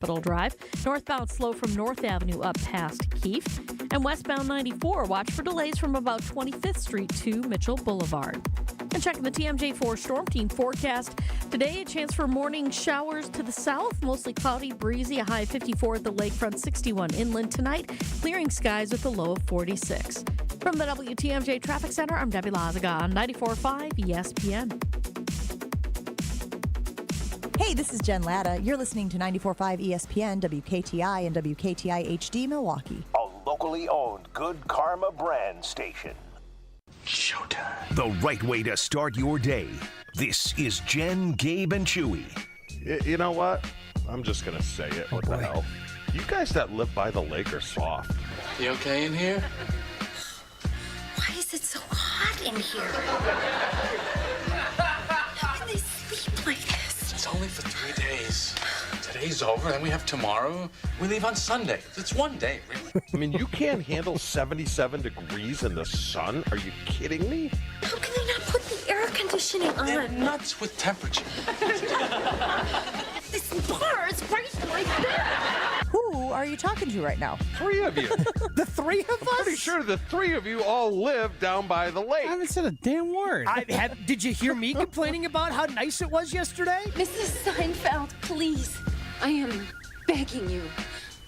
Capitol Drive. Northbound slow from North Avenue up past Keefe. And westbound 94, watch for delays from about 25th Street to Mitchell Boulevard. And checking the TMJ4 Storm Team forecast. Today, a chance for morning showers to the south. Mostly cloudy, breezy, a high of 54 at the lakefront, 61 inland tonight. Clearing skies with a low of 46. From the WTMJ Traffic Center, I'm Debbie Lazaga on 94.5 ESPN. Hey, this is Jen Latta. You're listening to 94.5 ESPN, WKTI, and WKTI HD Milwaukee. A locally owned Good Karma brand station. Showtime. The right way to start your day. This is Jen, Gabe, and Chewy. You know what? I'm just going to say it. What the hell? You guys that live by the lake are soft. You okay in here? Why is it so hot in here? How can they sleep like this? It's only for 3 days. Today's over, then we have tomorrow. We leave on Sunday. It's one day, really. I mean, you can't handle 77 degrees in the sun? Are you kidding me? How can they not put the air conditioning on? They're nuts with temperature. This bar is right like that. Who are you talking to right now? 3 of you. The 3 of us? I'm pretty sure the 3 of you all live down by the lake. I haven't said a damn word. Did you hear me complaining about how nice it was yesterday? Mrs. Seinfeld, please, I am begging you,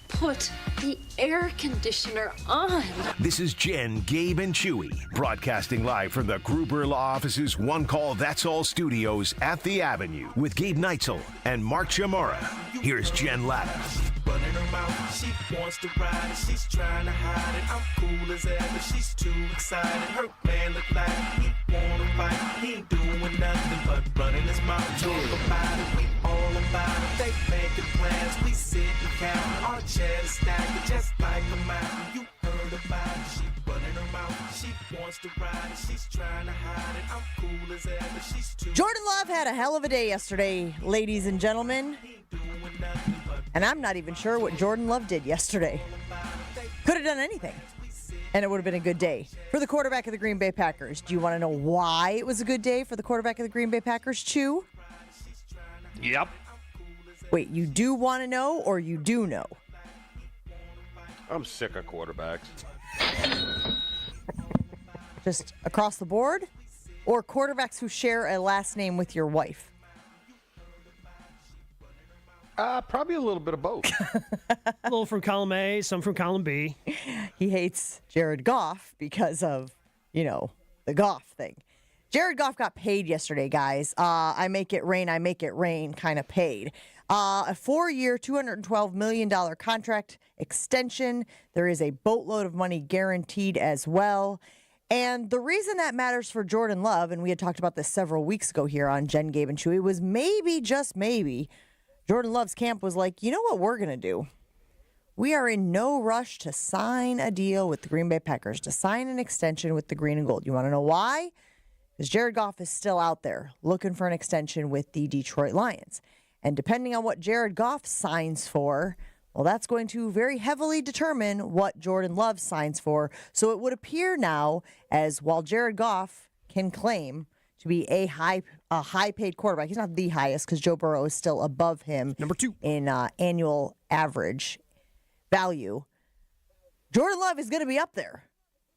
put the air conditioner on. This is Jen, Gabe, and Chewy, broadcasting live from the Gruber Law Office's One Call That's All studios at the Avenue with Gabe Neitzel and Mark Chamorro. Here's Jen Latta. Running her mouth, she wants to ride it, she's trying to hide it. I'm cool as ever, she's too excited. Her man look like he wanna fight, he ain't doing nothing but running his mouth. Talk about it, we all about it. They making plans, we sit and count. Our chairs stacked just like a mountain. You heard about it, she running her mouth, she wants to ride it, she's trying to hide it. I'm cool as ever, she's too. Jordan Love had a hell of a day yesterday, ladies and gentlemen. And I'm not even sure what Jordan Love did yesterday. Could have done anything, and it would have been a good day for the quarterback of the Green Bay Packers. Do you want to know why it was a good day for the quarterback of the Green Bay Packers, Chew? Yep. Wait, you do want to know or you do know? I'm sick of quarterbacks. Just across the board? Or quarterbacks who share a last name with your wife? Probably a little bit of both. A little from column A, some from column B. He hates Jared Goff because of, the Goff thing. Jared Goff got paid yesterday, guys. I make it rain kind of paid. A 4-year, $212 million contract extension. There is a boatload of money guaranteed as well. And the reason that matters for Jordan Love, and we had talked about this several weeks ago here on Jen, Gabe, and Chewy, was maybe, just maybe, Jordan Love's camp was like, you know what we're going to do? We are in no rush to sign a deal with the Green Bay Packers, to sign an extension with the green and gold. You want to know why? Because Jared Goff is still out there looking for an extension with the Detroit Lions. And depending on what Jared Goff signs for, well, that's going to very heavily determine what Jordan Love signs for. So it would appear now, as while Jared Goff can claim to be a high-paid quarterback. He's not the highest because Joe Burrow is still above him. Number 2 in annual average value. Jordan Love is going to be up there,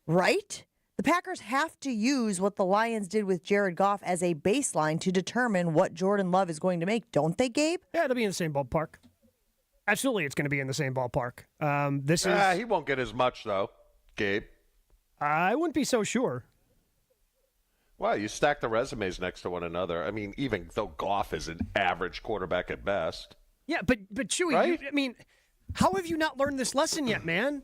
right? The Packers have to use what the Lions did with Jared Goff as a baseline to determine what Jordan Love is going to make, don't they, Gabe? Yeah, it'll be in the same ballpark. Absolutely, it's going to be in the same ballpark. He won't get as much, though, Gabe. I wouldn't be so sure. Well, you stack the resumes next to one another. I mean, even though Goff is an average quarterback at best. Yeah, but Chewy, right? how have you not learned this lesson yet, man?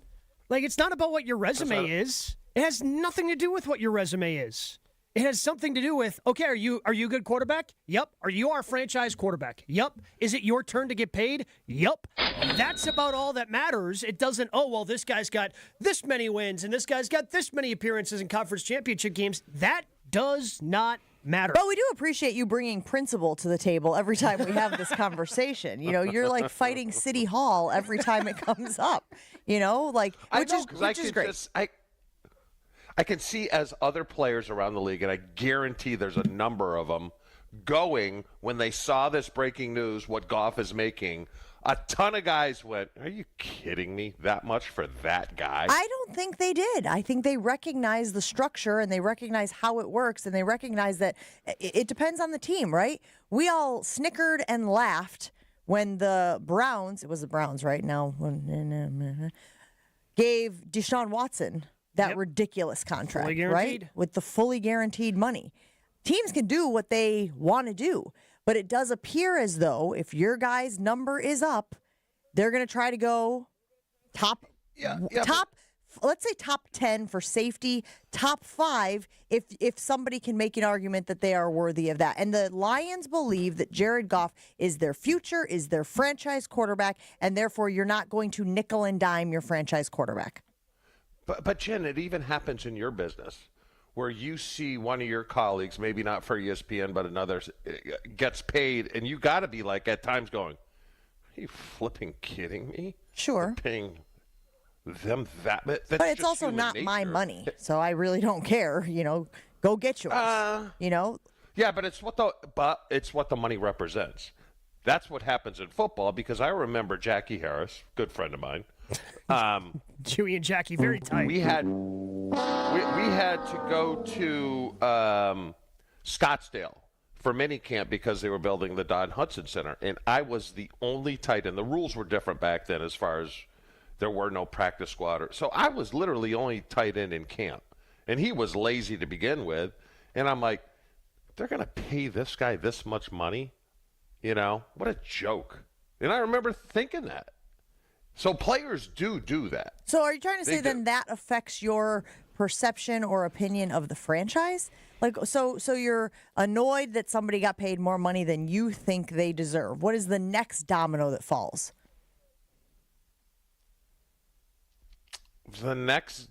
Like, it's not about what your resume is. It has nothing to do with what your resume is. It has something to do with, okay, are you a good quarterback? Yep. Are you our franchise quarterback? Yep. Is it your turn to get paid? Yep. That's about all that matters. It doesn't, this guy's got this many wins and this guy's got this many appearances in conference championship games. That does not matter. But we do appreciate you bringing principle to the table every time we have this conversation. You're like fighting City Hall every time it comes up. Which is great. I can see as other players around the league, and I guarantee there's a number of them going when they saw this breaking news, what Goff is making. A ton of guys went, are you kidding me? That much for that guy? I don't think they did. I think they recognize the structure and they recognize how it works and they recognize that it depends on the team, right? We all snickered and laughed when the Browns, it was the Browns right now, gave Deshaun Watson that ridiculous contract, right? With the fully guaranteed money. Teams can do what they want to do, but it does appear as though if your guy's number is up, they're going to try to go top, let's say top 10 for safety, top 5 if somebody can make an argument that they are worthy of that. And the Lions believe that Jared Goff is their future, is their franchise quarterback, and therefore you're not going to nickel and dime your franchise quarterback. But Jen, it even happens in your business where you see one of your colleagues, maybe not for ESPN, but another, gets paid, and you got to be like at times going, are you flipping kidding me? Sure. They're paying them that. But it's also not nature. my money, so I really don't care. Go get yours. Yeah, but it's what the money represents. That's what happens in football because I remember Jackie Harris, good friend of mine. Chewy and Jackie, very tight. We had to go to Scottsdale for minicamp because they were building the Don Hudson Center, and I was the only tight end. The rules were different back then as far as there were no practice squad. So I was literally only tight end in camp, and he was lazy to begin with. And I'm like, they're going to pay this guy this much money? What a joke. And I remember thinking that. So players do that. So are you trying to say then that affects your perception or opinion of the franchise? Like, so you're annoyed that somebody got paid more money than you think they deserve. What is the next domino that falls? The next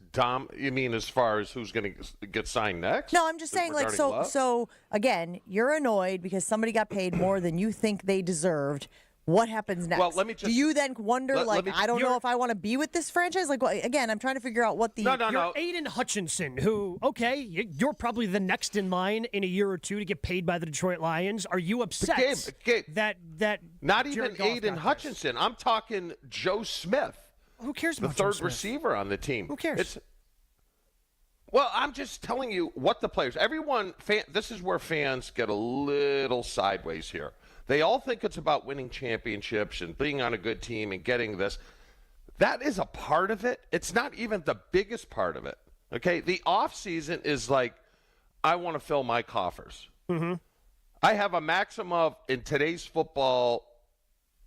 you mean as far as who's going to get signed next? No, I'm just saying, like, so again, you're annoyed because somebody got paid more than you think they deserved. What happens next? Well, let me just, do you then wonder, I don't know if I want to be with this franchise? Like, again, I'm trying to figure out what the... You're Aiden Hutchinson, who, okay, you're probably the next in line in a year or two to get paid by the Detroit Lions. Are you upset Gabe, that not even Aiden Hutchinson. I'm talking Joe Smith. Who cares about the Joe third Smith? receiver on the team? Who cares? Well, I'm just telling you what the players... this is where fans get a little sideways here. They all think it's about winning championships and being on a good team and getting this. That is a part of it. It's not even the biggest part of it. Okay? The offseason is like, I want to fill my coffers. Mm-hmm. I have a maximum of, in today's football,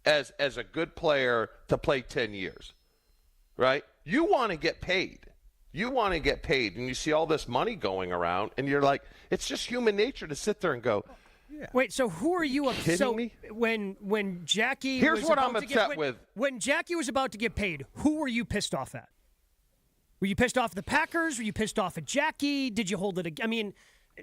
as a good player, to play 10 years. Right? You want to get paid. And you see all this money going around, and you're like, it's just human nature to sit there and go, yeah. Wait, so who are you upset? So me? When Jackie Here's was what about I'm to upset get, with. When Jackie was about to get paid, who were you pissed off at? Were you pissed off at the Packers? Were you pissed off at Jackie? Did you hold it? I mean,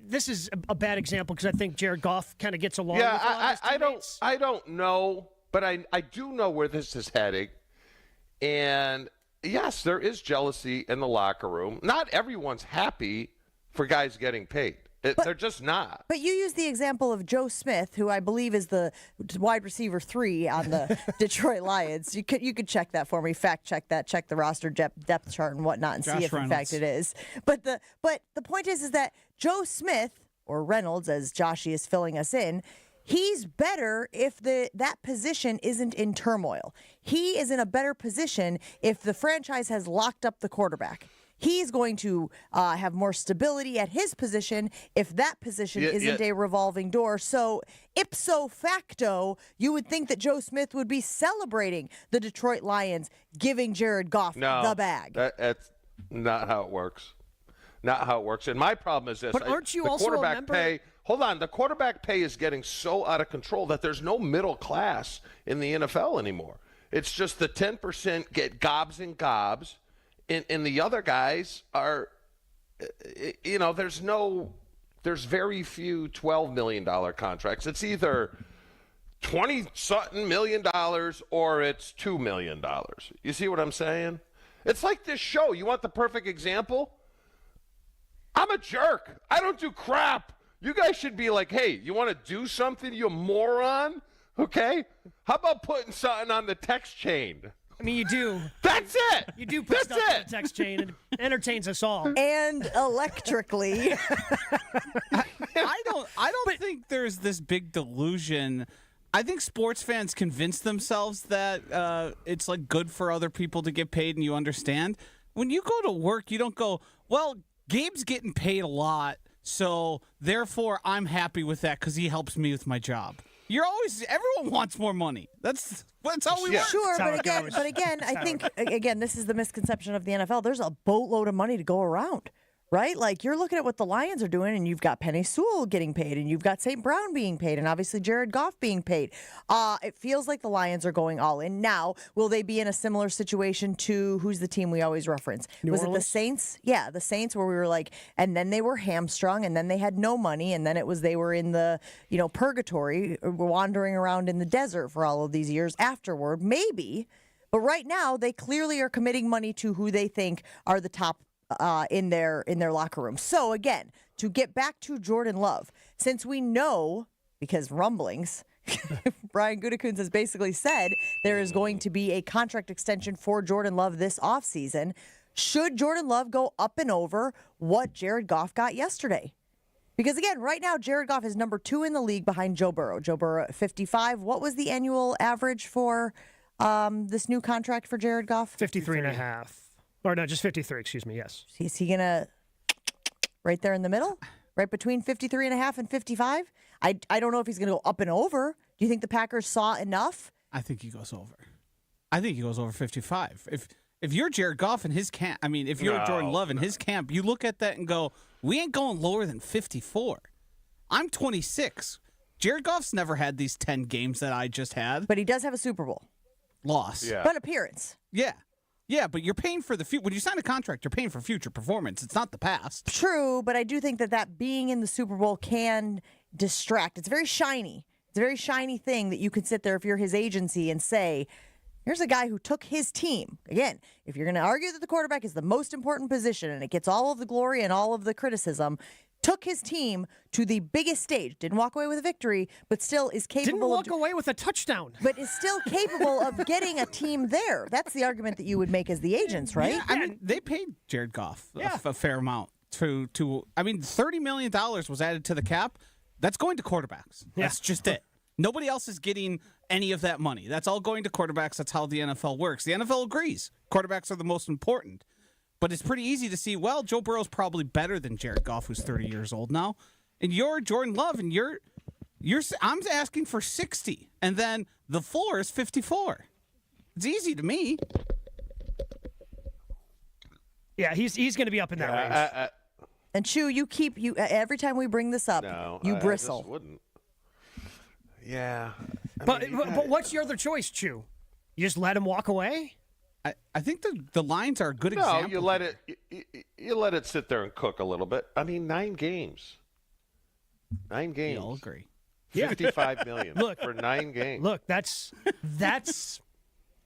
this is a bad example because I think Jared Goff kind of gets along with a lot of his teammates. I don't know, but I do know where this is heading. And yes, there is jealousy in the locker room. Not everyone's happy for guys getting paid. They're just not. But you use the example of Joe Smith, who I believe is the wide receiver 3 on the Detroit Lions. You could check that for me, fact check that, check the roster depth chart and whatnot, and see if in fact it is. But the point is that Joe Smith, or Reynolds, as Joshy is filling us in, he's better if that position isn't in turmoil. He is in a better position if the franchise has locked up the quarterback. He's going to have more stability at his position if that position isn't a revolving door. So ipso facto, you would think that Joe Smith would be celebrating the Detroit Lions giving Jared Goff the bag. That's not how it works. Not how it works. And my problem is this. But aren't you also a member? Hold on. The quarterback pay is getting so out of control that there's no middle class in the NFL anymore. It's just the 10% get gobs and gobs. And the other guys are, there's very few $12 million contracts. It's either $20-something million or it's $2 million. You see what I'm saying? It's like this show. You want the perfect example? I'm a jerk. I don't do crap. You guys should be like, hey, you want to do something, you moron? Okay? How about putting something on the text chain? I mean, you do. That's it. You do put That's stuff on it. the text chain. It entertains us all. And electrically. I don't think there's this big delusion. I think sports fans convince themselves that it's like good for other people to get paid, and you understand. When you go to work, you don't go, well, Gabe's getting paid a lot, so therefore I'm happy with that because he helps me with my job. Everyone wants more money. That's how we work. Sure, but again, I think this is the misconception of the NFL. There's a boatload of money to go around, right? Like you're looking at what the Lions are doing, and you've got Penei Sewell getting paid, and you've got St. Brown being paid, and obviously Jared Goff being paid. It feels like the Lions are going all in. Now, will they be in a similar situation to who's the team we always reference? Was it the Saints? Yeah, the Saints, where we were like, and then they were hamstrung, and then they had no money, and then it was they were in the purgatory, wandering around in the desert for all of these years afterward. Maybe, but right now they clearly are committing money to who they think are the top in their locker room. So again, to get back to Jordan Love, since we know, because rumblings, Brian Gutekunst has basically said there is going to be a contract extension for Jordan Love this offseason. Should Jordan Love go up and over what Jared Goff got yesterday? Because again, right now, Jared Goff is number 2 in the league behind Joe Burrow. Joe Burrow at 55. What was the annual average for this new contract for Jared Goff? 53.5. Or no, just 53, excuse me, yes. Is he going to right there in the middle? Right between 53.5 and 55? I don't know if he's going to go up and over. Do you think the Packers saw enough? I think he goes over. I think he goes over 55. If you're Jared Goff in his camp, if you're Jordan Love in his camp, you look at that and go, we ain't going lower than 54. I'm 26. Jared Goff's never had these 10 games that I just had. But he does have a Super Bowl. Loss. Yeah. But appearance. Yeah. Yeah, but you're paying for the future. When you sign a contract, you're paying for future performance. It's not the past. True, but I do think that being in the Super Bowl can distract. It's very shiny. It's a very shiny thing that you could sit there if you're his agency and say, here's a guy who took his team. Again, if you're going to argue that the quarterback is the most important position and it gets all of the glory and all of the criticism, took his team to the biggest stage. Didn't walk away with a victory, but still is capable Didn't walk away with a touchdown. But is still capable of getting a team there. That's the argument that you would make as the agents, right? Yeah, they paid Jared Goff a fair amount to $30 million was added to the cap. That's going to quarterbacks. Yeah. That's just it. Nobody else is getting any of that money. That's all going to quarterbacks. That's how the NFL works. The NFL agrees. Quarterbacks are the most important. But it's pretty easy to see, well, Joe Burrow's probably better than Jared Goff, who's 30 years old now. And you're Jordan Love, and I'm asking for 60. And then the floor is 54. It's easy to me. Yeah, he's going to be up in that range. And Chew, you every time we bring this up, you bristle. I just wouldn't. Yeah. But what's your other choice, Chew? You just let him walk away? I think the lines are a good example. No, you let it sit there and cook a little bit. 9 games. 9 games. We all agree. $55 million for 9 games. Look, that's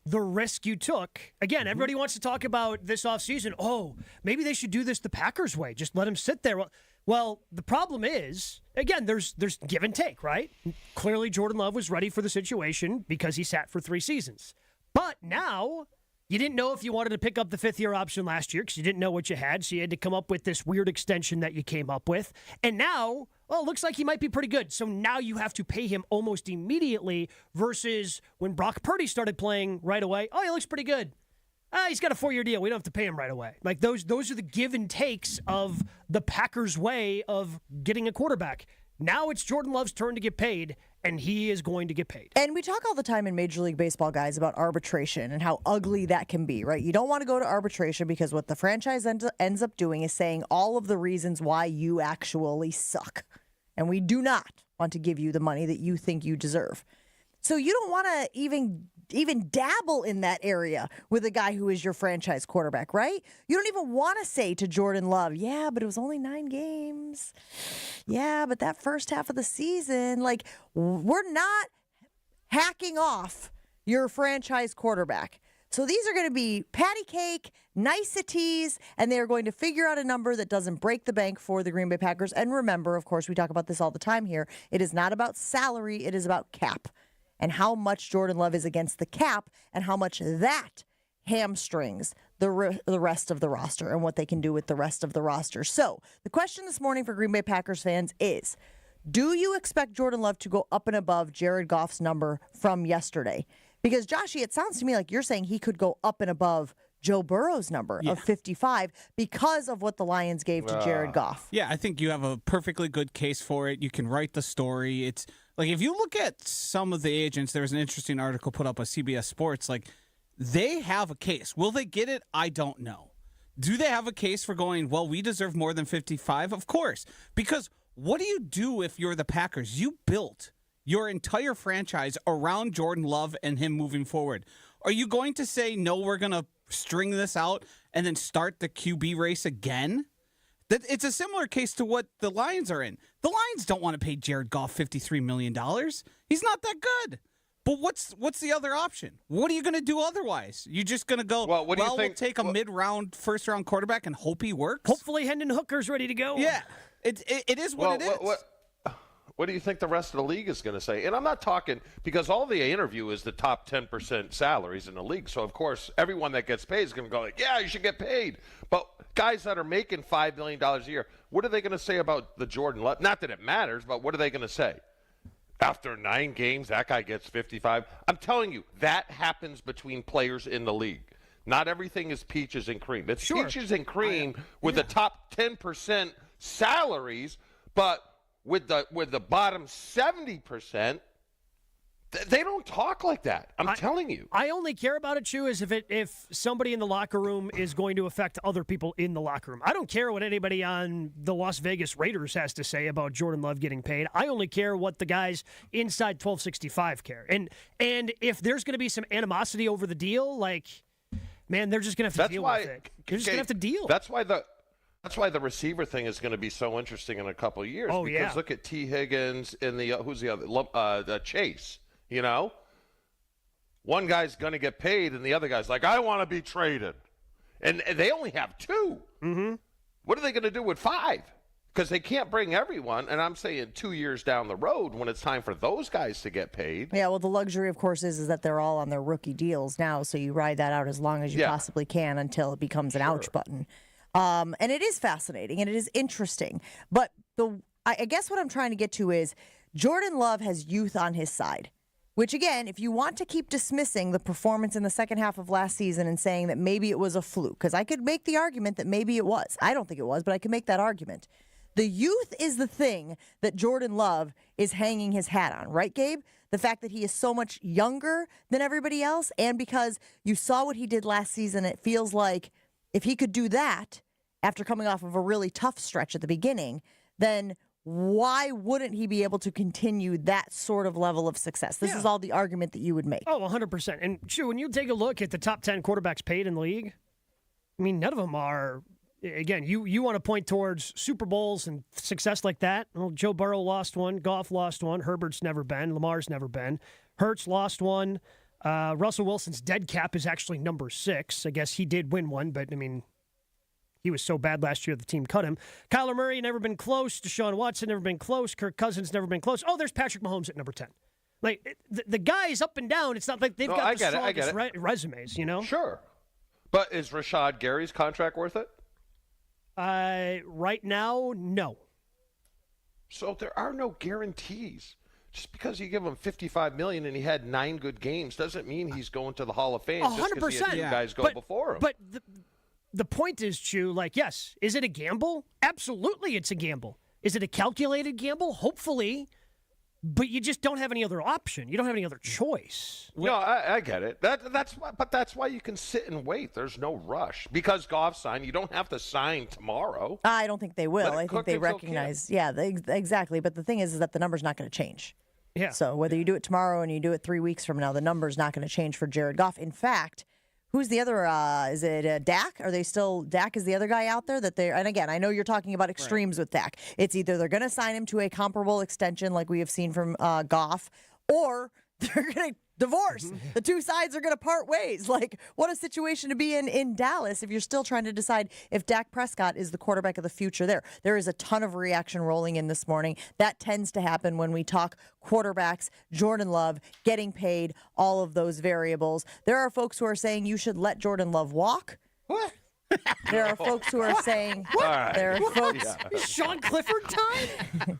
the risk you took. Again, everybody wants to talk about this offseason. Oh, maybe they should do this the Packers way. Just let him sit there. Well, the problem is, again, there's give and take, right? Clearly, Jordan Love was ready for the situation because he sat for 3 seasons. But now, you didn't know if you wanted to pick up the 5th-year option last year because you didn't know what you had, so you had to come up with this weird extension that you came up with. And now, well, it looks like he might be pretty good. So now you have to pay him almost immediately versus when Brock Purdy started playing right away. Oh, he looks pretty good. He's got a 4-year deal. We don't have to pay him right away. Like those are the give and takes of the Packers' way of getting a quarterback. Now it's Jordan Love's turn to get paid, and he is going to get paid. And we talk all the time in Major League Baseball, guys, about arbitration and how ugly that can be, right? You don't want to go to arbitration because what the franchise ends up doing is saying all of the reasons why you actually suck. And we do not want to give you the money that you think you deserve. So you don't want to even dabble in that area with a guy who is your franchise quarterback, right? You don't even want to say to Jordan Love, yeah, but it was only 9 games. Yeah, but that first half of the season, like, we're not hacking off your franchise quarterback. So these are going to be patty cake, niceties, and they are going to figure out a number that doesn't break the bank for the Green Bay Packers. And remember, of course, we talk about this all the time here. It is not about salary. It is about cap. and how much Jordan Love is against the cap and how much that hamstrings the rest of the roster and what they can do with the rest of the roster. So the question this morning for Green Bay Packers fans is, do you expect Jordan Love to go up and above Jared Goff's number from yesterday? Because, Joshy, it sounds to me like you're saying he could go up and above Joe Burrow's number of 55 because of what the Lions gave to Jared Goff. Yeah, I think you have a perfectly good case for it. You can write the story. It's like if you look at some of the agents, there was an interesting article put up by CBS Sports, like they have a case. Will they get it? I don't know. Do they have a case for going, well, we deserve more than 55? Of course. Because what do you do if you're the Packers? You built your entire franchise around Jordan Love and him moving forward. Are you going to say, no, we're going to string this out and then start the QB race again? It's a similar case to what the Lions are in. The Lions don't want to pay Jared Goff $53 million. He's not that good. But what's the other option? What are you going to do otherwise? You just going to go, we'll take a mid-round, first-round quarterback and hope he works? Hopefully Hendon Hooker's ready to go. Yeah. It is what it is. What do you think the rest of the league is going to say? And I'm not talking because all they interview is the top 10% salaries in the league. So, of course, everyone that gets paid is going to go like, yeah, you should get paid. But guys that are making $5 million a year, what are they going to say about the Jordan Love? Not that it matters, but what are they going to say? After 9 games, that guy gets 55. I'm telling you, that happens between players in the league. Not everything is peaches and cream. It's peaches and cream with the top 10% salaries, but with the bottom 70%, they don't talk like that. I'm telling you. I only care about it, Chew, is if somebody in the locker room is going to affect other people in the locker room. I don't care what anybody on the Las Vegas Raiders has to say about Jordan Love getting paid. I only care what the guys inside 1265 care. And if there's going to be some animosity over the deal, like, man, they're just going to have to deal with it. They're just going to have to deal. That's why the receiver thing is going to be so interesting in a couple of years. Oh, because look at T. Higgins and who's the other? The Chase. You know, one guy's going to get paid, and the other guy's like, I want to be traded. And they only have 2. Mm-hmm. What are they going to do with 5? Because they can't bring everyone. And I'm saying 2 years down the road when it's time for those guys to get paid. Yeah, well, the luxury, of course, is that they're all on their rookie deals now. So you ride that out as long as you possibly can until it becomes an ouch button. And it is fascinating and it is interesting. But I guess what I'm trying to get to is Jordan Love has youth on his side. Which, again, if you want to keep dismissing the performance in the second half of last season and saying that maybe it was a fluke, because I could make the argument that maybe it was. I don't think it was, but I can make that argument. The youth is the thing that Jordan Love is hanging his hat on, right, Gabe? The fact that he is so much younger than everybody else, and because you saw what he did last season, it feels like if he could do that after coming off of a really tough stretch at the beginning, then why wouldn't he be able to continue that sort of level of success? This is all the argument that you would make. Oh, 100%. And, Chew, when you take a look at the top 10 quarterbacks paid in the league, I mean, none of them are, again, you want to point towards Super Bowls and success like that. Well, Joe Burrow lost one. Goff lost one. Herbert's never been. Lamar's never been. Hurts lost one. Russell Wilson's dead cap is actually number 6. I guess he did win one, but, I mean, he was so bad last year the team cut him. Kyler Murray never been close. Deshaun Watson never been close. Kirk Cousins never been close. Oh, there's Patrick Mahomes at number 10. Like, the guys up and down, it's not like they've got the strongest resumes, you know? Sure. But is Rashad Gary's contract worth it? Right now, no. So there are no guarantees. Just because you give him $55 million and he had 9 good games doesn't mean he's going to the Hall of Fame. 100%. Just because he had 2 guys go before him. But the point is, Chew, like, yes, is it a gamble? Absolutely it's a gamble. Is it a calculated gamble? Hopefully. But you just don't have any other option. You don't have any other choice. No, I get it. That's why you can sit and wait. There's no rush. Because Goff signed, you don't have to sign tomorrow. I don't think they will. I think they recognize. Yeah, exactly. But the thing is that the number's not going to change. Yeah. So whether you do it tomorrow and you do it 3 weeks from now, the number's not going to change for Jared Goff. In fact, who's the other? Is it Dak? Are they still Dak? Is the other guy out there that they? And again, I know you're talking about extremes with Dak. It's either they're going to sign him to a comparable extension like we have seen from Goff, or they're going to divorce. The two sides are going to part ways. Like, what a situation to be in Dallas if you're still trying to decide if Dak Prescott is the quarterback of the future there. There is a ton of reaction rolling in this morning. That tends to happen when we talk quarterbacks, Jordan Love, getting paid, all of those variables. There are folks who are saying you should let Jordan Love walk. What? There are folks who are saying there are folks. Sean Clifford time?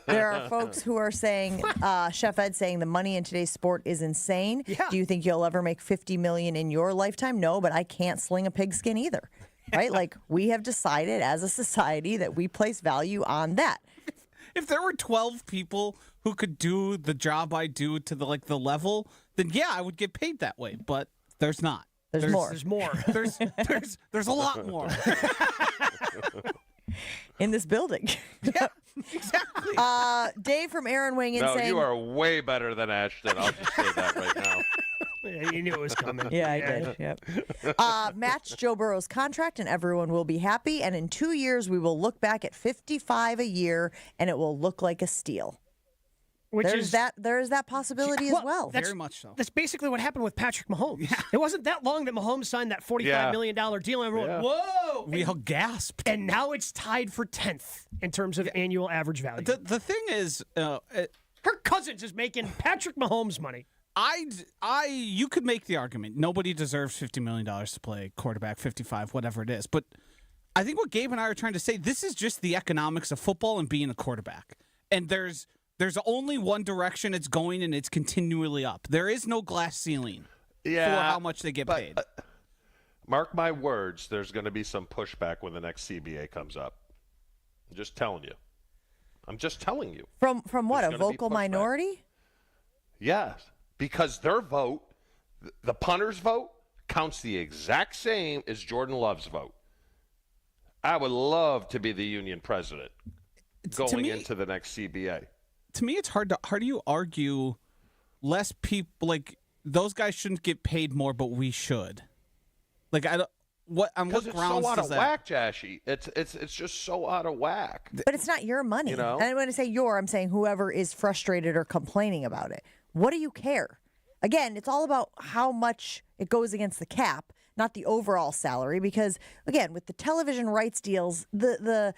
There are folks who are saying, Chef Ed saying the money in today's sport is insane. Yeah. Do you think you'll ever make $50 million in your lifetime? No, but I can't sling a pigskin either. Right? Like, we have decided as a society that we place value on that. If there were 12 people who could do the job I do to the level, then yeah, I would get paid that way. But there's not. There's more. There's more. There's a lot more. In this building. Yeah, exactly. Dave from Aaron weighing in No, saying, you are way better than Ashton. I'll just say that right now. Yeah, you knew it was coming. Yeah, I did. Yep. Match Joe Burrow's contract, and everyone will be happy. And in 2 years, we will look back at 55 a year, and it will look like a steal. There is that possibility as well. Very much so. That's basically what happened with Patrick Mahomes. Yeah. It wasn't that long that Mahomes signed that $45 million deal, and everyone, whoa! We all gasped. And now it's tied for 10th in terms of annual average value. The thing is, Kirk Cousins is making Patrick Mahomes money. You could make the argument nobody deserves $50 million to play quarterback, 55, whatever it is. But I think what Gabe and I are trying to say, this is just the economics of football and being a quarterback. And there's only one direction it's going, and it's continually up. There is no glass ceiling for how much they get paid. Mark my words, there's going to be some pushback when the next CBA comes up. I'm just telling you. From what, a vocal minority? Yes, because their vote, the punter's vote, counts the exact same as Jordan Love's vote. I would love to be the union president going into the next CBA. To me, it's hard to you argue less people, like, those guys shouldn't get paid more, but we should. Like, on what grounds it's so out of whack, Jashy. It's just so out of whack. But it's not your money. You know? And when I say I'm saying whoever is frustrated or complaining about it. What do you care? Again, it's all about how much it goes against the cap, not the overall salary. Because, again, with the television rights deals, the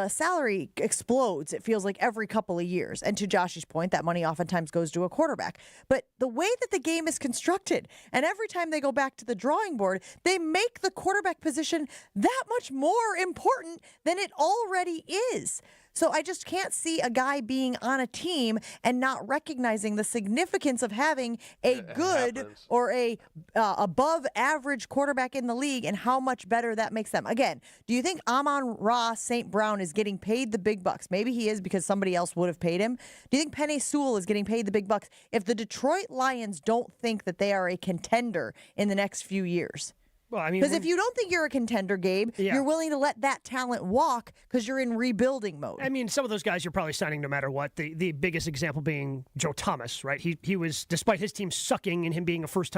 salary explodes, it feels like, every couple of years. And to Josh's point, that money oftentimes goes to a quarterback. But the way that the game is constructed, and every time they go back to the drawing board, they make the quarterback position that much more important than it already is. So I just can't see a guy being on a team and not recognizing the significance of having a good or a above average quarterback in the league and how much better that makes them. Again, do you think Amon-Ra St. Brown is getting paid the big bucks? Maybe he is because somebody else would have paid him. Do you think Penei Sewell is getting paid the big bucks if the Detroit Lions don't think that they are a contender in the next few years? Well, I mean, because if you don't think you're a contender, Gabe, you're willing to let that talent walk because you're in rebuilding mode. I mean, some of those guys you're probably signing no matter what. The biggest example being Joe Thomas, right? He was, despite his team sucking and him being a first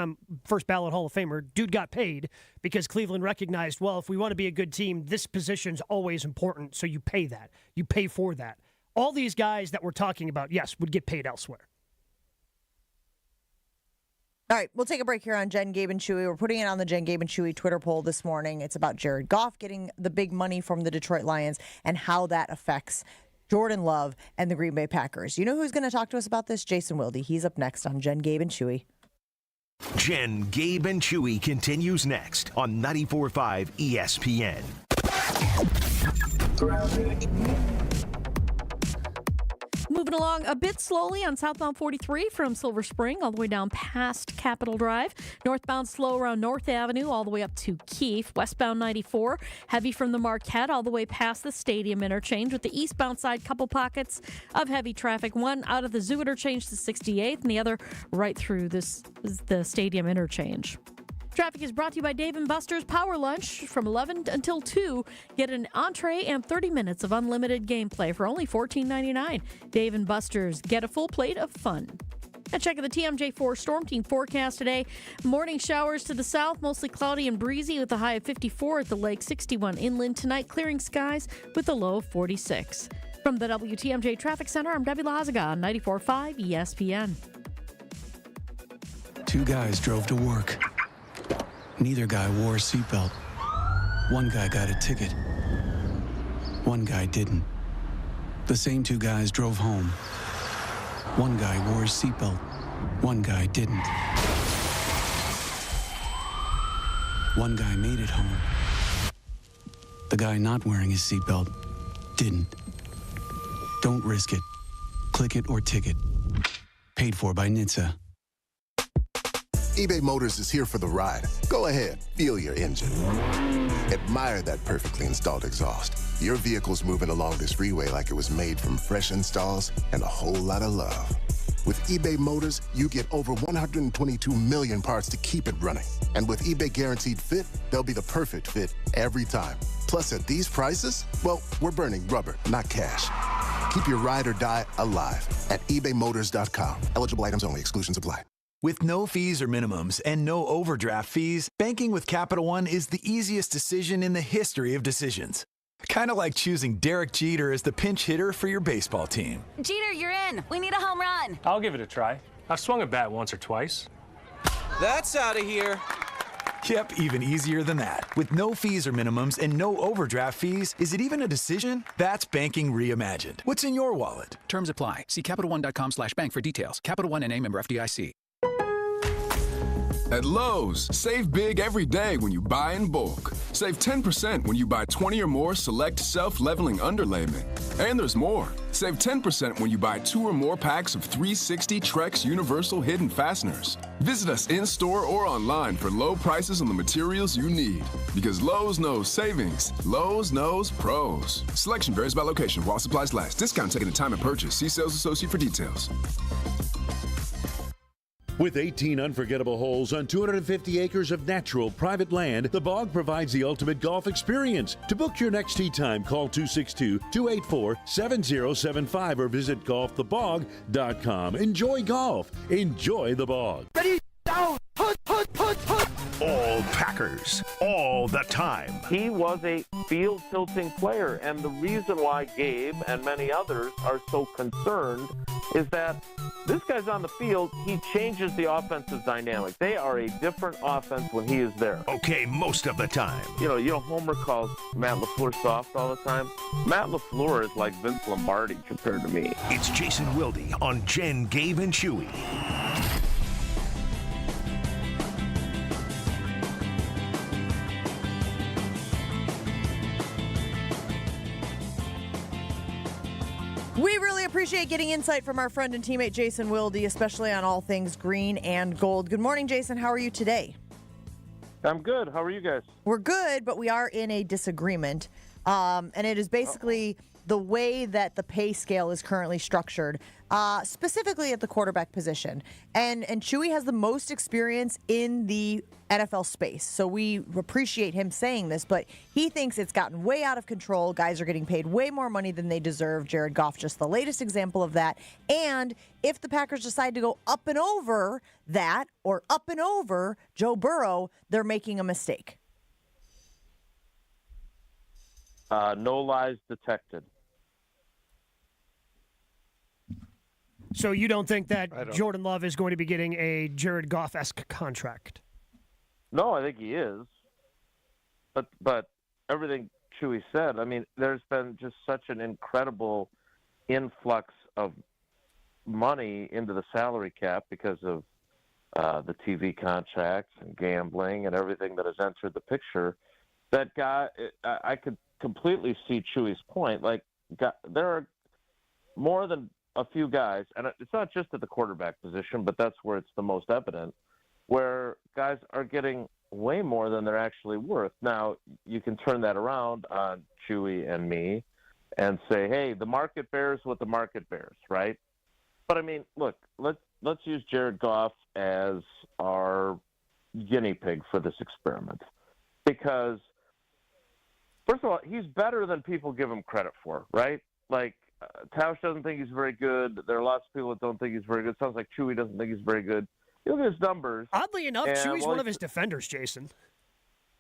ballot Hall of Famer, dude got paid because Cleveland recognized, well, if we want to be a good team, this position's always important, so you pay that. You pay for that. All these guys that we're talking about, yes, would get paid elsewhere. All right, we'll take a break here on Jen, Gabe, and Chewy. We're putting it on the Jen, Gabe, and Chewy Twitter poll this morning. It's about Jared Goff getting the big money from the Detroit Lions and how that affects Jordan Love and the Green Bay Packers. You know who's going to talk to us about this? Jason Wilde. He's up next on Jen, Gabe, and Chewy. Jen, Gabe, and Chewy continues next on 94.5 ESPN. Moving along a bit slowly on southbound 43 from Silver Spring all the way down past Capitol Drive. Northbound slow around North Avenue all the way up to Keefe. Westbound 94 heavy from the Marquette all the way past the Stadium interchange, with the eastbound side couple pockets of heavy traffic. One out of the Zoo interchange to 68th and the other right through the Stadium interchange. Traffic is brought to you by Dave & Buster's Power Lunch from 11 until 2. Get an entree and 30 minutes of unlimited gameplay for only $14.99. Dave & Buster's, get a full plate of fun. And checking the TMJ4 Storm Team forecast today. Morning showers to the south, mostly cloudy and breezy with a high of 54 at the lake, 61 inland tonight. Clearing skies with a low of 46. From the WTMJ Traffic Center, I'm Debbie Lazaga on 94.5 ESPN. Two guys drove to work. Neither guy wore a seatbelt. One guy got a ticket. One guy didn't. The same two guys drove home. One guy wore his seatbelt. One guy didn't. One guy made it home. The guy not wearing his seatbelt didn't. Don't risk it. Click it or ticket. Paid for by NHTSA. eBay Motors is here for the ride. Go ahead, feel your engine. Admire that perfectly installed exhaust. Your vehicle's moving along this freeway like it was made from fresh installs and a whole lot of love. With eBay Motors, you get over 122 million parts to keep it running. And with eBay Guaranteed Fit, they'll be the perfect fit every time. Plus, at these prices, well, we're burning rubber, not cash. Keep your ride or die alive at ebaymotors.com. Eligible items only. Exclusions apply. With no fees or minimums and no overdraft fees, banking with Capital One is the easiest decision in the history of decisions. Kind of like choosing Derek Jeter as the pinch hitter for your baseball team. Jeter, you're in. We need a home run. I'll give it a try. I've swung a bat once or twice. That's out of here. Yep, even easier than that. With no fees or minimums and no overdraft fees, is it even a decision? That's banking reimagined. What's in your wallet? Terms apply. See CapitalOne.com/bank for details. Capital One NA, member FDIC. At Lowe's, save big every day when you buy in bulk. Save 10% when you buy 20 or more select self-leveling underlayment. And there's more. Save 10% when you buy 2 or more packs of 360 Trex Universal Hidden Fasteners. Visit us in-store or online for low prices on the materials you need. Because Lowe's knows savings. Lowe's knows pros. Selection varies by location while supplies last. Discount taken at time of purchase. See sales associate for details. With 18 unforgettable holes on 250 acres of natural private land, the Bog provides the ultimate golf experience. To book your next tee time, call 262-284-7075 or visit golfthebog.com. Enjoy golf. Enjoy the Bog. Ready, down, put. All Packers, all the time. He was a field tilting player, and the reason why Gabe and many others are so concerned is that this guy's on the field, he changes the offensive dynamic. They are a different offense when he is there. Okay, most of the time. You know, Homer calls Matt LaFleur soft all the time. Matt LaFleur is like Vince Lombardi compared to me. It's Jason Wilde on Jen, Gabe, and Chewy. We really appreciate getting insight from our friend and teammate Jason Wilde, especially on all things green and gold. Good morning, Jason. How are you today? I'm good. How are you guys? We're good, but we are in a disagreement. And it is basically the way that the pay scale is currently structured, specifically at the quarterback position. And Chewy has the most experience in the NFL space, so we appreciate him saying this, but he thinks it's gotten way out of control. Guys are getting paid way more money than they deserve. Jared Goff, just the latest example of that. And if the Packers decide to go up and over that, or up and over Joe Burrow, they're making a mistake. No lies detected. So you don't think that Jordan Love is going to be getting a Jared Goff-esque contract? No, I think he is. But everything Chewy said, I mean, there's been just such an incredible influx of money into the salary cap because of the TV contracts and gambling and everything that has entered the picture. That guy, I could completely see Chewy's point. Like, there are more than a few guys, and it's not just at the quarterback position, but that's where it's the most evident, where guys are getting way more than they're actually worth. Now, you can turn that around on Chewy and me and say, hey, the market bears what the market bears, right? But, I mean, look, let's use Jared Goff as our guinea pig for this experiment. Because, first of all, he's better than people give him credit for, right? Like, Tausch doesn't think he's very good. There are lots of people that don't think he's very good. Sounds like Chewy doesn't think he's very good. You look at his numbers. Oddly enough, Chewy's one of his defenders, Jason.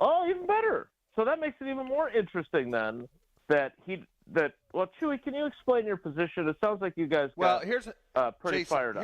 Oh, even better. So that makes it even more interesting then well, Chewy, can you explain your position? It sounds like you guys got pretty Jason, fired up.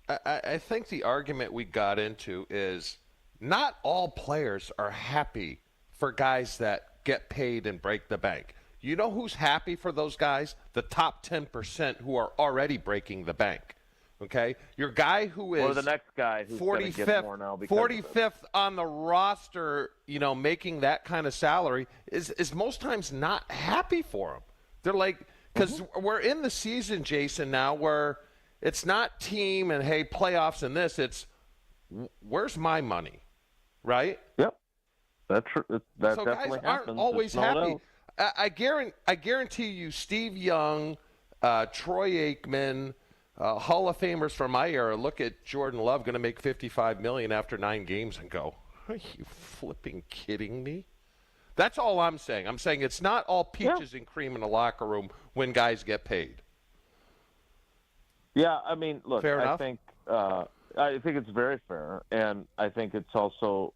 I think the argument we got into is not all players are happy for guys that get paid and break the bank. You know who's happy for those guys? The top 10% who are already breaking the bank. Okay? Your guy who is or the next guy who's 45th, more now because 45th on the roster, making that kind of salary is most times not happy for him. They're like, because we're in the season, Jason, now where it's not team and, hey, playoffs and this. It's where's my money, right? Yep. That's true. That so definitely guys happens. aren't always There's no happy. doubt. I guarantee you Steve Young, Troy Aikman, Hall of Famers from my era look at Jordan Love going to make $55 million after 9 games and go, are you flipping kidding me? That's all I'm saying. I'm saying it's not all peaches and cream in the locker room when guys get paid. Yeah, I mean, look, fair enough? I think it's very fair, and I think it's also,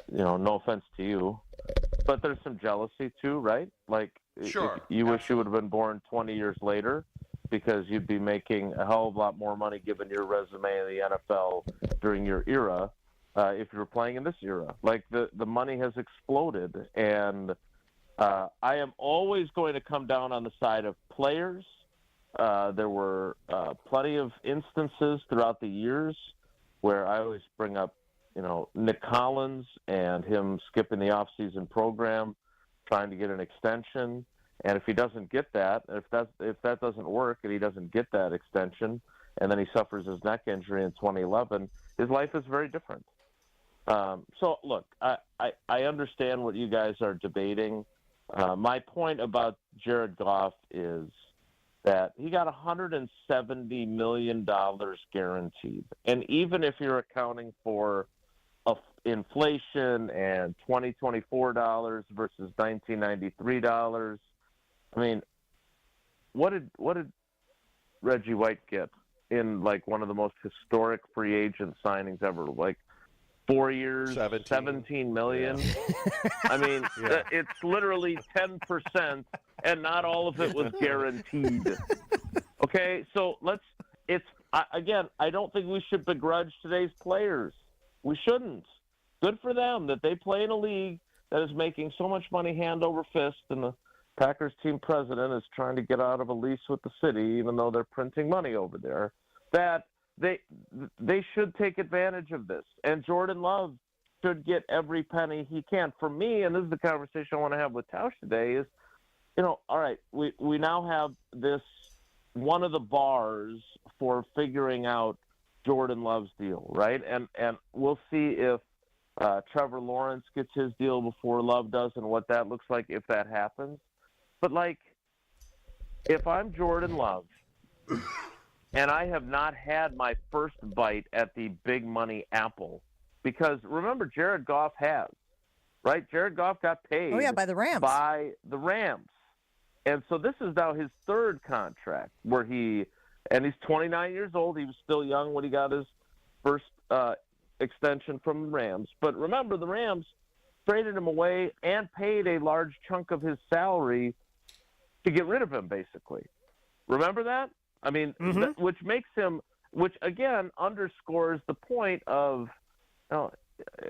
no offense to you, but there's some jealousy too, right? Like, sure, you wish you would have been born 20 years later because you'd be making a hell of a lot more money given your resume in the NFL during your era if you were playing in this era. Like, the money has exploded, and I am always going to come down on the side of players. There were plenty of instances throughout the years where I always bring up, Nick Collins and him skipping the off-season program, trying to get an extension. And if he doesn't get that, if that doesn't work and he doesn't get that extension, and then he suffers his neck injury in 2011, his life is very different. So, look, I understand what you guys are debating. My point about Jared Goff is that he got $170 million guaranteed. And even if you're accounting for inflation and $2024 versus $1993, I mean, what did Reggie White get in like one of the most historic free agent signings ever? Like 4 years, 17 million. Yeah. I mean, it's literally 10%, and not all of it was guaranteed. Okay, so again, I don't think we should begrudge today's players. We shouldn't. Good for them that they play in a league that is making so much money hand over fist, and the Packers team president is trying to get out of a lease with the city, even though they're printing money over there, that they should take advantage of this. And Jordan Love should get every penny he can. For me, and this is the conversation I want to have with Tausch today, is, all right, we now have this one of the bars for figuring out Jordan Love's deal, right? And we'll see if Trevor Lawrence gets his deal before Love does and what that looks like if that happens. But, like, if I'm Jordan Love and I have not had my first bite at the big money apple, because remember, Jared Goff has, right? Jared Goff got paid by the Rams. And so this is now his third contract where he's 29 years old. He was still young when he got his first extension from the Rams. But remember, the Rams traded him away and paid a large chunk of his salary to get rid of him, basically. Remember that? I mean, which makes him, which again underscores the point of,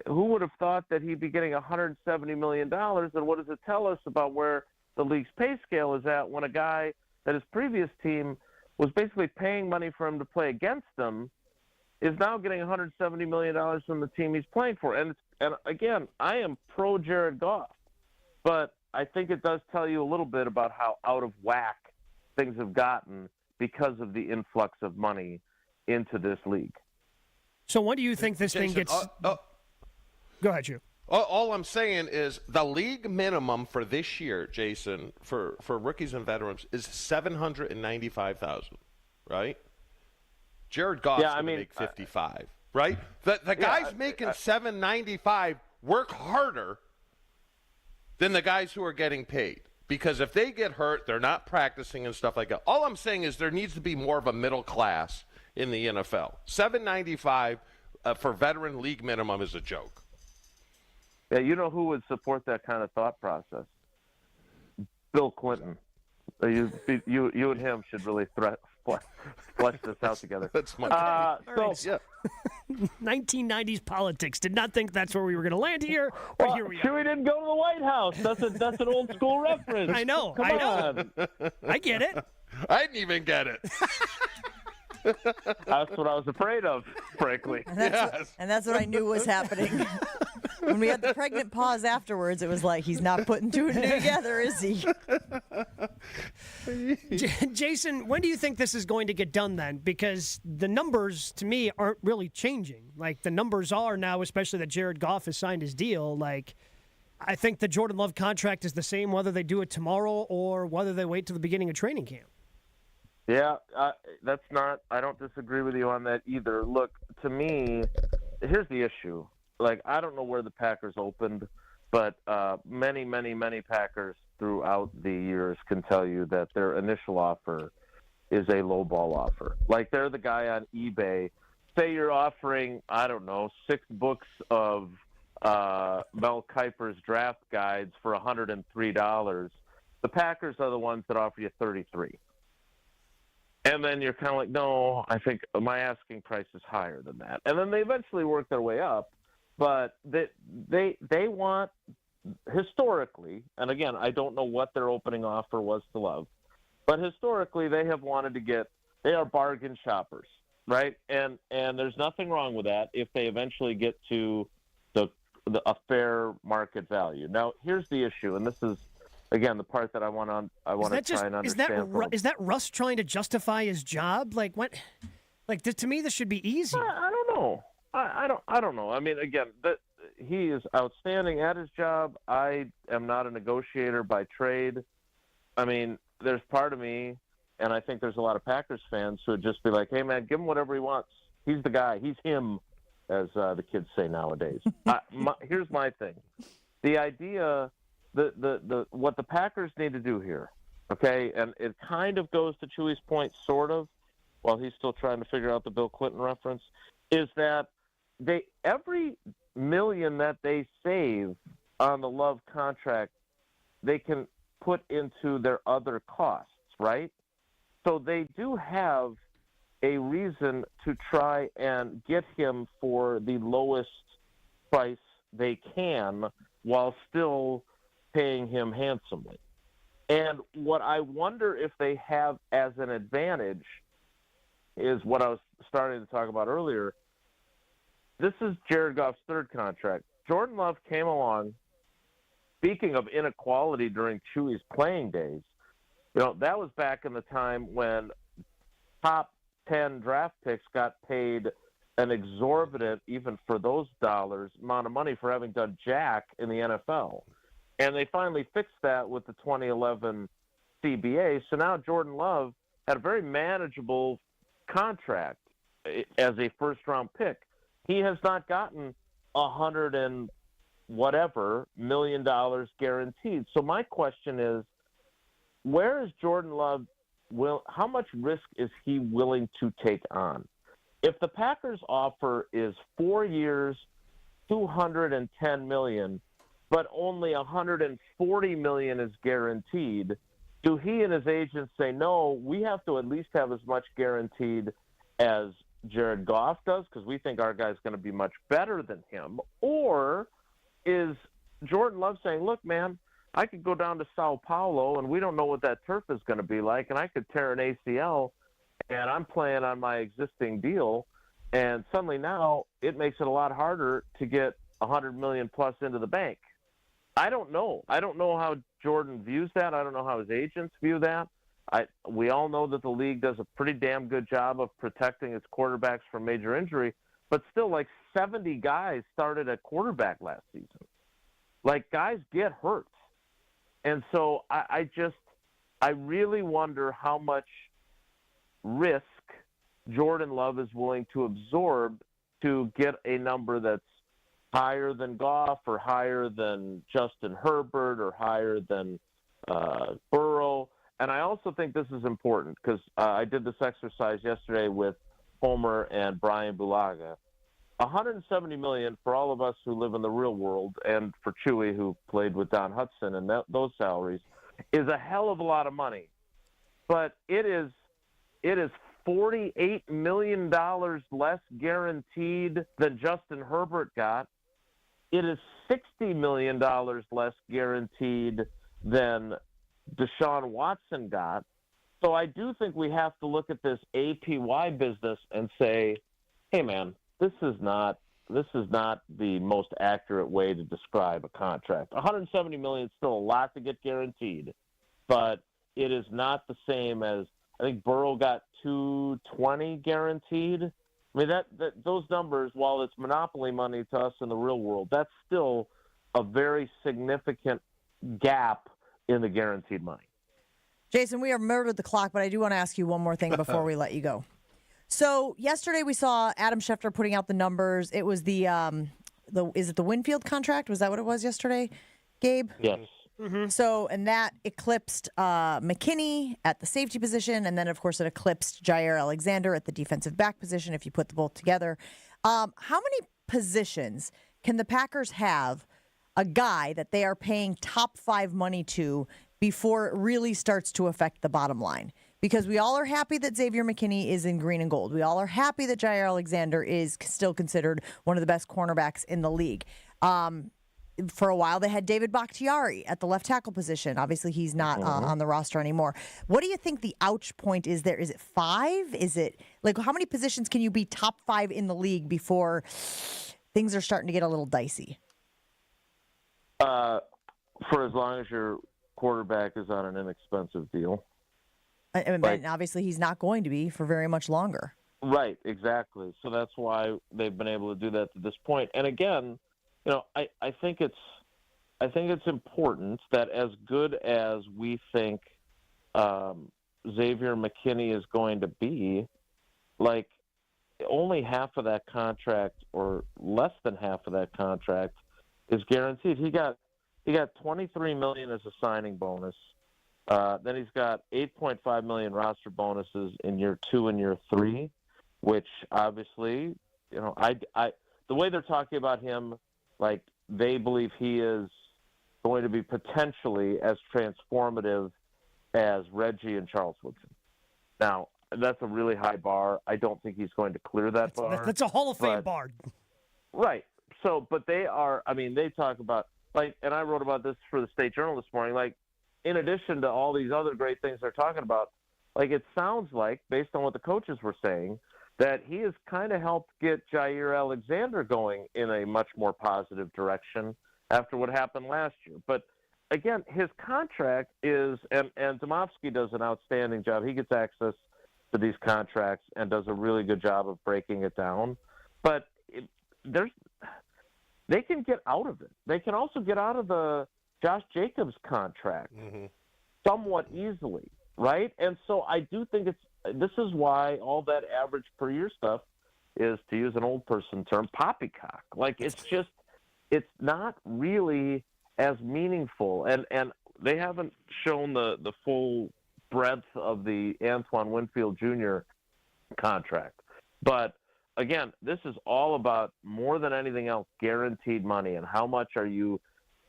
who would have thought that he'd be getting $170 million? And what does it tell us about where the league's pay scale is at when a guy that his previous team was basically paying money for him to play against them is now getting $170 million from the team he's playing for? And again, I am pro Jared Goff, but I think it does tell you a little bit about how out of whack things have gotten because of the influx of money into this league. So when do you think this thing gets... Go ahead, you. All I'm saying is the league minimum for this year, Jason, for rookies and veterans is $795,000, right? Jared Goff's going to make $55, right? The guys making $795 work harder than the guys who are getting paid. Because if they get hurt, they're not practicing and stuff like that. All I'm saying is there needs to be more of a middle class in the NFL. $795 for veteran league minimum is a joke. Yeah, you know who would support that kind of thought process? Bill Clinton. You and him should really flesh this out together. That's my so, 1990s politics. Did not think that's where we were going to land here, but here we are. Chewy didn't go to the White House. That's an old school reference. I know. Come on. I get it. I didn't even get it. That's what I was afraid of, frankly. And that's what I knew was happening. When we had the pregnant pause afterwards, it was like, he's not putting two and two together, is he? Jason, when do you think this is going to get done then? Because the numbers, to me, aren't really changing. Like, the numbers are now, especially that Jared Goff has signed his deal. Like, I think the Jordan Love contract is the same whether they do it tomorrow or whether they wait till the beginning of training camp. Yeah, I don't disagree with you on that either. Look, to me, here's the issue. Like, I don't know where the Packers opened, but many, many, many Packers throughout the years can tell you that their initial offer is a low-ball offer. Like, they're the guy on eBay. Say you're offering, I don't know, 6 books of Mel Kiper's draft guides for $103. The Packers are the ones that offer you $33. And then you're kind of like, no, I think my asking price is higher than that. And then they eventually work their way up. But they want, historically, and again, I don't know what their opening offer was to Love, but historically they have wanted to they are bargain shoppers, right? And there's nothing wrong with that if they eventually get to a fair market value. Now, here's the issue, and this is, again, the part that I want to try and understand. Is that Russ trying to justify his job? Like, what? Like, to me, this should be easy. I don't know. I don't know. I mean, again, he is outstanding at his job. I am not a negotiator by trade. I mean, there's part of me, and I think there's a lot of Packers fans who would just be like, hey, man, give him whatever he wants. He's the guy. He's him, as the kids say nowadays. Here's my thing. The idea, what the Packers need to do here, okay, and it kind of goes to Chewy's point, sort of, while he's still trying to figure out the Bill Clinton reference, is that every million that they save on the Love contract, they can put into their other costs, right? So they do have a reason to try and get him for the lowest price they can while still paying him handsomely. And what I wonder if they have as an advantage is what I was starting to talk about earlier. This is Jared Goff's third contract. Jordan Love came along. Speaking of inequality during Chewy's playing days, that was back in the time when top 10 draft picks got paid an exorbitant, even for those dollars, amount of money for having done jack in the NFL. And they finally fixed that with the 2011 CBA. So now Jordan Love had a very manageable contract as a first-round pick. He has not gotten $100 and whatever million guaranteed. So my question is, where is Jordan Love? How much risk is he willing to take on? If the Packers' offer is 4 years, $210 million, but only $140 million is guaranteed, do he and his agents say, no, we have to at least have as much guaranteed as Jared Goff does because we think our guy's going to be much better than him? Or is Jordan Love saying, look, man, I could go down to Sao Paulo and we don't know what that turf is going to be like, and I could tear an ACL and I'm playing on my existing deal, and suddenly now it makes it a lot harder to get $100 million plus into the bank. I don't know. I don't know how Jordan views that. I don't know how his agents view that. We all know that the league does a pretty damn good job of protecting its quarterbacks from major injury, but still, like 70 guys started at quarterback last season. Like, guys get hurt. And so I really wonder how much risk Jordan Love is willing to absorb to get a number that's higher than Goff or higher than Justin Herbert or higher than Burrow. And I also think this is important because I did this exercise yesterday with Homer and Brian Bulaga. $170 million for all of us who live in the real world, and for Chewy, who played with Don Hudson and those salaries, is a hell of a lot of money. But it is It is $48 million less guaranteed than Justin Herbert got. It is $60 million less guaranteed than Deshaun Watson got. So I do think we have to look at this APY business and say, hey, man, this is not the most accurate way to describe a contract. $170 million is still a lot to get guaranteed, but it is not the same as, I think Burrow got $220 guaranteed. I mean, that those numbers, while it's monopoly money to us in the real world, that's still a very significant gap in the guaranteed money. Jason, we have murdered the clock, but I do want to ask you one more thing before we let you go. So yesterday we saw Adam Schefter putting out the numbers. It was the is it the Winfield contract? Was that what it was yesterday, Gabe? Yes. Mm-hmm. So, and that eclipsed McKinney at the safety position, and then, of course, it eclipsed Jair Alexander at the defensive back position, if you put the both together. How many positions can the Packers have a guy that they are paying top 5 money to before it really starts to affect the bottom line? Because we all are happy that Xavier McKinney is in green and gold. We all are happy that Jair Alexander is still considered one of the best cornerbacks in the league. For a while, they had David Bakhtiari at the left tackle position. Obviously, he's not on the roster anymore. What do you think the ouch point is there? Is it 5? Is it like how many positions can you be top 5 in the league before things are starting to get a little dicey? For as long as your quarterback is on an inexpensive deal. And obviously, he's not going to be for very much longer. Right, exactly. So that's why they've been able to do that to this point. And again, you know, I think it's important that as good as we think Xavier McKinney is going to be, like only half of that contract or less than half of that contract is guaranteed. He got $23 million as a signing bonus. Then he's got $8.5 million roster bonuses in year 2 and year 3, which obviously, you know, the way they're talking about him, like they believe he is going to be potentially as transformative as Reggie and Charles Woodson. Now, that's a really high bar. I don't think he's going to clear that bar. That's a Hall of Fame bar. Right. So, but they talk about, like, and I wrote about this for the State Journal this morning, like, in addition to all these other great things they're talking about, like, it sounds like, based on what the coaches were saying, that he has kind of helped get Jair Alexander going in a much more positive direction after what happened last year. But again, his contract is, and Domofsky does an outstanding job. He gets access to these contracts and does a really good job of breaking it down. But they can get out of it. They can also get out of the Josh Jacobs contract somewhat easily, right? And so I do think this is why all that average per year stuff is, to use an old person term, poppycock. Like, it's not really as meaningful. And they haven't shown the full breadth of the Antoine Winfield Jr. contract. But again, this is all about, more than anything else, guaranteed money and how much are you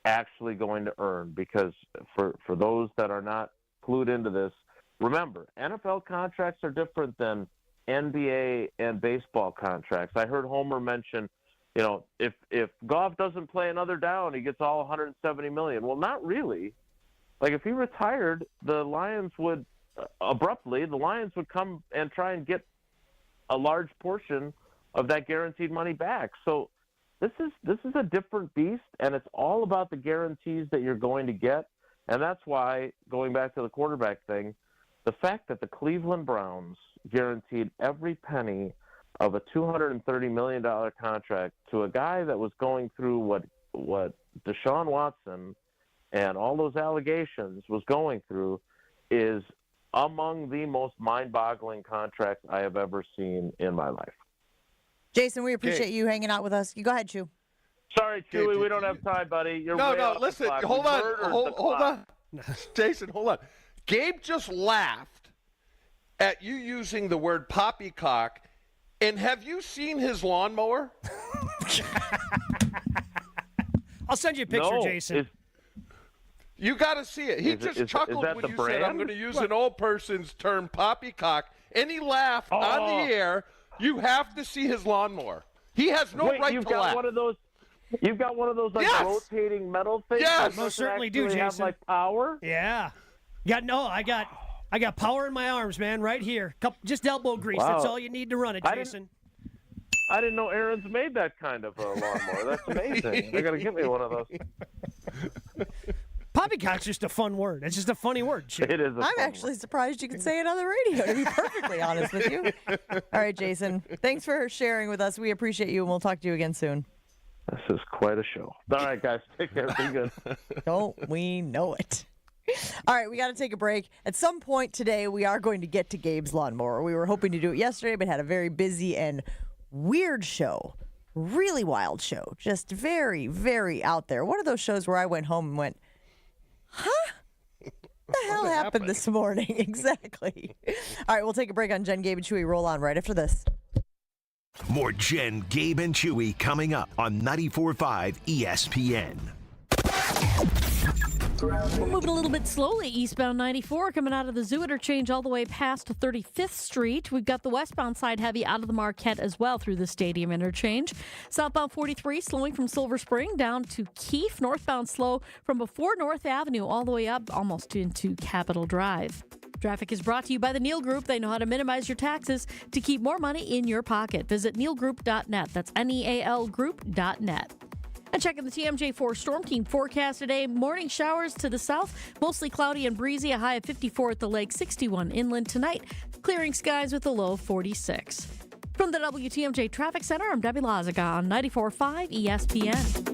actually going to earn. Because for those that are not clued into this, remember, NFL contracts are different than NBA and baseball contracts. I heard Homer mention, you know, if Goff doesn't play another down, he gets all $170 million. Well, not really. Like, if he retired, the Lions would come and try and get a large portion of that guaranteed money back. So this is a different beast, and it's all about the guarantees that you're going to get. And that's why, going back to the quarterback thing, the fact that the Cleveland Browns guaranteed every penny of a $230 million contract to a guy that was going through what Deshaun Watson and all those allegations was going through is among the most mind-boggling contracts I have ever seen in my life. Jason, we appreciate you hanging out with us. You go ahead, Chew. Sorry, Chewy, we don't have time, buddy. No, listen, hold on. Jason, hold on. Gabe just laughed at you using the word poppycock, and have you seen his lawnmower? I'll send you a picture, Jason. You got to see it. He just chuckled when you said, I'm going to use an old person's term, poppycock, any laugh on the air, you have to see his lawnmower. He has no right to laugh. You've got one of those like rotating metal things. Yes, most certainly do, Jason. Have like power. Yeah. I got power in my arms, man, right here. Just elbow grease. Wow. That's all you need to run it, Jason. I didn't know Aaron's made that kind of a lawnmower. That's amazing. They got to give me one of those. Poppycock's just a fun word. It's just a funny word. It is. I'm actually surprised you could say it on the radio, to be perfectly honest with you. All right, Jason. Thanks for sharing with us. We appreciate you, and we'll talk to you again soon. This is quite a show. All right, guys. Take care. Be good. Don't we know it? All right, we got to take a break. At some point today, we are going to get to Gabe's lawnmower. We were hoping to do it yesterday, but had a very busy and weird show. Really wild show. Just very, very out there. One of those shows where I went home and went, huh? What the hell happened this morning? Exactly. All right, we'll take a break on Jen, Gabe, and Chewy. Roll on right after this. More Jen, Gabe, and Chewy coming up on 94.5 ESPN. We're moving a little bit slowly. Eastbound 94 coming out of the Zoo interchange all the way past 35th Street. We've got the westbound side heavy out of the Marquette as well through the Stadium interchange. Southbound 43 slowing from Silver Spring down to Keefe. Northbound slow from before North Avenue all the way up almost into Capitol Drive. Traffic is brought to you by the Neal Group. They know how to minimize your taxes to keep more money in your pocket. Visit nealgroup.net. That's NEAL group.net. And checking the TMJ4 Storm Team forecast today. Morning showers to the south, mostly cloudy and breezy, a high of 54 at the lake, 61 inland tonight. Clearing skies with a low of 46. From the WTMJ Traffic Center, I'm Debbie Lazaga on 94.5 ESPN.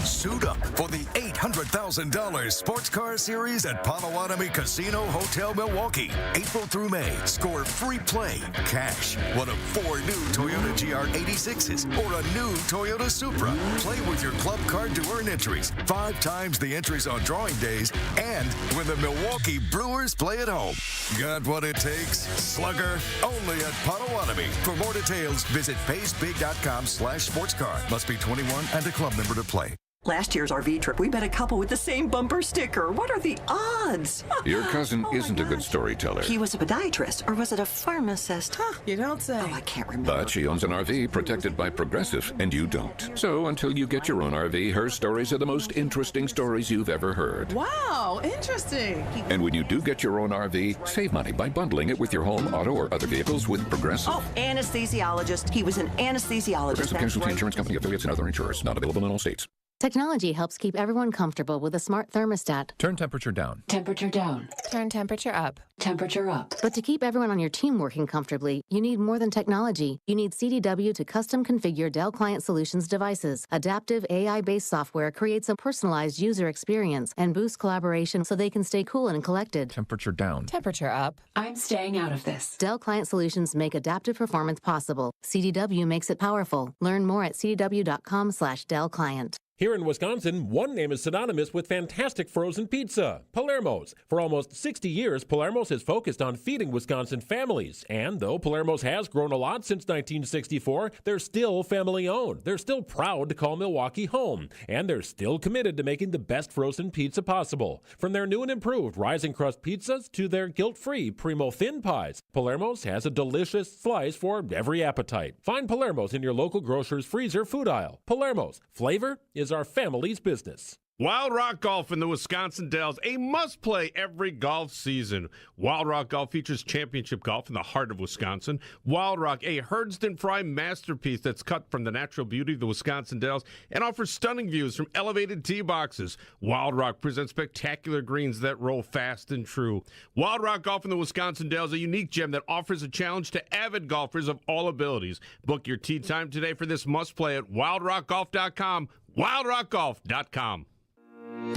Suit up for the $800,000 Sports Car Series at Potawatomi Casino Hotel Milwaukee. April through May, score free play, cash, one of 4 new Toyota GR86s or a new Toyota Supra. Play with your club card to earn entries, 5 times the entries on drawing days, and when the Milwaukee Brewers play at home. Got what it takes? Slugger, only at Potawatomi. For more details, visit paysbig.com/sportscar. Must be 21 and a club member to play. Last year's RV trip, we met a couple with the same bumper sticker. What are the odds? Your cousin isn't a good storyteller. He was a podiatrist, or was it a pharmacist? Huh, you don't say. Oh, I can't remember. But she owns an RV protected by Progressive, and you don't. So until you get your own RV, her stories are the most interesting stories you've ever heard. Wow, interesting. And when you do get your own RV, save money by bundling it with your home, auto, or other vehicles with Progressive. Oh, anesthesiologist. He was an anesthesiologist. Progressive Casualty Insurance Company, affiliates, and other insurers. Not available in all states. Technology helps keep everyone comfortable with a smart thermostat. Turn temperature down. Temperature down. Turn temperature up. Temperature up. But to keep everyone on your team working comfortably, you need more than technology. You need CDW to custom configure Dell Client Solutions devices. Adaptive AI-based software creates a personalized user experience and boosts collaboration so they can stay cool and collected. Temperature down. Temperature up. I'm staying out of this. Dell Client Solutions make adaptive performance possible. CDW makes it powerful. Learn more at cdw.com/Dell Client. Here in Wisconsin, one name is synonymous with fantastic frozen pizza, Palermo's. For almost 60 years, Palermo's has focused on feeding Wisconsin families. And though Palermo's has grown a lot since 1964, they're still family-owned. They're still proud to call Milwaukee home. And they're still committed to making the best frozen pizza possible. From their new and improved rising crust pizzas to their guilt-free Primo thin pies, Palermo's has a delicious slice for every appetite. Find Palermo's in your local grocer's freezer food aisle. Palermo's. Flavor is our family's business. Wild Rock Golf in the Wisconsin Dells, a must-play every golf season. Wild Rock Golf features championship golf in the heart of Wisconsin. Wild Rock, a Herdston Fry masterpiece that's cut from the natural beauty of the Wisconsin Dells and offers stunning views from elevated tee boxes. Wild Rock presents spectacular greens that roll fast and true. Wild Rock Golf in the Wisconsin Dells, a unique gem that offers a challenge to avid golfers of all abilities. Book your tee time today for this must-play at wildrockgolf.com, wildrockgolf.com.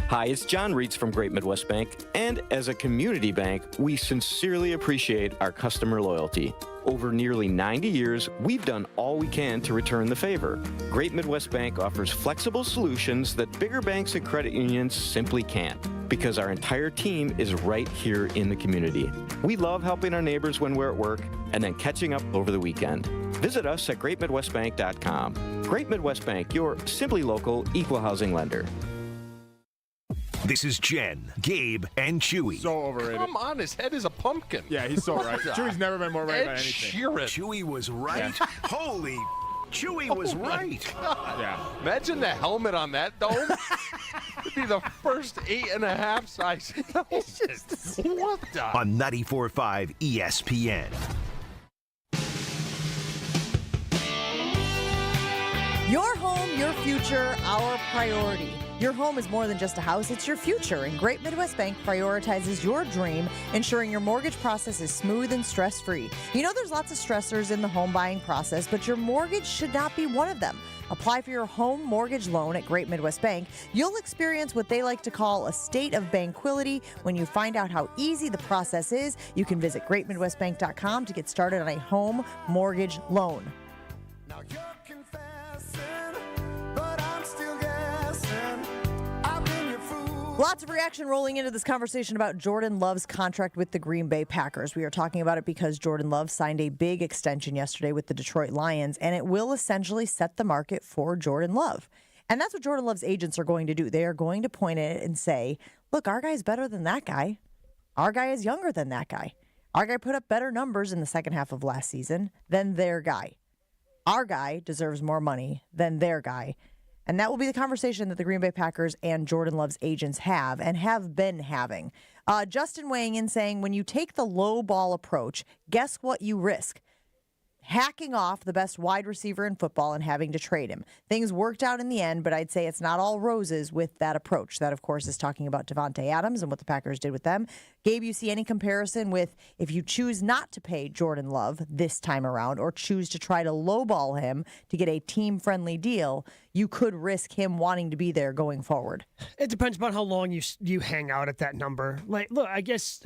Hi, it's John Reitz from Great Midwest Bank, and as a community bank, we sincerely appreciate our customer loyalty. Over nearly 90 years, we've done all we can to return the favor. Great Midwest Bank offers flexible solutions that bigger banks and credit unions simply can't, because our entire team is right here in the community. We love helping our neighbors when we're at work and then catching up over the weekend. Visit us at greatmidwestbank.com. Great Midwest Bank, your simply local equal housing lender. This is Jen, Gabe, and Chewy. So overrated. Come on, his head is a pumpkin. Yeah, he's so right. Chewy's never been more right about anything. Chewy was right. Yeah. Holy, Chewy was right. Yeah. Imagine the helmet on that dome. It'd be the first 8.5 size. What the? On 94.5 ESPN. Your home, your future, our priority. Your home is more than just a house, it's your future. And Great Midwest Bank prioritizes your dream, ensuring your mortgage process is smooth and stress-free. You know there's lots of stressors in the home buying process, but your mortgage should not be one of them. Apply for your home mortgage loan at Great Midwest Bank. You'll experience what they like to call a state of banquility when you find out how easy the process is. You can visit greatmidwestbank.com to get started on a home mortgage loan. Now you're confessing, but I'm still guessing. I've been your fool. Lots of reaction rolling into this conversation about Jordan Love's contract with the Green Bay Packers. We are talking about it because Jordan Love signed a big extension yesterday with the Detroit Lions, and it will essentially set the market for Jordan Love. And that's what Jordan Love's agents are going to do. They are going to point at it and say, look, our guy's better than that guy. Our guy is younger than that guy. Our guy put up better numbers in the second half of last season than their guy. Our guy deserves more money than their guy. And that will be the conversation that the Green Bay Packers and Jordan Love's agents have and have been having. Justin weighing in saying, when you take the low ball approach, guess what you risk? Hacking off the best wide receiver in football and having to trade him. Things worked out in the end, but I'd say it's not all roses with that approach. That, of course, is talking about Devontae Adams and what the Packers did with them. Gabe, you see any comparison with if you choose not to pay Jordan Love this time around or choose to try to lowball him to get a team-friendly deal, you could risk him wanting to be there going forward? It depends upon how long you hang out at that number. Like, look, I guess...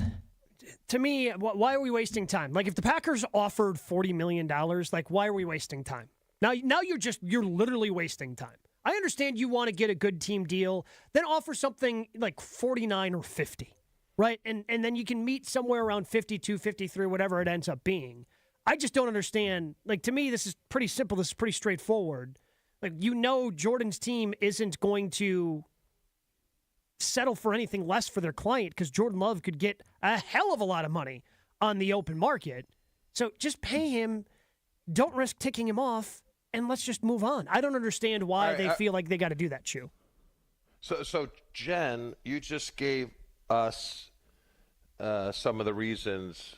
To me, why are we wasting time? Like, if the Packers offered $40 million, like, why are we wasting time? Now you're literally wasting time. I understand you want to get a good team deal, then offer something like 49 or 50, right? And then you can meet somewhere around 52, 53, whatever it ends up being. I just don't understand. Like, to me, this is pretty simple. This is pretty straightforward. Like, Jordan's team isn't going to settle for anything less for their client because Jordan Love could get a hell of a lot of money on the open market. So just pay him, don't risk ticking him off, and let's just move on. I don't understand why they feel like they got to do that, Chew. So Jen, you just gave us some of the reasons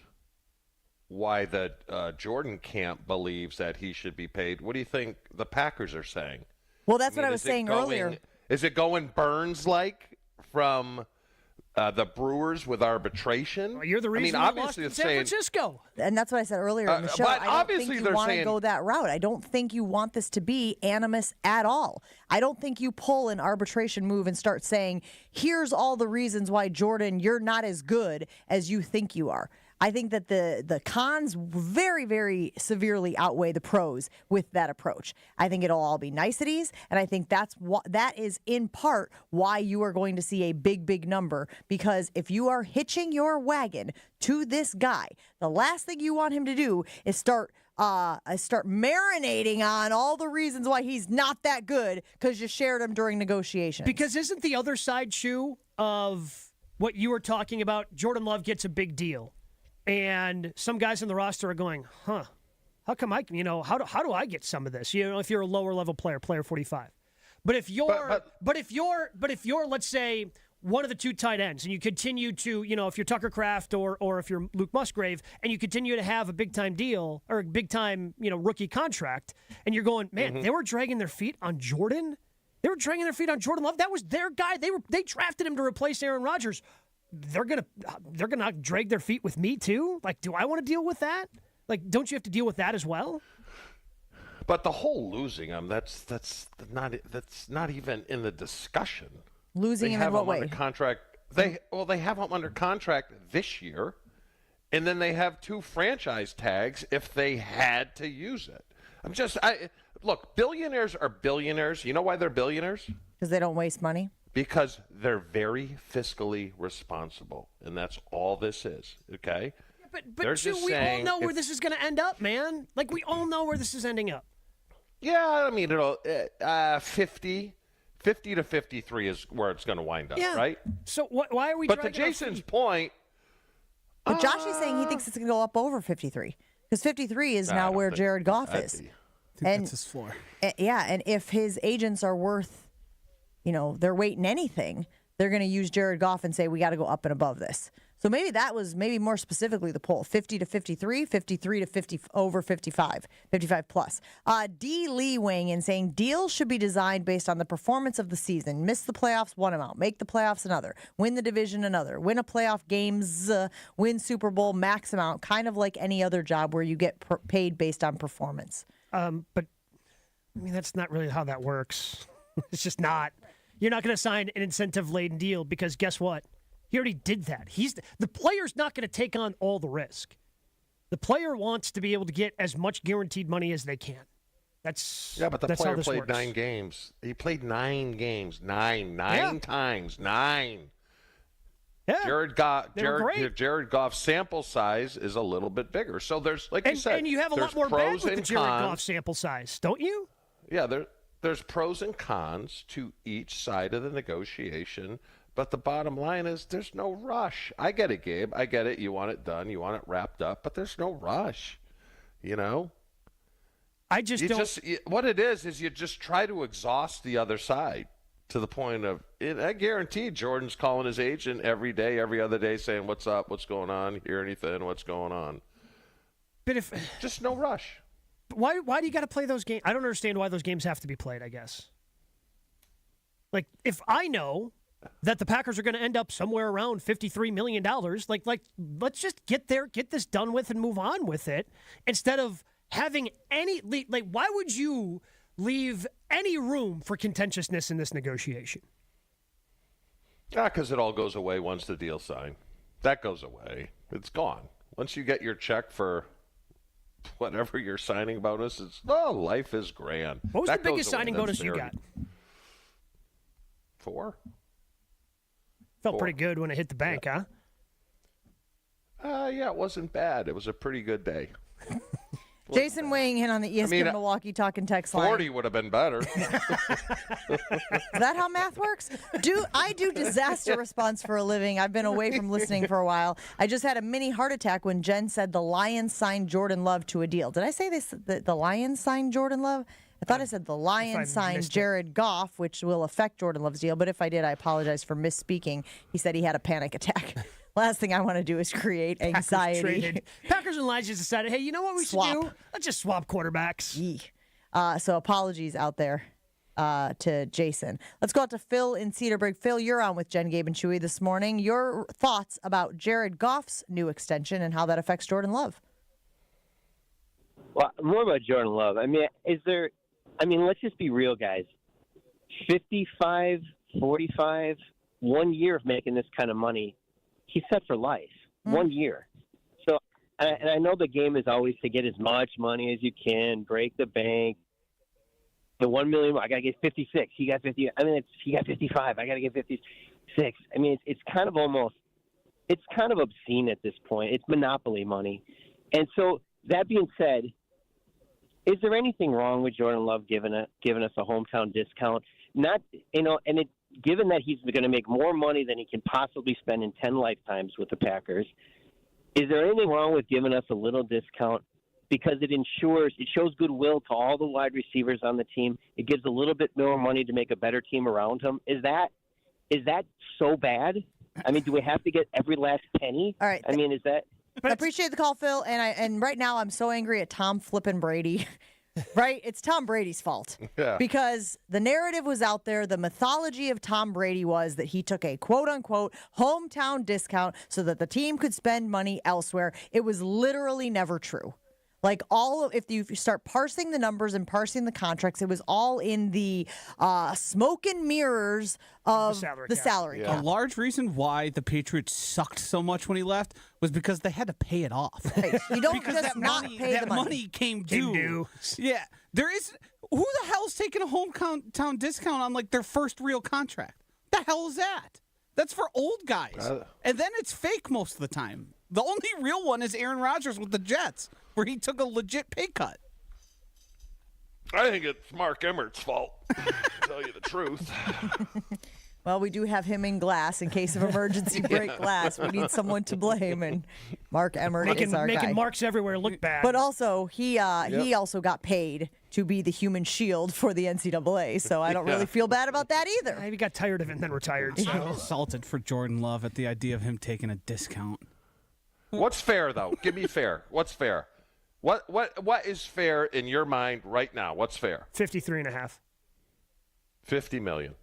why the Jordan camp believes that he should be paid. What do you think the Packers are saying? Well, that's what I was saying earlier. Is it going Burns-like from the Brewers with arbitration? Well, you're the reason we lost in San Francisco. And that's what I said earlier in the show. But I don't think you want to go that route. I don't think you want this to be animus at all. I don't think you pull an arbitration move and start saying, here's all the reasons why, Jordan, you're not as good as you think you are. I think that the cons very, very severely outweigh the pros with that approach. I think it'll all be niceties, and I think that is in part why you are going to see a big, big number, because if you are hitching your wagon to this guy, the last thing you want him to do is start marinating on all the reasons why he's not that good because you shared him during negotiations. Because isn't the other side, Chew, of what you were talking about, Jordan Love gets a big deal. And some guys in the roster are going, how come how do I get some of this? If you're a lower level player 45. But if you're, let's say, one of the two tight ends, and you continue to, if you're Tucker Kraft or if you're Luke Musgrave, and you continue to have a big time deal or a big time, rookie contract, and you're going, man, they were dragging their feet on Jordan. They were dragging their feet on Jordan Love. That was their guy. They drafted him to replace Aaron Rodgers. They're gonna drag their feet with me too. Like, do I want to deal with that? Like, don't you have to deal with that as well? But the whole losing him, that's not even in the discussion. Losing him in what way? Under contract. They have him under contract this year, and then they have 2 franchise tags if they had to use it. Look, billionaires are billionaires. You know why they're billionaires? Because they don't waste money. Because they're very fiscally responsible, and that's all this is, okay? Yeah, but we all know where this is going to end up, man. Like, we all know where this is ending up. Yeah, I mean, it'll 50 50 to 53 is where it's going to wind up, right? So why are we? But to Jason's point, but Josh is saying he thinks it's going to go up over 53 because 53 is now where Jared Goff is. I think that's his floor. And if his agents are worth, they're weighting anything, they're going to use Jared Goff and say we got to go up and above this. So maybe that was more specifically the poll, 50 to 53, 53 to 50 over 55, 55 plus. D. Lee weighing in saying deals should be designed based on the performance of the season. Miss the playoffs one amount, make the playoffs another, win the division another, win a playoff games, win Super Bowl max amount, kind of like any other job where you get paid based on performance. But I mean, that's not really how that works. It's just not. You're not going to sign an incentive-laden deal because guess what? He already did that. The player's not going to take on all the risk. The player wants to be able to get as much guaranteed money as they can. But the player played 9 games. He played 9 games. Nine times. 9. Yeah. Jared Goff's sample size is a little bit bigger. So there's, like you said, and you have a lot more bandwidth with the Jared Goff sample size, don't you? Yeah, there's pros and cons to each side of the negotiation. But the bottom line is there's no rush. I get it, Gabe. I get it. You want it done. You want it wrapped up. But there's no rush, I just don't. What it is you just try to exhaust the other side to the point of, I guarantee Jordan's calling his agent every day, every other day saying, what's up, what's going on, hear anything, what's going on. But just no rush. Why do you got to play those games? I don't understand why those games have to be played, I guess. Like, if I know that the Packers are going to end up somewhere around $53 million, like let's just get this done with and move on with it instead of having any, why would you leave any room for contentiousness in this negotiation? Because it all goes away once the deal's signed. That goes away. It's gone. Once you get your check for whatever your signing bonus is, life is grand. What was the biggest signing bonus you got? 4. Felt pretty good when it hit the bank, huh? Yeah, it wasn't bad. It was a pretty good day. Jason weighing in on the ESPN Milwaukee talking text line. 40 would have been better. Is that how math works? I do disaster response for a living. I've been away from listening for a while. I just had a mini heart attack when Jen said the Lions signed Jordan Love to a deal. Did I say the Lions signed Jordan Love? I thought I said the Lions signed Jared Goff, which will affect Jordan Love's deal. But if I did, I apologize for misspeaking. He said he had a panic attack. Last thing I want to do is create anxiety. Packers and Lions just decided, hey, you know what we should do? Let's just swap quarterbacks. So apologies out there to Jason. Let's go out to Phil in Cedarburg. Phil, you're on with Jen, Gabe, and Chewy this morning. Your thoughts about Jared Goff's new extension and how that affects Jordan Love? Well, more about Jordan Love. Let's just be real, guys. 55, 45, 1 year of making this kind of money, he's set for life. 1 year. So, and I know the game is always to get as much money as you can, break the bank. The $1 million, I got to get 56. He got 50. He got 55. I got to get 56. It's kind of obscene at this point. It's monopoly money. And so, that being said, is there anything wrong with Jordan Love giving us a hometown discount? Given that he's going to make more money than he can possibly spend in 10 lifetimes with the Packers, is there anything wrong with giving us a little discount? Because it shows goodwill to all the wide receivers on the team. It gives a little bit more money to make a better team around him. Is that so bad? Do we have to get every last penny? All right. Is that... I appreciate the call, Phil. And right now I'm so angry at Tom flipping Brady. Right? It's Tom Brady's fault. Yeah. Because the narrative was out there. The mythology of Tom Brady was that he took a quote-unquote hometown discount so that the team could spend money elsewhere. It was literally never true. If you start parsing the numbers and parsing the contracts, it was all in the smoke and mirrors of the salary cap. A large reason why the Patriots sucked so much when he left was because they had to pay it off. Right. You don't just not pay the money. That money came due. Yeah. There is. Who the hell's taking a hometown discount on their first real contract? The hell is that? That's for old guys. And then it's fake most of the time. The only real one is Aaron Rodgers with the Jets, where he took a legit pay cut. I think it's Mark Emmert's fault, to tell you the truth. Well, we do have him in glass in case of emergency break glass. We need someone to blame, and Mark Emmert is our guy. Making marks everywhere look bad. But also, he also got paid to be the human shield for the NCAA, so I don't really feel bad about that either. He got tired of it and then retired. So. Salted for Jordan Love at the idea of him taking a discount. What's fair, though? Give me fair. What's fair? What is fair in your mind right now? What's fair? 53.5. $50 million.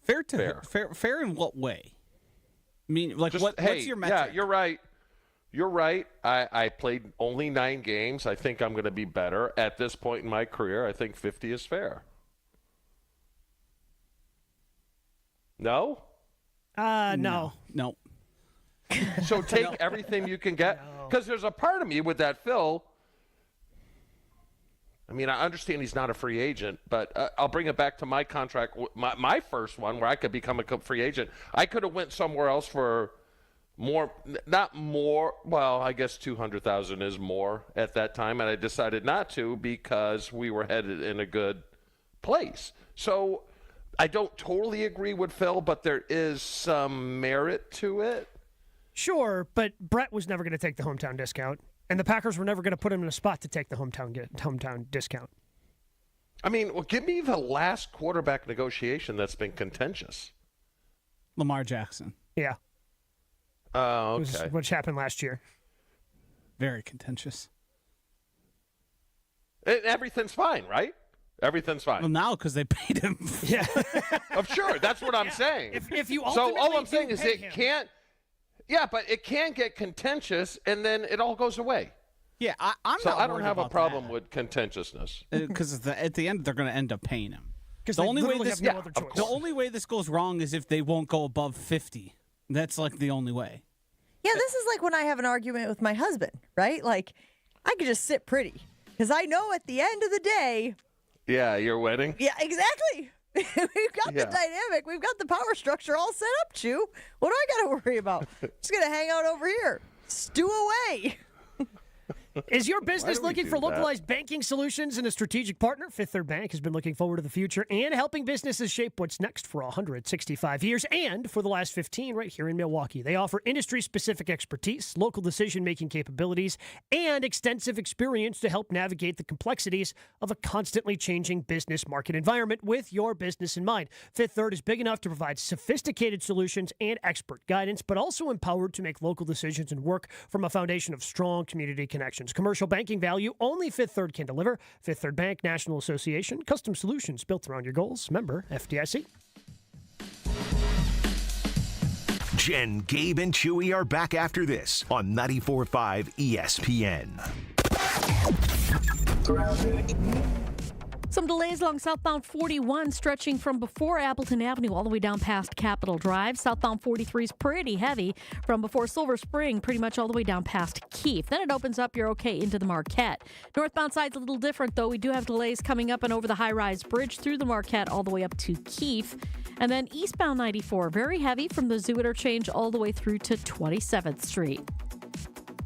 Fair in what way? I mean, like, what's your metric? Yeah, you're right. You're right. I played only 9 games. I think I'm going to be better. At this point in my career, I think 50 is fair. No? No. So take everything you can get. Because there's a part of me with that Phil. I mean, I understand he's not a free agent, but I'll bring it back to my contract, my first one, where I could become a free agent. I could have went somewhere else for more, not more. Well, I guess $200,000 is more at that time, and I decided not to because we were headed in a good place. So I don't totally agree with Phil, but there is some merit to it. Sure, but Brett was never going to take the hometown discount. And the Packers were never going to put him in a spot to take the hometown discount. I mean, well, give me the last quarterback negotiation that's been contentious. Lamar Jackson. Yeah. Oh, okay. Which happened last year. Very contentious. Everything's fine, right? Everything's fine. Well, now because they paid him. Yeah. Sure, that's what I'm saying. If you so all I'm saying is it can't. Yeah, but it can get contentious, and then it all goes away. Yeah, I'm so not. I don't have a problem with contentiousness because at the end they're going to end up paying him. Because the only way this goes wrong is if they won't go above 50. That's like the only way. Yeah, this is like when I have an argument with my husband, right? Like, I could just sit pretty because I know at the end of the day. Yeah, your wedding. Yeah, exactly. We've got the dynamic. We've got the power structure all set up, Chew. What do I got to worry about? Just going to hang out over here. Stew away. Is your business looking for localized banking solutions and a strategic partner? Fifth Third Bank has been looking forward to the future and helping businesses shape what's next for 165 years and for the last 15 right here in Milwaukee. They offer industry-specific expertise, local decision-making capabilities, and extensive experience to help navigate the complexities of a constantly changing business market environment with your business in mind. Fifth Third is big enough to provide sophisticated solutions and expert guidance, but also empowered to make local decisions and work from a foundation of strong community connections. Commercial banking value only Fifth Third can deliver. Fifth Third Bank, National Association, custom solutions built around your goals. Member FDIC. Jen, Gabe, and Chewy are back after this on 94.5 ESPN. Some delays along southbound 41 stretching from before Appleton Avenue all the way down past Capitol Drive. Southbound 43 is pretty heavy from before Silver Spring pretty much all the way down past Keefe. Then it opens up, you're okay, into the Marquette. Northbound side's a little different, though. We do have delays coming up and over the high-rise bridge through the Marquette all the way up to Keefe. And then eastbound 94, very heavy from the Zoo Interchange all the way through to 27th Street.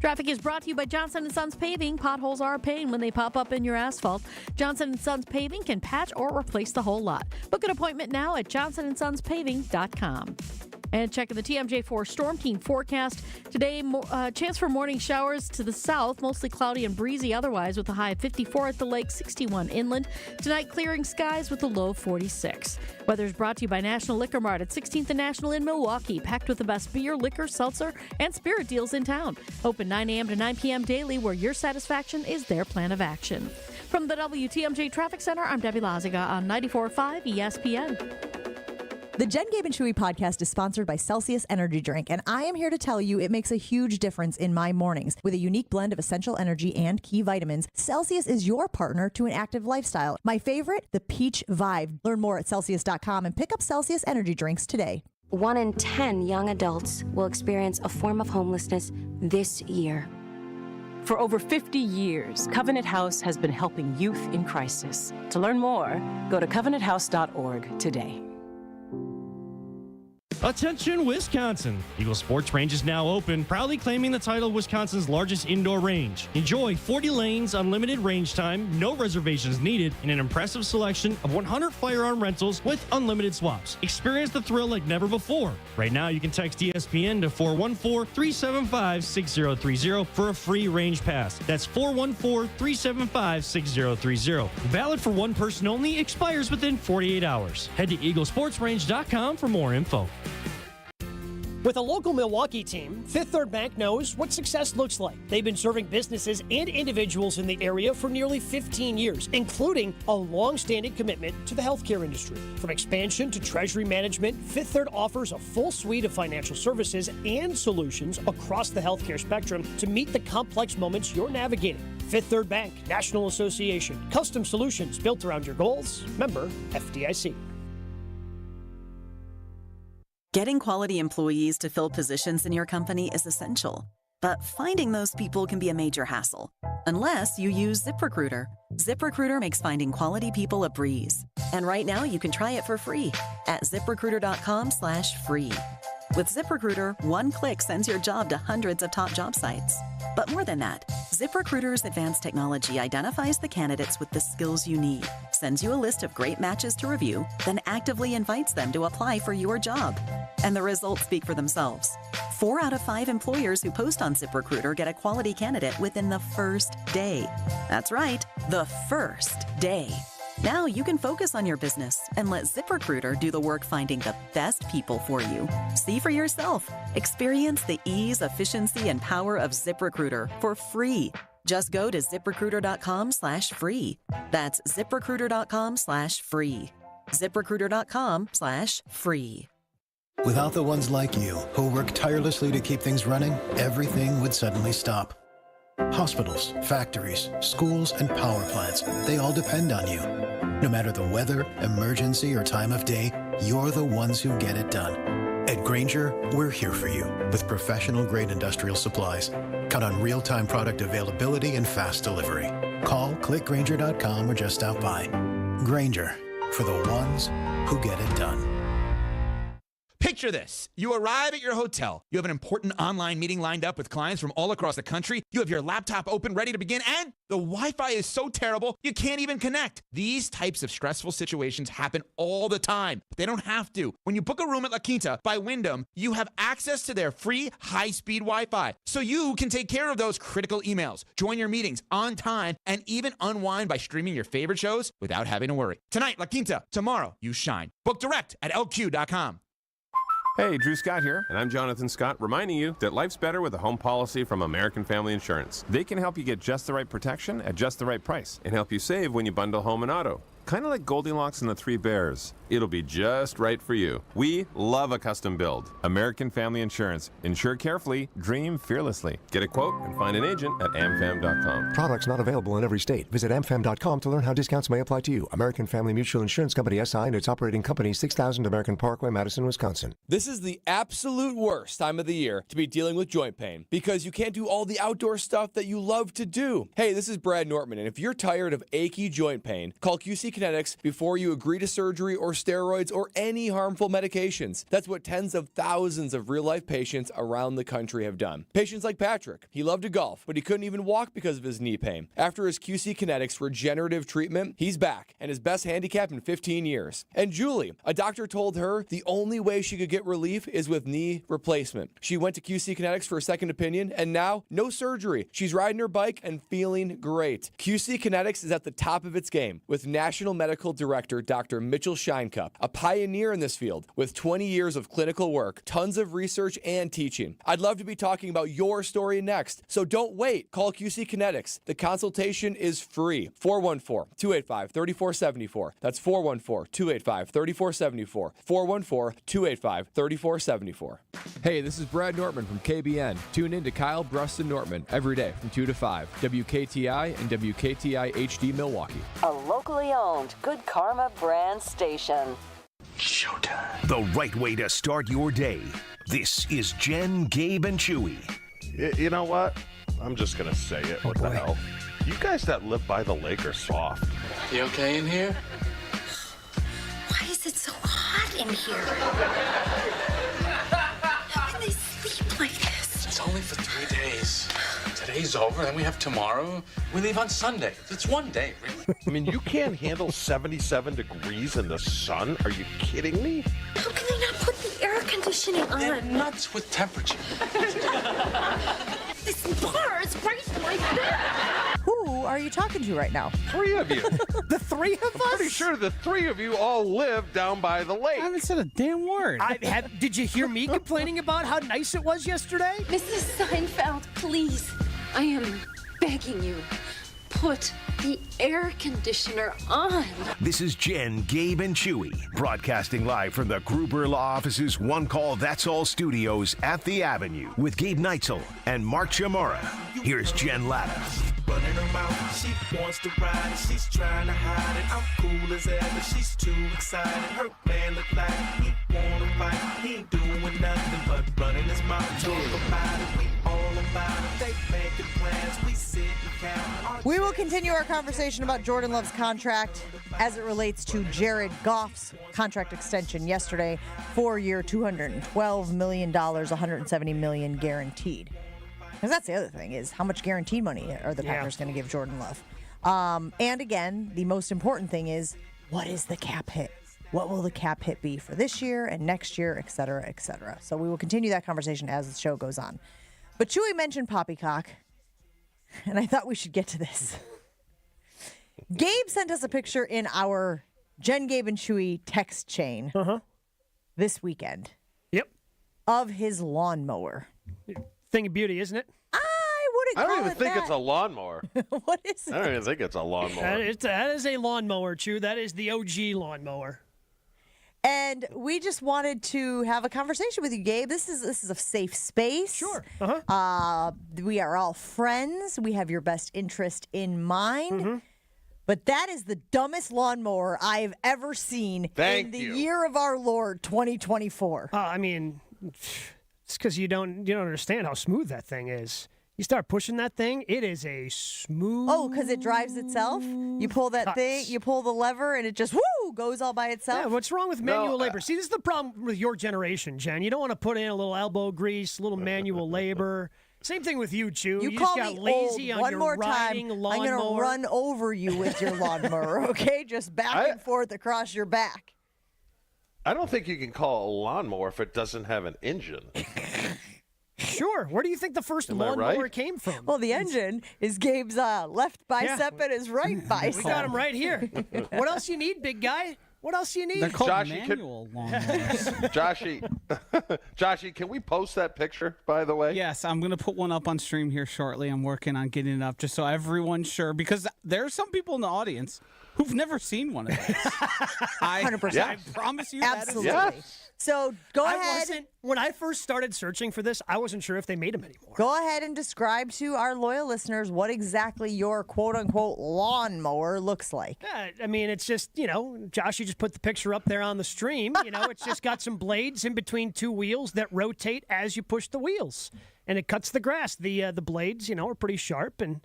Traffic is brought to you by Johnson & Sons Paving. Potholes are a pain when they pop up in your asphalt. Johnson & Sons Paving can patch or replace the whole lot. Book an appointment now at johnsonsonspaving.com. And checking the TMJ4 Storm Team forecast. Today, chance for morning showers to the south, mostly cloudy and breezy otherwise, with a high of 54 at the lake, 61 inland. Tonight, clearing skies with a low of 46. Weather is brought to you by National Liquor Mart at 16th and National in Milwaukee, packed with the best beer, liquor, seltzer, and spirit deals in town. Open 9 a.m. to 9 p.m. daily, where your satisfaction is their plan of action. From the WTMJ Traffic Center, I'm Debbie Laziga on 94.5 ESPN. The Jen, Gabe, and Chewy podcast is sponsored by Celsius Energy Drink, and I am here to tell you it makes a huge difference in my mornings. With a unique blend of essential energy and key vitamins, Celsius is your partner to an active lifestyle. My favorite, the Peach Vibe. Learn more at Celsius.com and pick up Celsius Energy Drinks today. 1 in 10 young adults will experience a form of homelessness this year. For over 50 years, Covenant House has been helping youth in crisis. To learn more, go to covenanthouse.org today. Attention, Wisconsin! Eagle Sports Range is now open, proudly claiming the title of Wisconsin's largest indoor range. Enjoy 40 lanes, unlimited range time, no reservations needed, and an impressive selection of 100 firearm rentals with unlimited swaps. Experience the thrill like never before. Right now, you can text ESPN to 414-375-6030 for a free range pass. That's 414-375-6030. Valid for one person only, expires within 48 hours. Head to eaglesportsrange.com for more info. With a local Milwaukee team, Fifth Third Bank knows what success looks like. They've been serving businesses and individuals in the area for nearly 15 years, including a long-standing commitment to the healthcare industry. From expansion to treasury management, Fifth Third offers a full suite of financial services and solutions across the healthcare spectrum to meet the complex moments you're navigating. Fifth Third Bank, National Association, custom solutions built around your goals. Member FDIC. Getting quality employees to fill positions in your company is essential, but finding those people can be a major hassle, unless you use ZipRecruiter. ZipRecruiter makes finding quality people a breeze. And right now you can try it for free at ZipRecruiter.com/free. With ZipRecruiter, one click sends your job to hundreds of top job sites. But more than that, ZipRecruiter's advanced technology identifies the candidates with the skills you need, sends you a list of great matches to review, then actively invites them to apply for your job. And the results speak for themselves. 4 out of 5 employers who post on ZipRecruiter get a quality candidate within the first day. That's right, the first day. Now you can focus on your business and let ZipRecruiter do the work finding the best people for you. See for yourself. Experience the ease, efficiency, and power of ZipRecruiter for free. Just go to ZipRecruiter.com/free. That's ZipRecruiter.com/free. ZipRecruiter.com/free. Without the ones like you, who work tirelessly to keep things running, everything would suddenly stop. Hospitals, factories, schools, and power plants, they all depend on you. No matter the weather, emergency, or time of day, you're the ones who get it done. At Grainger, we're here for you with professional-grade industrial supplies. Count on real-time product availability and fast delivery. Call, click Grainger.com, or just stop by. Grainger, for the ones who get it done. Picture this. You arrive at your hotel. You have an important online meeting lined up with clients from all across the country. You have your laptop open, ready to begin, and the Wi-Fi is so terrible, you can't even connect. These types of stressful situations happen all the time, but they don't have to. When you book a room at La Quinta by Wyndham, you have access to their free high-speed Wi-Fi, so you can take care of those critical emails, join your meetings on time, and even unwind by streaming your favorite shows without having to worry. Tonight, La Quinta. Tomorrow, you shine. Book direct at LQ.com. Hey, Drew Scott here, and I'm Jonathan Scott, reminding you that life's better with a home policy from American Family Insurance. They can help you get just the right protection at just the right price and help you save when you bundle home and auto. Kind of like Goldilocks and the Three Bears. It'll be just right for you. We love a custom build. American Family Insurance. Insure carefully, dream fearlessly. Get a quote and find an agent at amfam.com. Products not available in every state. Visit amfam.com to learn how discounts may apply to you. American Family Mutual Insurance Company SI and its operating company, 6000 American Parkway, Madison, Wisconsin. This is the absolute worst time of the year to be dealing with joint pain because you can't do all the outdoor stuff that you love to do. Hey, this is Brad Nortman, and if you're tired of achy joint pain, call QC Kinetics before you agree to surgery or steroids or any harmful medications. That's what tens of thousands of real-life patients around the country have done. Patients like Patrick. He loved to golf, but he couldn't even walk because of his knee pain. After his QC Kinetics regenerative treatment, he's back and his best handicap in 15 years. And Julie, a doctor told her the only way she could get relief is with knee replacement. She went to QC Kinetics for a second opinion, and now, no surgery. She's riding her bike and feeling great. QC Kinetics is at the top of its game with National Medical Director Dr. Mitchell Scheinkup, a pioneer in this field with 20 years of clinical work, tons of research, and teaching. I'd love to be talking about your story next, so don't wait. Call QC Kinetics. The consultation is free. 414-285-3474. That's 414-285-3474. 414-285-3474. Hey, this is Brad Nortman from KBN. Tune in to Kyle Bruston Nortman every day from 2 to 5. WKTI and WKTI HD Milwaukee. A locally owned Good Karma brand station. Showtime. The right way to start your day. This is Jen, Gabe, and Chewy. You know what? I'm just going to say it. What the hell? You guys that live by the lake are soft. You okay in here? Why is it so hot in here? only for 3 days. Today's over, then we have tomorrow. We leave on Sunday. It's one day, really. I mean, you can't handle 77 degrees in the sun? Are you kidding me? How can they not put the air conditioning on? They're nuts with temperature. This bar is right like that. Who are you talking to right now? 3 of you. The 3 of us? I'm pretty sure the 3 of you all live down by the lake. I haven't said a damn word. Did you hear me complaining about how nice it was yesterday? Mrs. Seinfeld, please, I am begging you, put the air conditioner on. This is Jen, Gabe, and Chewy, broadcasting live from the Gruber Law Office's One Call That's All studios at the Avenue with Gabe Neitzel and Mark Chamora. Here's Jen Latta. Running her mouth, she wants to ride it, she's trying to hide it. I'm cool as ever, she's too excited. Her man look like he wanna fight, he ain't doing nothing but running his mouth. Talk about it, we all about it. They making plans, we sit and count. We will continue our conversation about Jordan Love's contract as it relates to Jared Goff's contract extension yesterday. 4-year, $212 million, $170 million guaranteed. Because that's the other thing is how much guaranteed money are the Packers going to give Jordan Love? And again, the most important thing is what is the cap hit? What will the cap hit be for this year and next year, et cetera, et cetera. So we will continue that conversation as the show goes on. But Chewy mentioned poppycock, and I thought we should get to this. Gabe sent us a picture in our Jen, Gabe, and Chewy text chain this weekend. Yep. Of his lawnmower. Thing of beauty, isn't it? I wouldn't I call don't even it think that. it's a lawnmower. What is it? I don't even think it's a lawnmower. That is a lawnmower, Chew. That is the OG lawnmower. And we just wanted to have a conversation with you, Gabe. This is a safe space. Sure. We are all friends. We have your best interest in mind. But that is the dumbest lawnmower I've ever seen in the year of our Lord, 2024. I mean, it's because you don't understand how smooth that thing is. You start pushing that thing, it is a smooth. Oh, because it drives itself? You pull that thing, you pull the lever, and it just, goes all by itself? Yeah, what's wrong with manual labor? See, this is the problem with your generation, Jen. You don't want to put in a little elbow grease, a little manual labor. Same thing with you, Chew. You call just got me lazy old on one your more riding time. lawnmower. I'm going to run over you with your lawnmower, okay? Just back and forth across your back. I don't think you can call it a lawnmower if it doesn't have an engine. Sure. Where do you think the first lawnmower came from? Well, the engine is Gabe's left bicep and his right bicep. We got him right here. What else you need, big guy? What else you need? They're called Joshy, manual lawnmowers. Joshy, can we post that picture, by the way? Yes, I'm going to put one up on stream here shortly. I'm working on getting it up just so everyone's sure, because there are some people in the audience who've never seen one of these. 100%. I promise you Absolutely. that is So go ahead. When I first started searching for this, I wasn't sure if they made them anymore. Go ahead and describe to our loyal listeners what exactly your quote-unquote lawnmower looks like. Yeah, I mean, it's just, Josh, you just put the picture up there on the stream. It's just got some blades in between two wheels that rotate as you push the wheels. And it cuts the grass. The blades, are pretty sharp, and,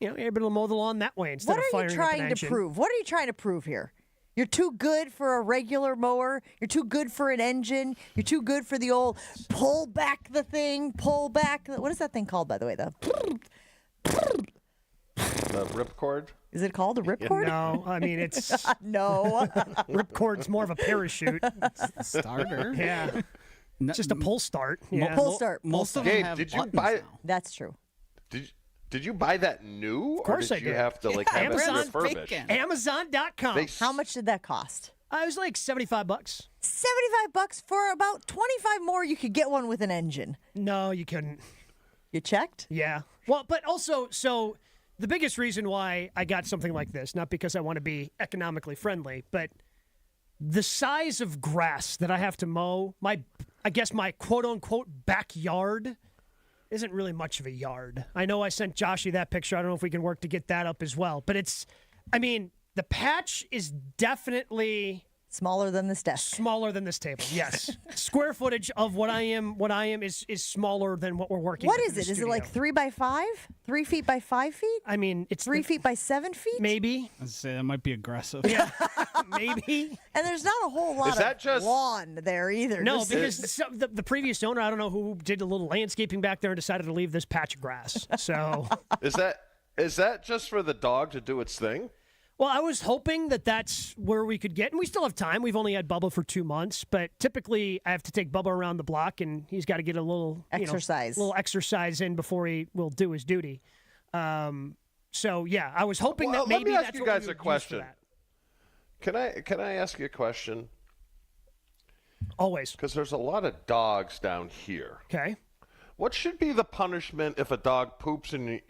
you're able to mow the lawn that way instead of firing up an engine. What are you trying to prove? What are you trying to prove here? You're too good for a regular mower. You're too good for an engine. You're too good for the old pull back the thing, pull back. What is that thing called, by the way? The ripcord? Is it called a ripcord? No, I mean, it's... No. Ripcord's more of a parachute. It's the starter. Yeah. Just a pull start. Yeah. Pull start. Most of them have buttons now. That's true. Did you buy that new? Of course or did I you did. have to have Amazon, it refurbished? Amazon.com. How much did that cost? It was like $75. $75 for about 25 more. You could get one with an engine. No, you couldn't. You checked? Yeah. Well, but also, so the biggest reason why I got something like this, not because I want to be economically friendly, but the size of grass that I have to mow, my quote unquote backyard isn't really much of a yard. I know I sent Joshy that picture. I don't know if we can work to get that up as well. But the patch is definitely Smaller than this desk. Smaller than this table, yes. Square footage of what I am is smaller than what we're working What with is in the it? Is it studio. like 3 by 5? 3 feet by 5 feet? I mean, it's 3 feet by 7 feet? Maybe. I'd say that might be aggressive. Yeah, maybe. And there's not a whole lot of lawn there either. No, This because the previous owner, I don't know who did a little landscaping back there and decided to leave this patch of grass. So Is that just for the dog to do its thing? Well, I was hoping that that's where we could get, and we still have time. We've only had Bubba for 2 months, but typically I have to take Bubba around the block, and he's got to get a little exercise, little exercise in before he will do his duty. So yeah, I was hoping that maybe let me ask that's you what guys we a would use for question. that. Can I ask you a question? Always, because there's a lot of dogs down here. Okay. What should be the punishment if a dog poops in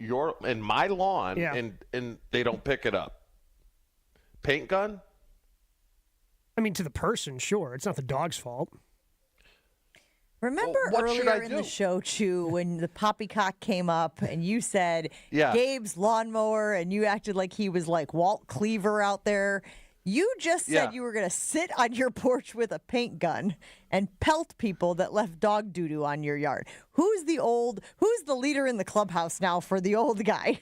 my lawn and they don't pick it up? Paint gun? I mean, to the person, sure. It's not the dog's fault. Remember what should I earlier in do? the show, Chew, when the poppycock came up and you said Yeah. Gabe's lawnmower and you acted like he was like Walt Cleaver out there? You just said Yeah. you were going to sit on your porch with a paint gun and pelt people that left dog doo-doo on your yard. Who's the leader in the clubhouse now for the old guy?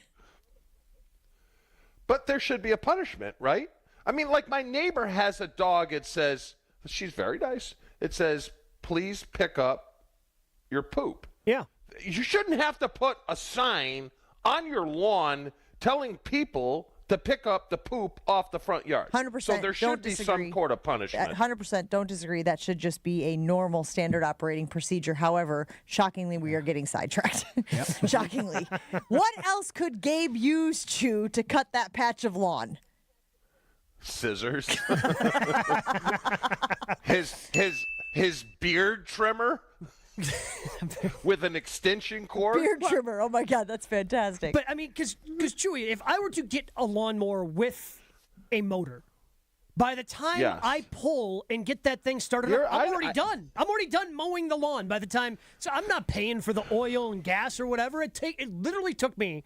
But there should be a punishment, right? I mean, like my neighbor has a dog. It says, she's very nice. It says, please pick up your poop. Yeah. You shouldn't have to put a sign on your lawn telling people to pick up the poop off the front yard. 100%. So there should don't be disagree. some sort of punishment. 100% don't disagree. That should just be a normal standard operating procedure. However, shockingly, we are getting sidetracked. Shockingly. What else could Gabe use, Chew, to cut that patch of lawn? Scissors. his beard trimmer with an extension cord. Beard trimmer. Oh, my God. That's fantastic. But, I mean, because Chewy, if I were to get a lawnmower with a motor, by the time I pull and get that thing started up, I'm already done. I'm already done mowing the lawn by the time. So I'm not paying for the oil and gas or whatever. It literally took me.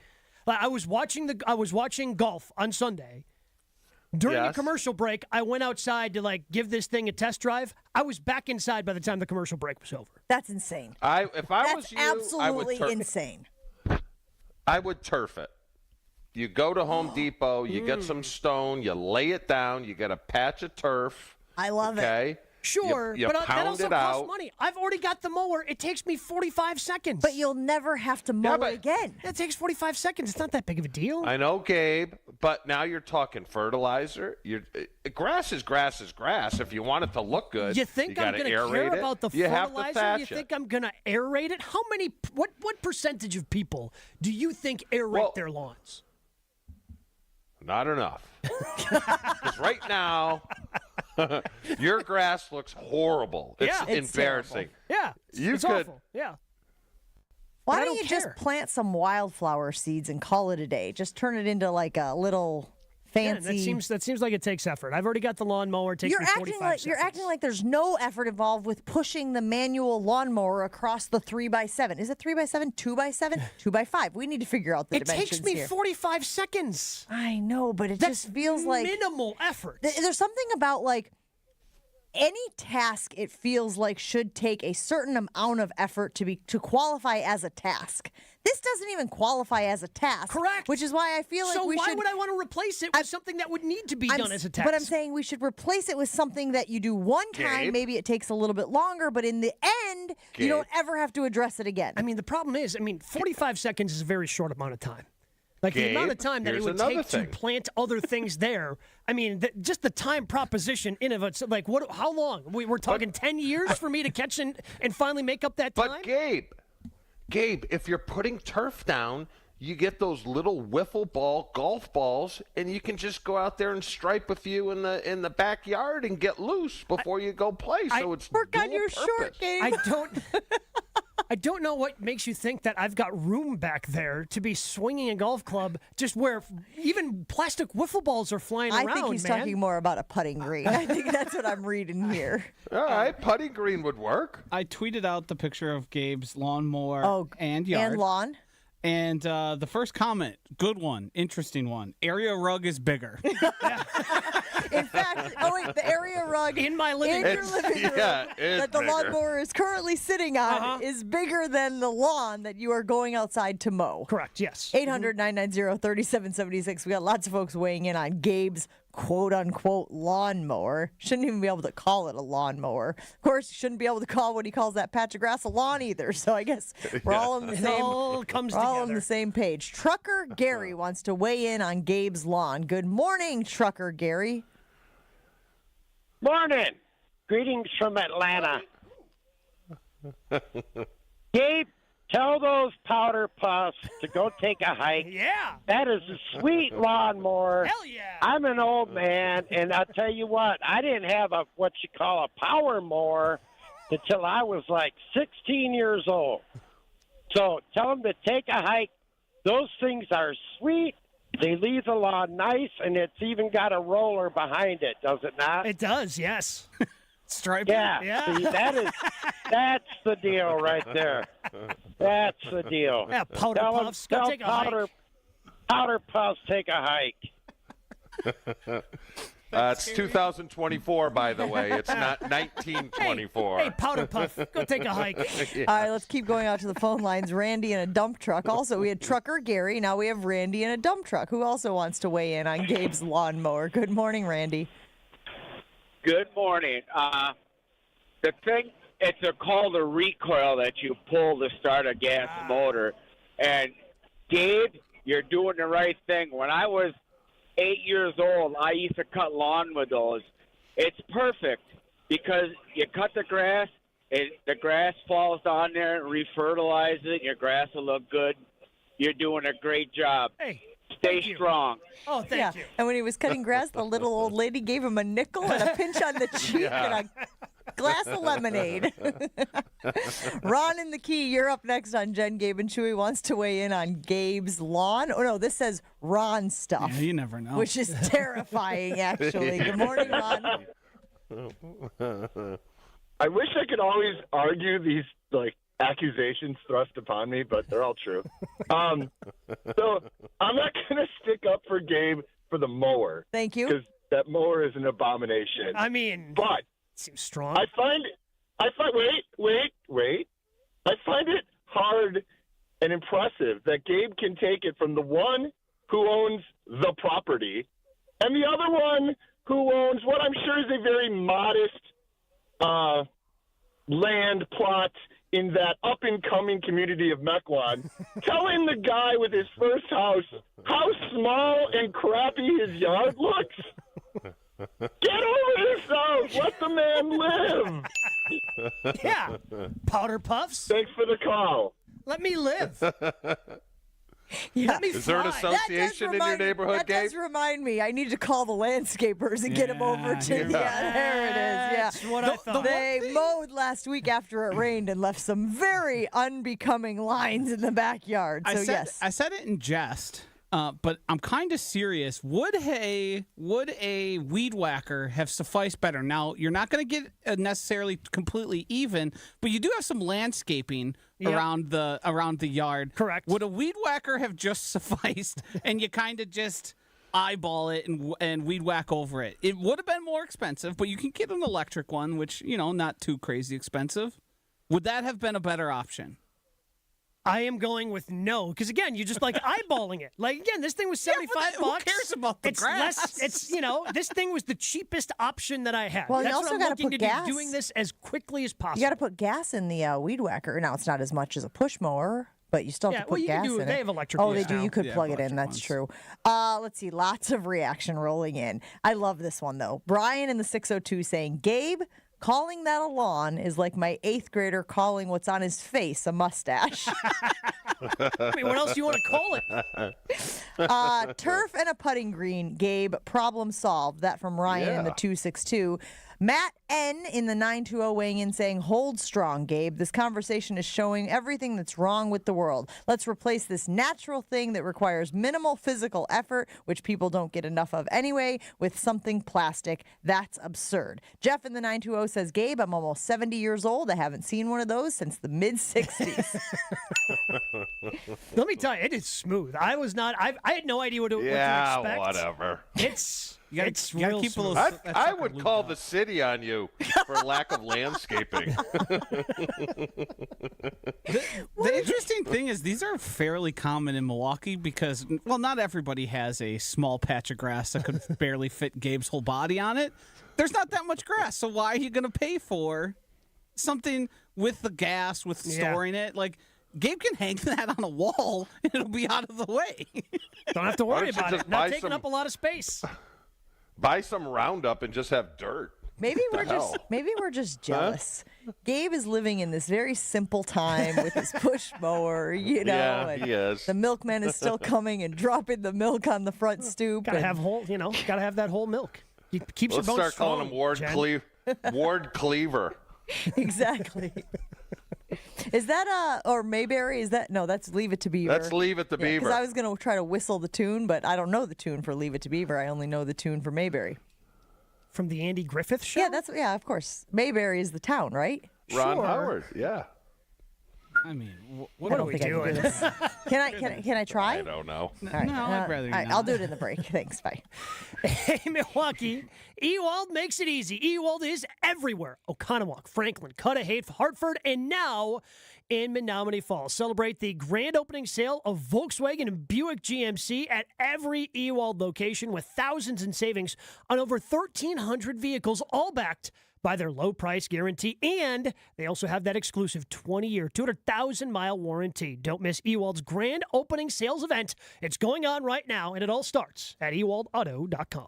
I was watching golf on Sunday. During the commercial break, I went outside to give this thing a test drive. I was back inside by the time the commercial break was over. That's insane. If I was you, absolutely insane. I would turf it. You go to Home Depot, you get some stone, you lay it down, you get a patch of turf. I love it. Sure, you but that pound also it costs out. money. I've already got the mower. It takes me 45 seconds. But you'll never have to mow it again. It takes 45 seconds. It's not that big of a deal. I know, Gabe, but now you're talking fertilizer. Grass is grass is grass. If you want it to look good, You think I'm going to care about the you have to fertilizer? thatch You it. think I'm going to aerate it? What percentage of people do you think aerate their lawns? Not enough. Because right now, your grass looks horrible. It's embarrassing. Yeah, You it's could. awful. Yeah. Why But I don't don't you care. just plant some wildflower seeds and call it a day? Just turn it into like a little fancy. Yeah, that seems like it takes effort. I've already got the lawnmower. It takes me 45 seconds. You're acting like there's no effort involved with pushing the manual lawnmower across the 3x7. Is it 3x7, 2x7, 2x5? We need to figure out the It dimensions takes me here. 45 seconds. I know, but it just feels like minimal effort. There's something about like any task it feels like should take a certain amount of effort to qualify as a task. This doesn't even qualify as a task. Correct. Which is why I feel like So we why should. would I want to replace it with something that would need to be done as a task? But I'm saying we should replace it with something that you do one time. Gabe? Maybe it takes a little bit longer, but in the end, you don't ever have to address it again. I mean, the problem is, 45 seconds is a very short amount of time. Like the Gabe, amount of time that it here's would another take thing. to plant other things there. I mean, just the time proposition in of it. Like, what? How long? We're talking 10 years for me to catch and finally make up that time. But Gabe, if you're putting turf down, you get those little wiffle ball golf balls, and you can just go out there and stripe a few in the backyard and get loose before you go play. So it's work on dual your short purpose. game. I don't know what makes you think that I've got room back there to be swinging a golf club just where even plastic wiffle balls are flying around, I think he's man. talking more about a putting green. I think that's what I'm reading here. All right, putting green would work. I tweeted out the picture of Gabe's lawnmower and yard. And lawn. And the first comment, good one, interesting one. Area rug is bigger. In fact, the area rug in my living room, that the bigger. lawnmower is currently sitting on is bigger than the lawn that you are going outside to mow. Correct, yes. 800-990-3776. We got lots of folks weighing in on Gabe's quote-unquote lawnmower. Shouldn't even be able to call it a lawnmower. Of course, you shouldn't be able to call what he calls that patch of grass a lawn either. So I guess we're all on the same. all comes we're all on together. the same page. Trucker Gary wants to weigh in on Gabe's lawn. Good morning, Trucker Gary. Morning. Greetings from Atlanta. Gabe, tell those powder puffs to go take a hike. Yeah. That is a sweet lawnmower. Hell yeah. I'm an old man, and I'll tell you what, I didn't have what you call a power mower until I was like 16 years old. So tell them to take a hike. Those things are sweet. They leave the lawn nice, and it's even got a roller behind it, does it not? It does, yes. Striped. Yeah. See, that's the deal right there. That's the deal. Yeah, powder puffs. Go take a hike. Powder puffs, take a hike. It's 2024, by the way. It's not 1924. Hey, powder puff, go take a hike. Yeah. All right, let's keep going out to the phone lines. Randy in a dump truck. Also, we had Trucker Gary. Now we have Randy in a dump truck who also wants to weigh in on Gabe's lawnmower. Good morning, Randy. Good morning. The thing, it's called a recoil that you pull to start a gas motor. And, Gabe, you're doing the right thing. When I was 8 years old, I used to cut lawn with those. It's perfect because you cut the grass, the grass falls on there, refertilizes it, your grass will look good. You're doing a great job. Hey. Stay strong. Oh, thank you. And when he was cutting grass, the little old lady gave him a nickel and a pinch on the cheek and a glass of lemonade. Ron in the Key, you're up next on Jen, Gabe, and Chewy wants to weigh in on Gabe's lawn. Oh, no, this says Ron stuff. Yeah, you never know. Which is terrifying, actually. Good morning, Ron. I wish I could always argue these, accusations thrust upon me, but they're all true. So I'm not going to stick up for Gabe for the mower. Thank you. Because that mower is an abomination. I mean, but seems strong. I find wait. I find it hard and impressive that Gabe can take it from the one who owns the property and the other one who owns what I'm sure is a very modest land plot in that up-and-coming community of Mequon, telling the guy with his first house how small and crappy his yard looks. Get over yourself. Let the man live. Yeah. Powder puffs. Thanks for the call. Let me live. Yeah. Let me Is there an fly. association in your neighborhood, That Gabe? does remind me. I need to call the landscapers and get them over to the. Yeah, there it is. Yeah. That's what I thought. They mowed last week after it rained and left some very unbecoming lines in the backyard. So yes, I said it in jest, but I'm kind of serious. Would a weed whacker have sufficed better? Now you're not going to get necessarily completely even, but you do have some landscaping around the yard. Correct. Would a weed whacker have just sufficed, and you kind of just eyeball it and weed whack over it? It would have been more expensive, but you can get an electric one, which not too crazy expensive. Would that have been a better option? I am going with no, because again, you're just eyeballing it. Again, this thing was $75. Who cares about the grass? This thing was the cheapest option that I had. Well, you That's also what I'm gotta looking put to gas. do, doing this as quickly as possible. you got to put gas in the weed whacker. Now it's not as much as a push mower, but you still have to put you can gas do. in They it. have electric. Oh, they ones do. now. You could Yeah, plug it in. electric That's ones. true. Let's see. Lots of reaction rolling in. I love this one though. Brian in the 602 saying, "Gabe, calling that a lawn is like my 8th grader calling what's on his face a mustache." I mean, what else do you want to call it? Turf and a putting green, Gabe, problem solved. That from Ryan in the 262. Matt N in the 920 weighing in saying, "Hold strong, Gabe. This conversation is showing everything that's wrong with the world. Let's replace this natural thing that requires minimal physical effort, which people don't get enough of anyway, with something plastic. That's absurd." Jeff in the 920 says, "Gabe, I'm almost 70 years old. I haven't seen one of those since the mid-60s." Let me tell you, it is smooth. I had no idea what to expect. Whatever. It's You gotta, It's you gotta real keep smooth. those. I would call the city on you for lack of landscaping. The interesting thing is these are fairly common in Milwaukee because, well, not everybody has a small patch of grass that could barely fit Gabe's whole body on it. There's not that much grass, so why are you going to pay for something with the gas, with storing it? Like, Gabe can hang that on a wall, and it'll be out of the way. Don't have to worry Why don't you about just it. Not buy taking some- up a lot of space. Buy some Roundup and just have dirt. Maybe What the we're just jealous. Gabe is living in this very simple time with his push mower, Yeah, and he is. the milkman is still coming and dropping the milk on the front stoop. Gotta and- have gotta have that whole milk. Keeps Let's your bones start calling strong, him Jen. Ward Cleaver. Exactly. Is that or Mayberry? Is that no? That's Leave It to Beaver. That's Leave It to Beaver. Because I was gonna try to whistle the tune, but I don't know the tune for Leave It to Beaver. I only know the tune for Mayberry. From the Andy Griffith Show. Yeah, of course. Mayberry is the town, right? Ron Sure. Howard, yeah. I mean, What I are don't we think I can doing? do this. Can I try? I don't know. All right. No, I'd rather you all right, not. I'll do it in the break. Thanks. Bye. Hey, Milwaukee, Ewald makes it easy. Ewald is everywhere. Oconomowoc, Franklin, Cudahy, Hartford, and now in Menominee Falls. Celebrate the grand opening sale of Volkswagen and Buick GMC at every Ewald location with thousands in savings on over 1,300 vehicles, all backed by their low price guarantee. And they also have that exclusive 20-year, 200,000-mile warranty. Don't miss Ewald's grand opening sales event. It's going on right now, and it all starts at ewaldauto.com.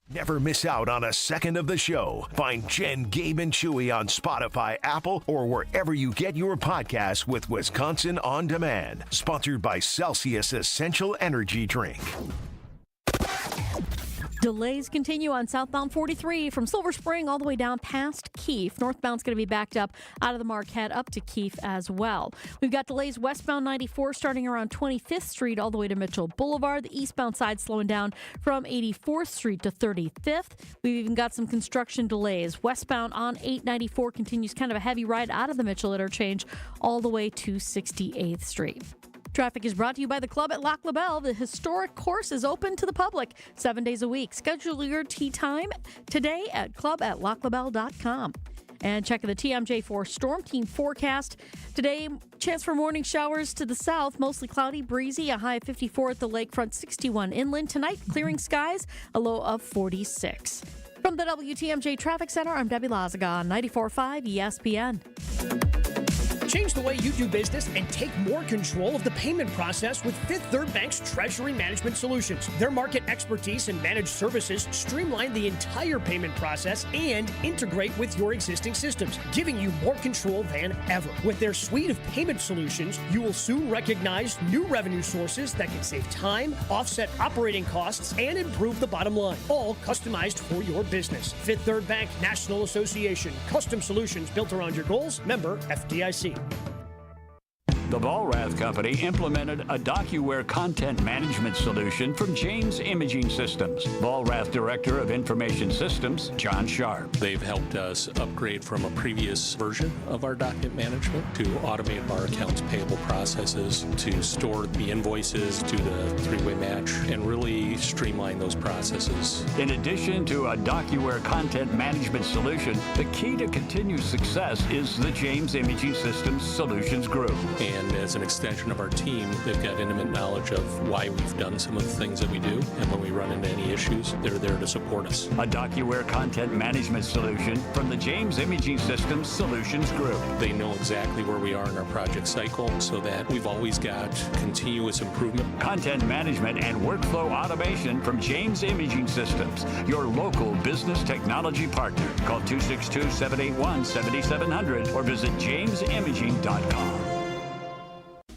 Never miss out on a second of the show. Find Jen, Gabe, and Chewy on Spotify, Apple, or wherever you get your podcasts with Wisconsin On Demand. Sponsored by Celsius Essential Energy Drink. Delays continue on southbound 43 from Silver Spring all the way down past Keefe. Northbound's going to be backed up out of the Marquette up to Keefe as well. We've got delays westbound 94 starting around 25th Street all the way to Mitchell Boulevard. The eastbound side slowing down from 84th Street to 35th. We've even got some construction delays. Westbound on 894 continues kind of a heavy ride out of the Mitchell interchange all the way to 68th Street. Traffic is brought to you by the Club at Lac La Belle. The historic course is open to the public 7 days a week. Schedule your tee time today at club@laclabelle.com. And check the TMJ4 Storm Team forecast. Today, chance for morning showers to the south, mostly cloudy, breezy, a high of 54 at the lakefront, 61 inland. Tonight, clearing skies, a low of 46. From the WTMJ Traffic Center, I'm Debbie Lazaga on 94.5 ESPN. Change the way you do business and take more control of the payment process with Fifth Third Bank's Treasury Management Solutions. Their market expertise and managed services streamline the entire payment process and integrate with your existing systems, giving you more control than ever. With their suite of payment solutions, you will soon recognize new revenue sources that can save time, offset operating costs, and improve the bottom line, all customized for your business. Fifth Third Bank National Association. Custom solutions built around your goals. Member FDIC. The Volrath Company implemented a DocuWare content management solution from James Imaging Systems. Volrath Director of Information Systems, John Sharp. They've helped us upgrade from a previous version of our document management to automate our accounts payable processes, to store the invoices, to the three-way match, and really streamline those processes. In addition to a DocuWare content management solution, the key to continued success is the James Imaging Systems Solutions Group. And as an extension of our team, they've got intimate knowledge of why we've done some of the things that we do. And when we run into any issues, they're there to support us. A DocuWare content management solution from the James Imaging Systems Solutions Group. They know exactly where we are in our project cycle so that we've always got continuous improvement. Content management and workflow automation from James Imaging Systems, your local business technology partner. Call 262-781-7700 or visit jamesimaging.com.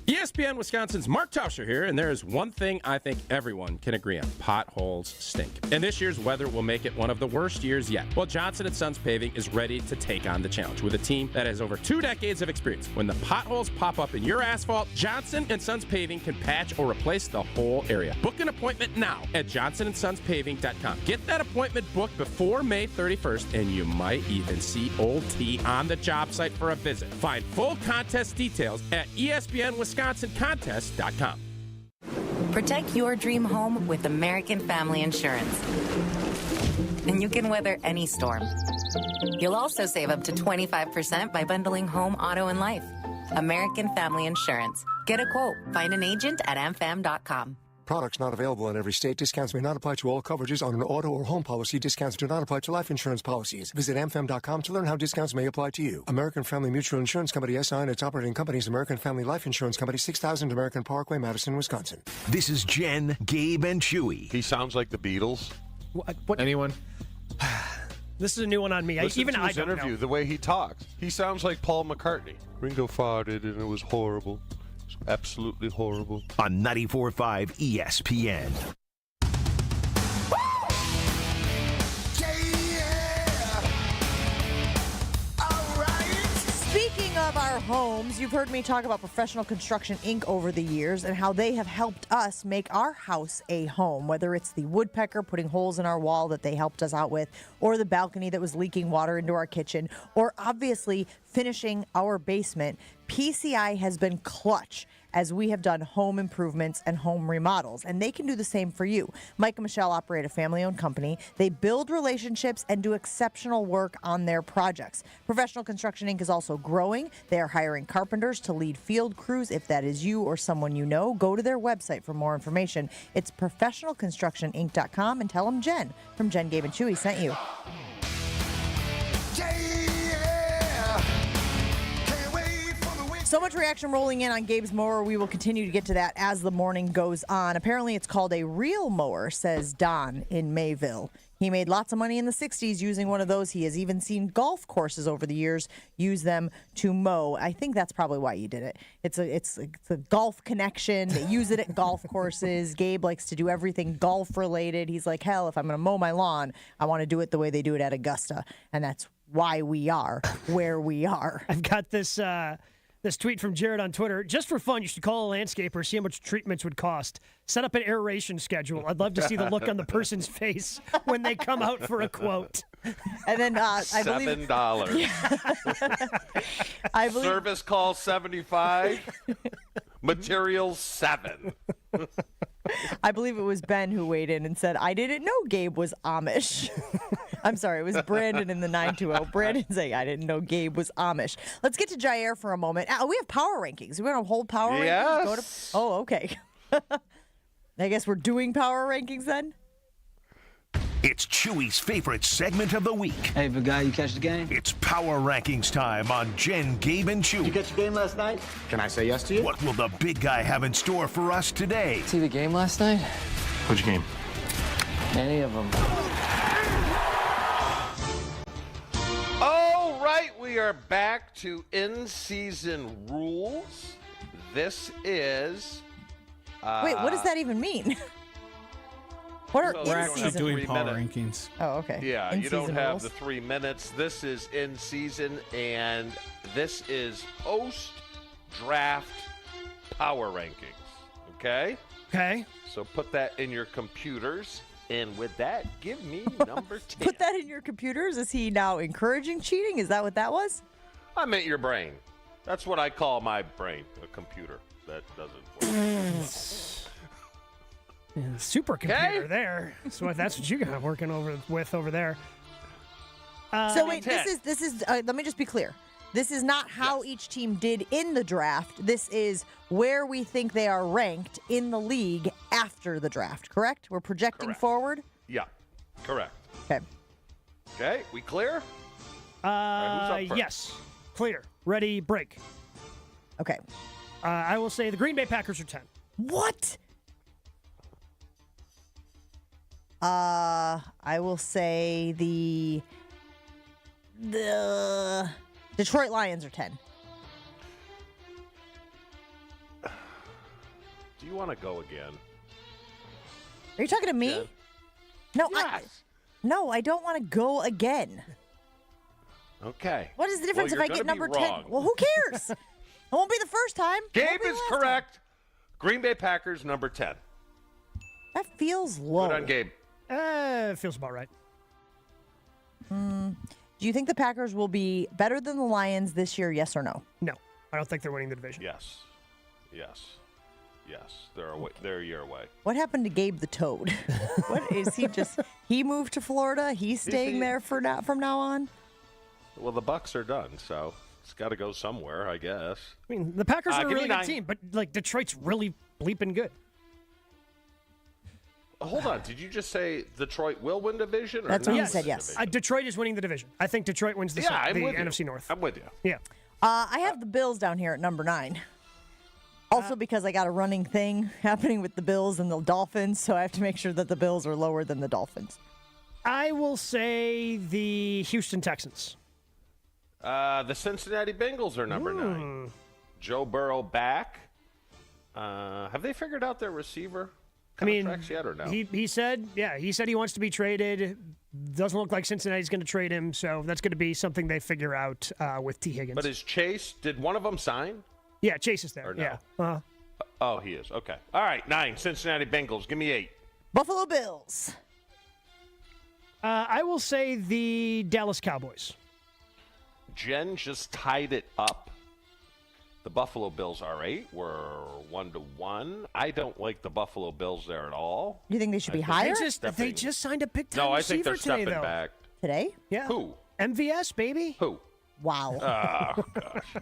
ESPN Wisconsin's Mark Tauscher here, and there is one thing I think everyone can agree on. Potholes stink. And this year's weather will make it one of the worst years yet. Well, Johnson & Sons Paving is ready to take on the challenge with a team that has over 2 decades of experience. When the potholes pop up in your asphalt, Johnson & Sons Paving can patch or replace the whole area. Book an appointment now at johnsonsonspaving.com. Get that appointment booked before May 31st, and you might even see Old T on the job site for a visit. Find full contest details at ESPNWisconsinContest.com. Protect your dream home with American Family Insurance. And you can weather any storm. You'll also save up to 25% by bundling home, auto, and life. American Family Insurance. Get a quote. Find an agent at amfam.com. Products not available in every state. Discounts may not apply to all coverages on an auto or home policy. Discounts do not apply to life insurance policies. Visit amfam.com to learn how discounts may apply to you. American Family Mutual Insurance Company, SI, and its operating companies, American Family Life Insurance Company, 6000 American Parkway, Madison, Wisconsin. This is Jen, Gabe, and Chewy. He sounds like the Beatles. What? Anyone? This is a new one on me. Listen to I his don't interview, know. the way he talks. He sounds like Paul McCartney. Ringo farted and it was horrible. It was absolutely horrible. On 94.5 ESPN. Speaking of our homes, you've heard me talk about Professional Construction Inc. over the years and how they have helped us make our house a home, whether it's the woodpecker putting holes in our wall that they helped us out with, or the balcony that was leaking water into our kitchen, or obviously finishing our basement. PCI has been clutch as we have done home improvements and home remodels, and they can do the same for you. Mike and Michelle operate a family-owned company. They build relationships and do exceptional work on their projects. Professional Construction Inc. is also growing. They are hiring carpenters to lead field crews. If that is you or someone you know, go to their website for more information. It's professionalconstructioninc.com, and tell them Jen from Jen, Gabe, and Chewy sent you. So much reaction rolling in on Gabe's mower. We will continue to get to that as the morning goes on. Apparently, it's called a real mower, says Don in Mayville. He made lots of money in the 60s using one of those. He has even seen golf courses over the years use them to mow. I think that's probably why you did it. It's a golf connection. They use it at golf courses. Gabe likes to do everything golf related. He's like, hell, if I'm going to mow my lawn, I want to do it the way they do it at Augusta. And that's why we are where we are. I've got this tweet from Jared on Twitter. Just for fun, you should call a landscaper, see how much treatments would cost. Set up an aeration schedule. I'd love to see the look on the person's face when they come out for a quote. And then I $7. I believe Service call 75. Materials 7. I believe it was Ben who weighed in and said, I didn't know Gabe was Amish. I'm sorry, it was Brandon in the 920. Brandon saying, I didn't know Gabe was Amish. Let's get to Jair for a moment. We have power rankings. We want to hold power rankings? Oh, okay. I guess we're doing power rankings then? It's Chewy's favorite segment of the week. Hey, big guy, you catch the game? It's Power Rankings time on Jen, Gabe, and Chewy. You catch the game last night? Can I say yes to you? What will the big guy have in store for us today? See the game last night? Which game? Any of them. All right, we are back to in-season rules. This is... Wait, what does that even mean? What are We're actually doing power minute. rankings. Oh, okay. Yeah, you In-season don't have rules. the 3 minutes. This is in season, and this is post-draft power rankings. Okay? Okay. So put that in your computers. And with that, give me number 10. Put that in your computers? Is he now encouraging cheating? Is that what that was? I meant your brain. That's what I call my brain, a computer. That doesn't work. Supercomputer there. So that's what you got working over there. So wait, this is. Let me just be clear. This is not how each team did in the draft. This is where we think they are ranked in the league after the draft. Correct? We're projecting forward. Yeah, correct. Okay. Okay, we clear? All right, who's up first? Yes. Clear. Ready, break. Okay. I will say the Green Bay Packers are 10. What? I will say the Detroit Lions are 10. Do you want to go again? Are you talking to me? Yeah. No, Yes. I don't want to go again. Okay. What is the difference Well, if I you're get gonna number be 10? wrong. Well, who cares? It won't be the first time. It Gabe won't be the is last time. correct. Green Bay Packers, number 10. That feels low. Good on Gabe. It feels about right. Do you think the Packers will be better than the Lions this year, yes or no? No. I don't think they're winning the division. Yes. Yes. Yes, they're a year away. What happened to Gabe the Toad? What is he just? He moved to Florida. He's staying there from now on. Well, the Bucks are done, so it's got to go somewhere, I guess. I mean, the Packers are a really good 9. team, but like Detroit's really bleeping good. Hold on, did you just say Detroit will win division? Or That's what not you said, win yes. division? Detroit is winning the division. I think Detroit wins the NFC North. I'm with you. Yeah. I have the Bills down here at number 9. Also because I got a running thing happening with the Bills and the Dolphins, so I have to make sure that the Bills are lower than the Dolphins. I will say the Houston Texans. The Cincinnati Bengals are number 9. Joe Burrow back. Have they figured out their receiver contracts yet or no? He said he wants to be traded. Doesn't look like Cincinnati's going to trade him, so that's going to be something they figure out with T. Higgins. But is Chase, did one of them sign? Yeah, Chase is there. Or no? Yeah. Oh, he is. Okay. All right, 9. Cincinnati Bengals. Give me 8. Buffalo Bills. I will say the Dallas Cowboys. Jen just tied it up. The Buffalo Bills are 8. We're 1-1. I don't like the Buffalo Bills there at all. You think they should be higher? They just signed a big time No, I think receiver they're stepping today, though. back. Today? Yeah. Who? MVS, baby. Who? Wow. Oh, gosh.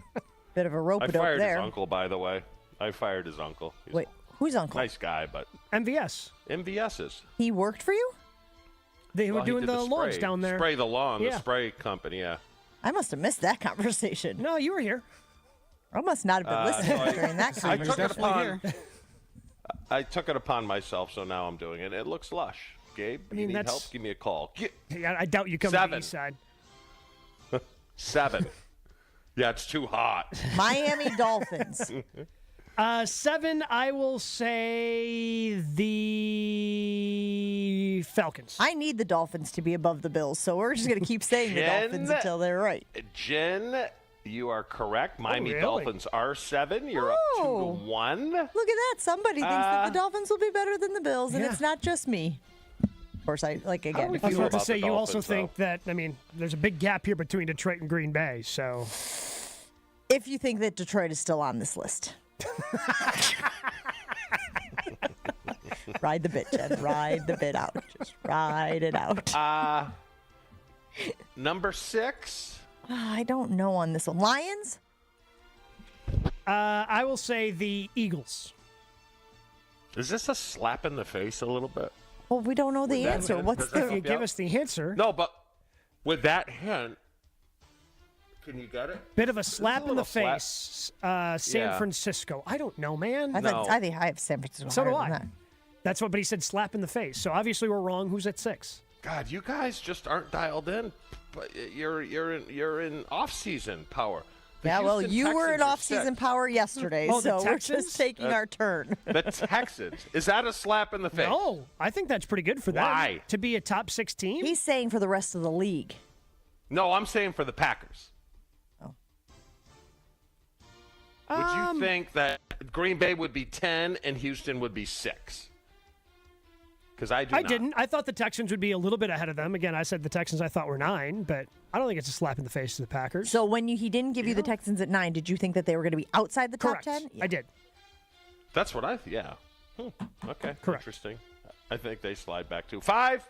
Bit of a rope I it up fired there. his uncle, by the way. I fired his uncle. He's Wait, who's uncle? nice guy, but MVS. MVS's. He worked for you? They were Well, he doing did the lawns spray. down there. Spray the lawn, Yeah. the spray company, yeah. I must have missed that conversation. No, you were here. I must not have been listening during that I conversation. I took it upon myself, so now I'm doing it. It looks lush. Gabe, you need help? Give me a call. Yeah, I doubt you come to 7. the east side. 7. Yeah, it's too hot. Miami Dolphins. 7, I will say the Falcons. I need the Dolphins to be above the Bills, so we're just going to keep saying the Dolphins until they're right. Jen, you are correct. Miami really? Dolphins are 7. You're up 2-1. Look at that. Somebody thinks that the Dolphins will be better than the Bills, and it's not just me. Of course, I like again. I was about to say, you also think that, I mean, there's a big gap here between Detroit and Green Bay, so. If you think that Detroit is still on this list. Ride the bit, Jen. Ride the bit out. Just ride it out. Number 6. I don't know on this one. Lions? I will say the Eagles. Is this a slap in the face a little bit? Well, we don't know the answer. What's the? If you give us the answer. No, but with that hint, can you get it? Bit of a slap in the slap. face. San Yeah. Francisco. I don't know, man. I think I have San Francisco. So do higher than I. that. That's what, but he said slap in the face. So obviously we're wrong. Who's at 6? God, you guys just aren't dialed in. But you're in off-season power. The Yeah, well, Houston you were Texans in are off-season 6. power yesterday, Oh, the so we're Texans? just taking our turn. The Texans. Is that a slap in the face? No, I think that's pretty good for them. Why? To be a top 6 team? He's saying for the rest of the league. No, I'm saying for the Packers. Would you think that Green Bay would be 10 and Houston would be 6? Because I do I not. didn't. I thought the Texans would be a little bit ahead of them. Again, I said the Texans I thought were 9, but I don't think it's a slap in the face to the Packers. So when he didn't give you the Texans at 9, did you think that they were going to be outside the Correct. top 10? I did. That's what I yeah. Okay. Correct. Interesting. I think they slide back to 5.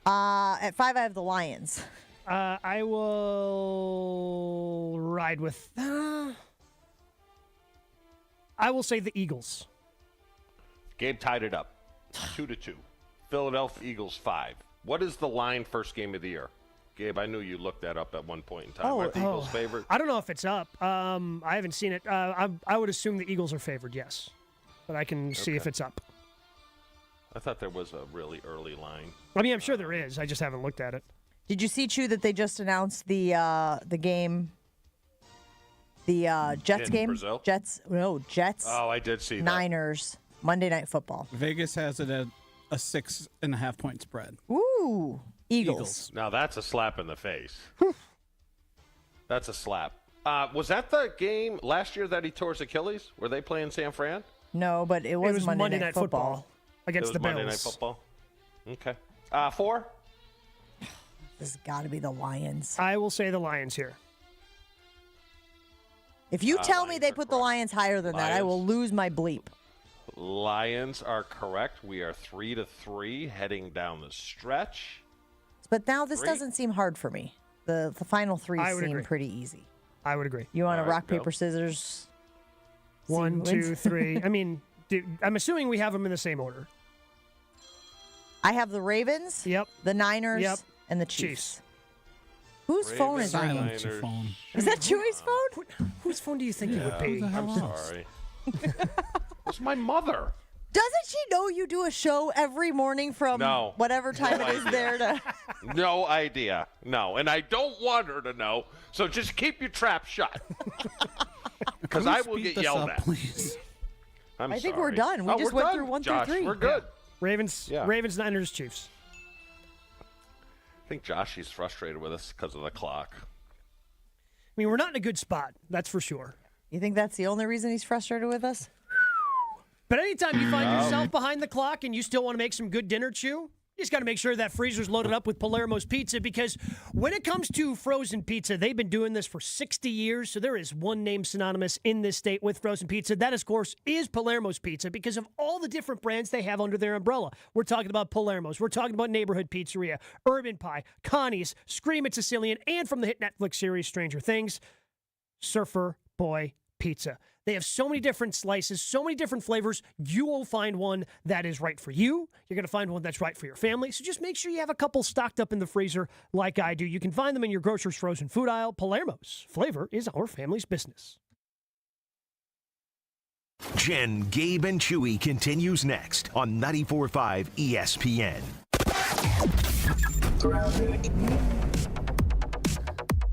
At 5, I have the Lions. I will ride with. I will say the Eagles. Gabe tied it up. 2-2. Philadelphia Eagles 5. What is the line first game of the year? Gabe, I knew you looked that up at one point in time. Aren't the Eagles favored? I don't know if it's up. I haven't seen it. I would assume the Eagles are favored, yes. But I can see if it's up. I thought there was a really early line. I mean, I'm sure there is. I just haven't looked at it. Did you see, Chew, that they just announced the game, the Jets In game? Brazil? Jets. Oh, I did see that. Niners, Monday Night Football. Vegas has it at a 6.5 point spread. Ooh, Eagles. Now that's a slap in the face. That's a slap. Was that the game last year that he tore his Achilles? Were they playing San Fran? No, but it was Monday Night Football. Against It was the Bills. Monday Night Football. Okay. 4? This has got to be the Lions. I will say the Lions here. If you tell me they put the Lions higher than that, I will lose my bleep. Lions are correct. We are 3-3 heading down the stretch. But now this doesn't seem hard for me. The final three seem pretty easy. I would agree. You want to rock, paper, scissors? 1, 2, 3. I mean, I'm assuming we have them in the same order. I have the Ravens, the Niners, and the Chiefs. Whose phone is ringing? Is that Chewy's phone? Whose phone do you think it would be? I'm sorry. It's my mother. Doesn't she know you do a show every morning from whatever time it is there to? No idea. No, and I don't want her to know. So just keep your trap shut, because I will get yelled at. Please. I think we're done. We just went through 1 through 3. We're good. Ravens, Niners, Chiefs. I think Joshy's frustrated with us because of the clock. I mean, we're not in a good spot. That's for sure. You think that's the only reason he's frustrated with us? But anytime you find yourself behind the clock and you still want to make some good dinner chew, you just got to make sure that freezer's loaded up with Palermo's Pizza, because when it comes to frozen pizza, they've been doing this for 60 years, so there is one name synonymous in this state with frozen pizza. That, of course, is Palermo's Pizza, because of all the different brands they have under their umbrella. We're talking about Palermo's. We're talking about Neighborhood Pizzeria, Urban Pie, Connie's, Scream It Sicilian, and from the hit Netflix series Stranger Things, Surfer Boy Pizza. They have so many different slices, so many different flavors. You will find one that is right for you. You're going to find one that's right for your family. So just make sure you have a couple stocked up in the freezer like I do. You can find them in your grocer's frozen food aisle. Palermo's. Flavor is our family's business. Jen, Gabe, and Chewy continues next on 94.5 ESPN.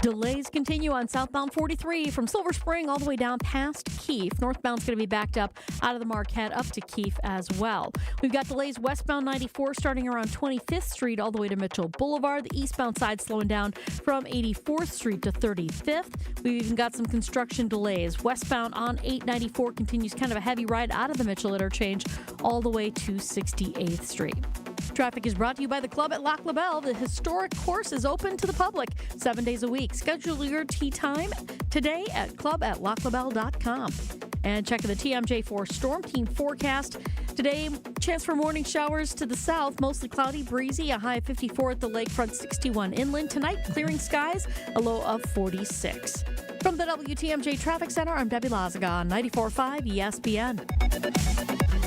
Delays continue on southbound 43 from Silver Spring all the way down past Keefe. Northbound's going to be backed up out of the Marquette up to Keefe as well. We've got delays westbound 94 starting around 25th Street all the way to Mitchell Boulevard. The eastbound side slowing down from 84th Street to 35th. We've even got some construction delays. Westbound on 894 continues kind of a heavy ride out of the Mitchell interchange all the way to 68th Street. Traffic is brought to you by the Club at Lac La Belle. The historic course is open to the public 7 days a week. Schedule your tee time today at clubatlaclabelle.com. And checking the TMJ4 Storm Team forecast. Today, chance for morning showers to the south, mostly cloudy, breezy, a high of 54 at the lakefront, 61 inland. Tonight, clearing skies, a low of 46. From the WTMJ Traffic Center, I'm Debbie Lazaga on 94.5 ESPN.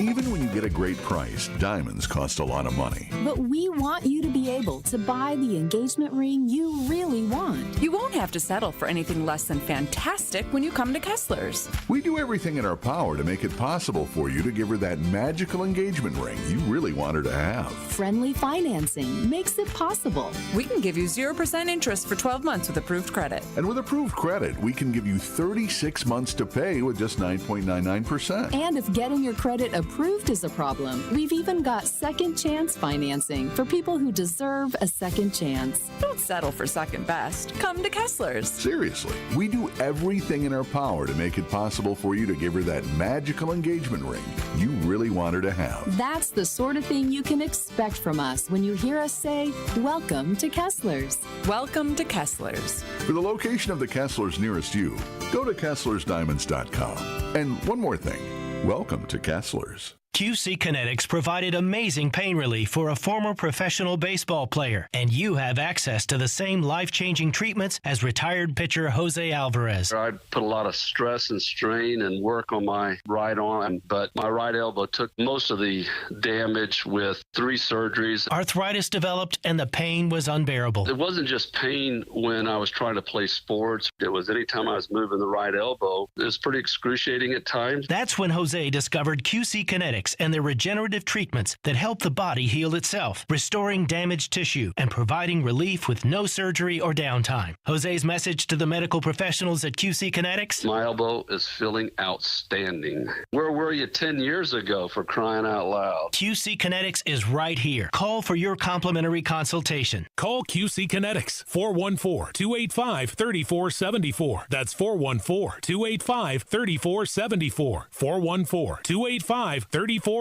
Even when you get a great price, diamonds cost a lot of money. But we want you to be able to buy the engagement ring you really want. You won't have to settle for anything less than fantastic when you come to Kessler's. We do everything in our power to make it possible for you to give her that magical engagement ring you really want her to have. Friendly financing makes it possible. We can give you 0% interest for 12 months with approved credit. And with approved credit, we can give you 36 months to pay with just 9.99%. And if getting your credit approved is a problem, we've even got second chance financing for people who deserve a second chance. Don't settle for second best. Come to Kessler's. Seriously, we do everything in our power to make it possible for you to give her that magical engagement ring you really want her to have. That's the sort of thing you can expect from us when you hear us say, "Welcome to Kessler's." Welcome to Kessler's. For the location of the Kessler's nearest you, go to KesslersDiamonds.com. And one more thing, welcome to Kessler's. QC Kinetics provided amazing pain relief for a former professional baseball player, and you have access to the same life-changing treatments as retired pitcher Jose Alvarez. I put a lot of stress and strain and work on my right arm, but my right elbow took most of the damage with 3 surgeries. Arthritis developed, and the pain was unbearable. It wasn't just pain when I was trying to play sports. It was anytime I was moving the right elbow. It was pretty excruciating at times. That's when Jose discovered QC Kinetics and their regenerative treatments that help the body heal itself, restoring damaged tissue and providing relief with no surgery or downtime. Jose's message to the medical professionals at QC Kinetics? My elbow is feeling outstanding. Where were you 10 years ago, for crying out loud? QC Kinetics is right here. Call for your complimentary consultation. Call QC Kinetics, 414-285-3474. That's 414-285-3474. 414-285-3474.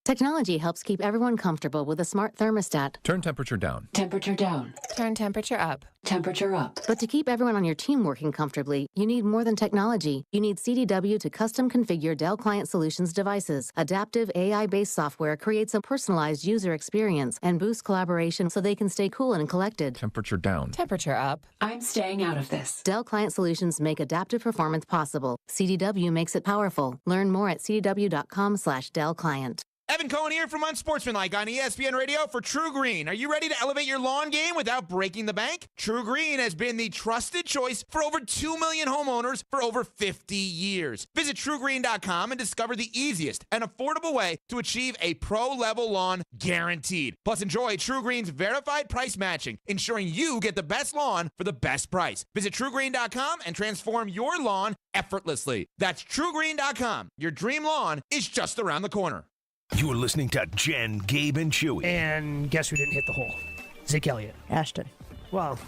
Technology helps keep everyone comfortable with a smart thermostat. Turn temperature down. Temperature down. Turn temperature up. Temperature up. But to keep everyone on your team working comfortably, you need more than technology. You need CDW to custom configure Dell Client Solutions devices. Adaptive AI-based software creates a personalized user experience and boosts collaboration so they can stay cool and collected. Temperature down. Temperature up. I'm staying out of this. Dell Client Solutions make adaptive performance possible. CDW makes it powerful. Learn more at cdw.com/Dell Client. Evan Cohen here from Unsportsmanlike on ESPN Radio for True Green. Are you ready to elevate your lawn game without breaking the bank? True Green has been the trusted choice for over 2 million homeowners for over 50 years. Visit TrueGreen.com and discover the easiest and affordable way to achieve a pro-level lawn guaranteed. Plus, enjoy True Green's verified price matching, ensuring you get the best lawn for the best price. Visit TrueGreen.com and transform your lawn effortlessly. That's TrueGreen.com. Your dream lawn is just around the corner. You're listening to Jen, Gabe, and Chewy. And guess who didn't hit the hole? Zeke Elliott. Ashton. Well,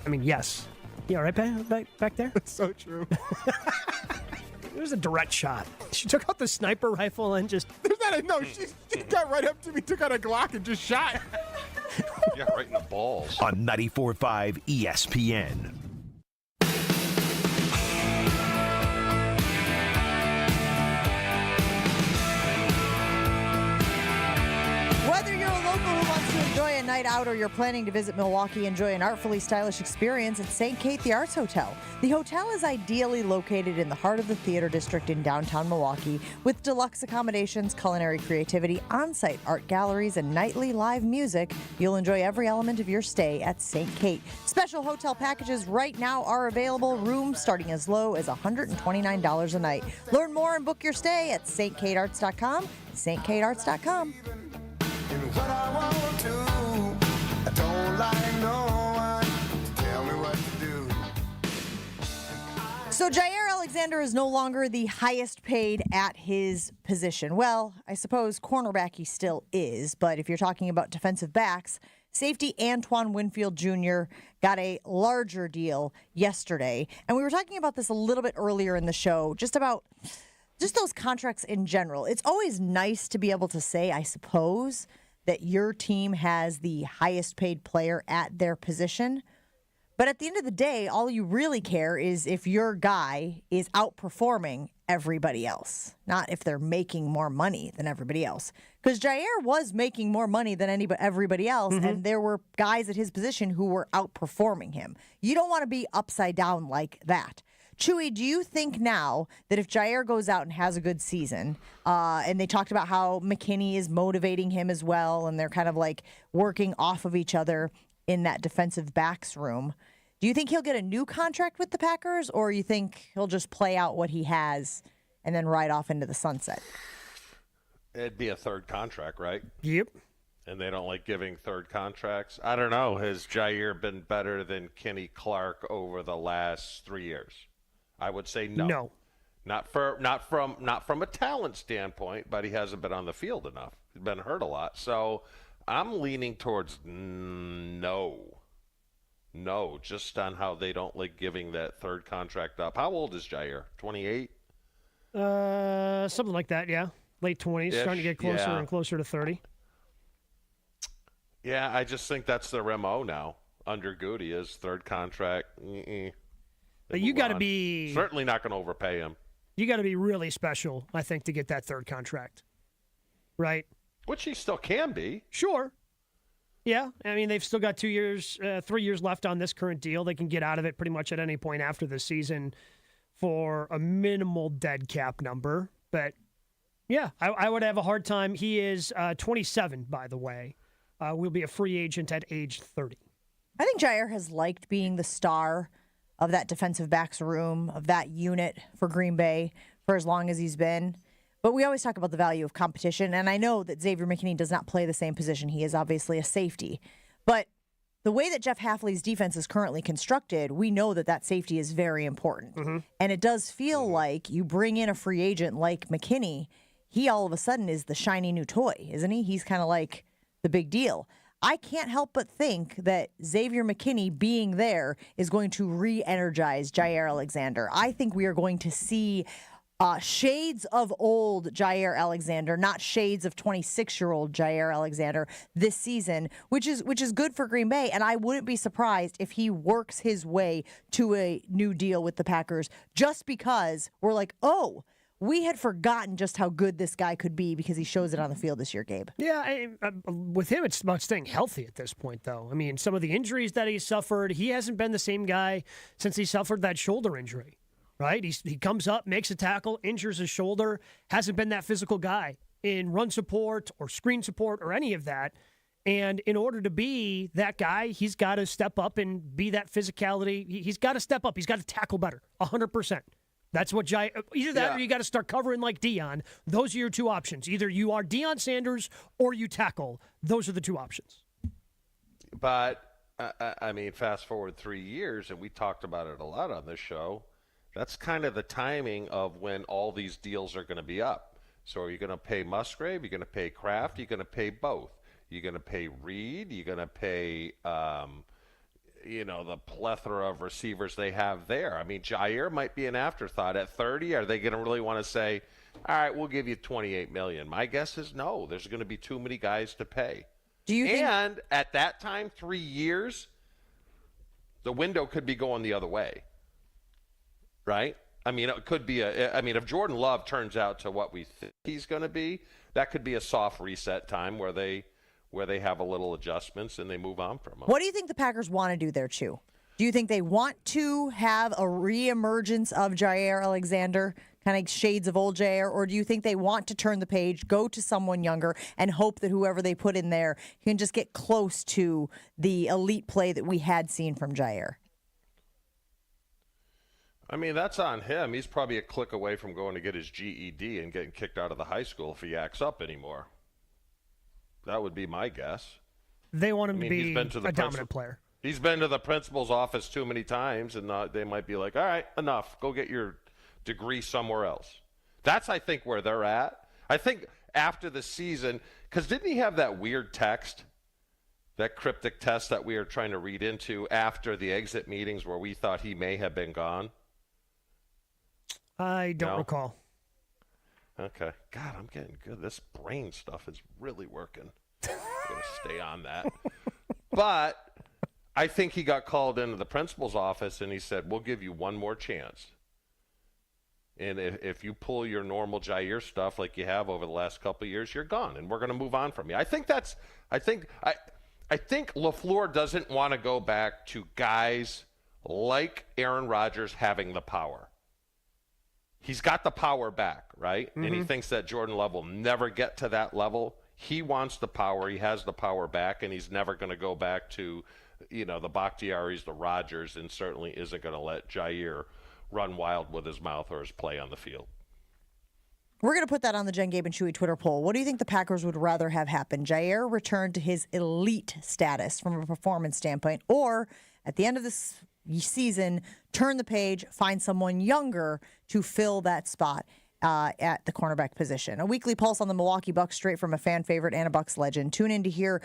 I mean, yes. You all right back there? It's so true. It was a direct shot. She took out the sniper rifle and just... She got right up to me, took out a Glock, and just shot. Yeah, right in the balls. On 94.5 ESPN. Whether you're a local who wants to enjoy a night out or you're planning to visit Milwaukee, enjoy an artfully stylish experience at St. Kate the Arts Hotel. The hotel is ideally located in the heart of the theater district in downtown Milwaukee with deluxe accommodations, culinary creativity, on-site art galleries, and nightly live music. You'll enjoy every element of your stay at St. Kate. Special hotel packages right now are available. Rooms starting as low as $129 a night. Learn more and book your stay at stkatearts.com, stkatearts.com. What I want to, I don't like no one to tell me what to do. So Jair Alexander is no longer the highest paid at his position. Well, I suppose cornerback he still is, but if you're talking about defensive backs, safety Antoine Winfield Jr. got a larger deal yesterday. And we were talking about this a little bit earlier in the show, just those contracts in general. It's always nice to be able to say, I suppose, that your team has the highest paid player at their position. But at the end of the day, all you really care is if your guy is outperforming everybody else, not if they're making more money than everybody else. Because Jair was making more money than everybody else, and there were guys at his position who were outperforming him. You don't want to be upside down like that. Chewy, do you think now that if Jair goes out and has a good season, and they talked about how McKinney is motivating him as well, and they're kind of like working off of each other in that defensive backs room, do you think he'll get a new contract with the Packers, or you think he'll just play out what he has and then ride off into the sunset? It'd be a third contract, right? Yep. And they don't like giving third contracts. I don't know. Has Jair been better than Kenny Clark over the last 3 years? I would say no. No. Not from a talent standpoint, but he hasn't been on the field enough. He's been hurt a lot. So I'm leaning towards no. No, just on how they don't like giving that third contract up. How old is Jair? 28? Something like that, yeah. Late 20s, starting to get closer and closer to 30. Yeah, I just think that's their MO now. Under Goody is third contract. But you got to be... Certainly not going to overpay him. You got to be really special, I think, to get that third contract. Right? Which he still can be. Sure. Yeah. I mean, they've still got 3 years left on this current deal. They can get out of it pretty much at any point after the season for a minimal dead cap number. But, yeah, I would have a hard time. He is 27, by the way. Will be a free agent at age 30. I think Jair has liked being the star of that defensive backs room, of that unit for Green Bay for as long as he's been. But we always talk about the value of competition, and I know that Xavier McKinney does not play the same position. He is obviously a safety. But the way that Jeff Hafley's defense is currently constructed, we know that that safety is very important. And it does feel like you bring in a free agent like McKinney, he all of a sudden is the shiny new toy, isn't he? He's kind of like the big deal. I can't help but think that Xavier McKinney being there is going to re-energize Jair Alexander. I think we are going to see Shades of old Jair Alexander, not shades of 26-year-old Jair Alexander this season, which is good for Green Bay. And I wouldn't be surprised if he works his way to a new deal with the Packers, just because we're like, oh, we had forgotten just how good this guy could be because he shows it on the field this year, Gabe. Yeah, with him, it's about staying healthy at this point, though. I mean, some of the injuries that he suffered, he hasn't been the same guy since he suffered that shoulder injury. Right? He comes up, makes a tackle, injures his shoulder, hasn't been that physical guy in run support or screen support or any of that. And in order to be that guy, he's got to step up and be that physicality. He's got to step up. He's got to tackle better, 100%. That's what either that or you got to start covering like Deion. Those are your two options. Either you are Deion Sanders or you tackle. Those are the two options. But, I mean, fast forward 3 years, and we talked about it a lot on this show. That's kind of the timing of when all these deals are going to be up. So are you going to pay Musgrave? You're going to pay Kraft? You're going to pay both. You're going to pay Reed? You're going to pay, the plethora of receivers they have there. I mean, Jair might be an afterthought. At 30, are they going to really want to say, all right, we'll give you $28 million? My guess is no. There's going to be too many guys to pay. And at that time, 3 years, the window could be going the other way. Right? I mean, it could be if Jordan Love turns out to what we think he's going to be, that could be a soft reset time where they have a little adjustments and they move on from him. What do you think the Packers want to do there, Chew? Do you think they want to have a reemergence of Jair Alexander, kind of shades of old Jair, or do you think they want to turn the page, go to someone younger, and hope that whoever they put in there can just get close to the elite play that we had seen from Jair? I mean, that's on him. He's probably a click away from going to get his GED and getting kicked out of the high school if he acts up anymore. That would be my guess. They want him to be a dominant player. He's been to the principal's office too many times, and they might be like, all right, enough. Go get your degree somewhere else. That's, I think, where they're at. I think after the season, because didn't he have that weird text, that cryptic test that we were trying to read into after the exit meetings where we thought he may have been gone? I don't recall. Okay. God, I'm getting good. This brain stuff is really working. I'm going to stay on that. But I think he got called into the principal's office and he said, we'll give you one more chance. And if you pull your normal Jair stuff like you have over the last couple of years, you're gone, and we're going to move on from you. I think LaFleur doesn't want to go back to guys like Aaron Rodgers having the power. He's got the power back, right? Mm-hmm. And he thinks that Jordan Love will never get to that level. He wants the power. He has the power back, and he's never going to go back to, the Bakhtiaris, the Rodgers, and certainly isn't going to let Jair run wild with his mouth or his play on the field. We're going to put that on the Jen, Gabe, and Chewy Twitter poll. What do you think the Packers would rather have happen? Jair return to his elite status from a performance standpoint, or at the end of this season, turn the page, find someone younger to fill that spot at the cornerback position. A weekly pulse on the Milwaukee Bucks, straight from a fan favorite and a Bucks legend. Tune into Here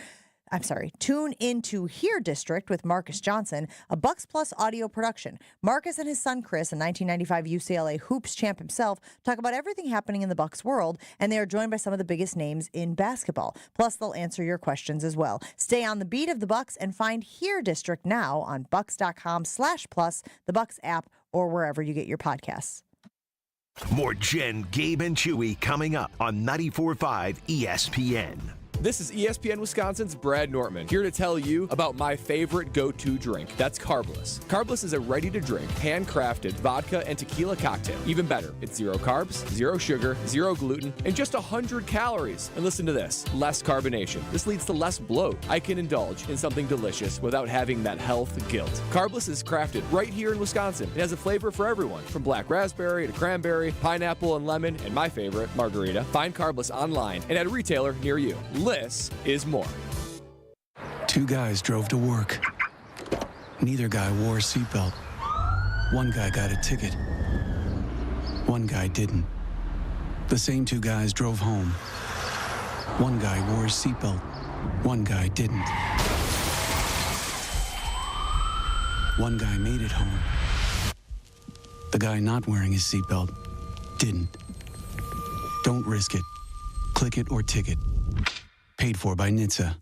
District with Marcus Johnson, a Bucks Plus audio production. Marcus and his son Chris, a 1995 UCLA hoops champ himself, talk about everything happening in the Bucks world, and they are joined by some of the biggest names in basketball. Plus, they'll answer your questions as well. Stay on the beat of the Bucks and find Here District now on bucks.com/plus, the Bucks app, or wherever you get your podcasts. More Jen, Gabe, and Chewy coming up on 94.5 ESPN. This is ESPN Wisconsin's Brad Nortman, here to tell you about my favorite go-to drink. That's Carbless. Carbless is a ready-to-drink, handcrafted vodka and tequila cocktail. Even better, it's 0 carbs, 0 sugar, 0 gluten, and just 100 calories. And listen to this, less carbonation. This leads to less bloat. I can indulge in something delicious without having that health guilt. Carbless is crafted right here in Wisconsin. It has a flavor for everyone, from black raspberry to cranberry, pineapple and lemon, and my favorite, margarita. Find Carbless online and at a retailer near you. Less is more. 2 guys drove to work. Neither guy wore a seatbelt. One guy got a ticket. One guy didn't. The same 2 guys drove home. One guy wore a seatbelt. One guy didn't. One guy made it home. The guy not wearing his seatbelt didn't. Don't risk it. Click it or ticket. Paid for by NHTSA.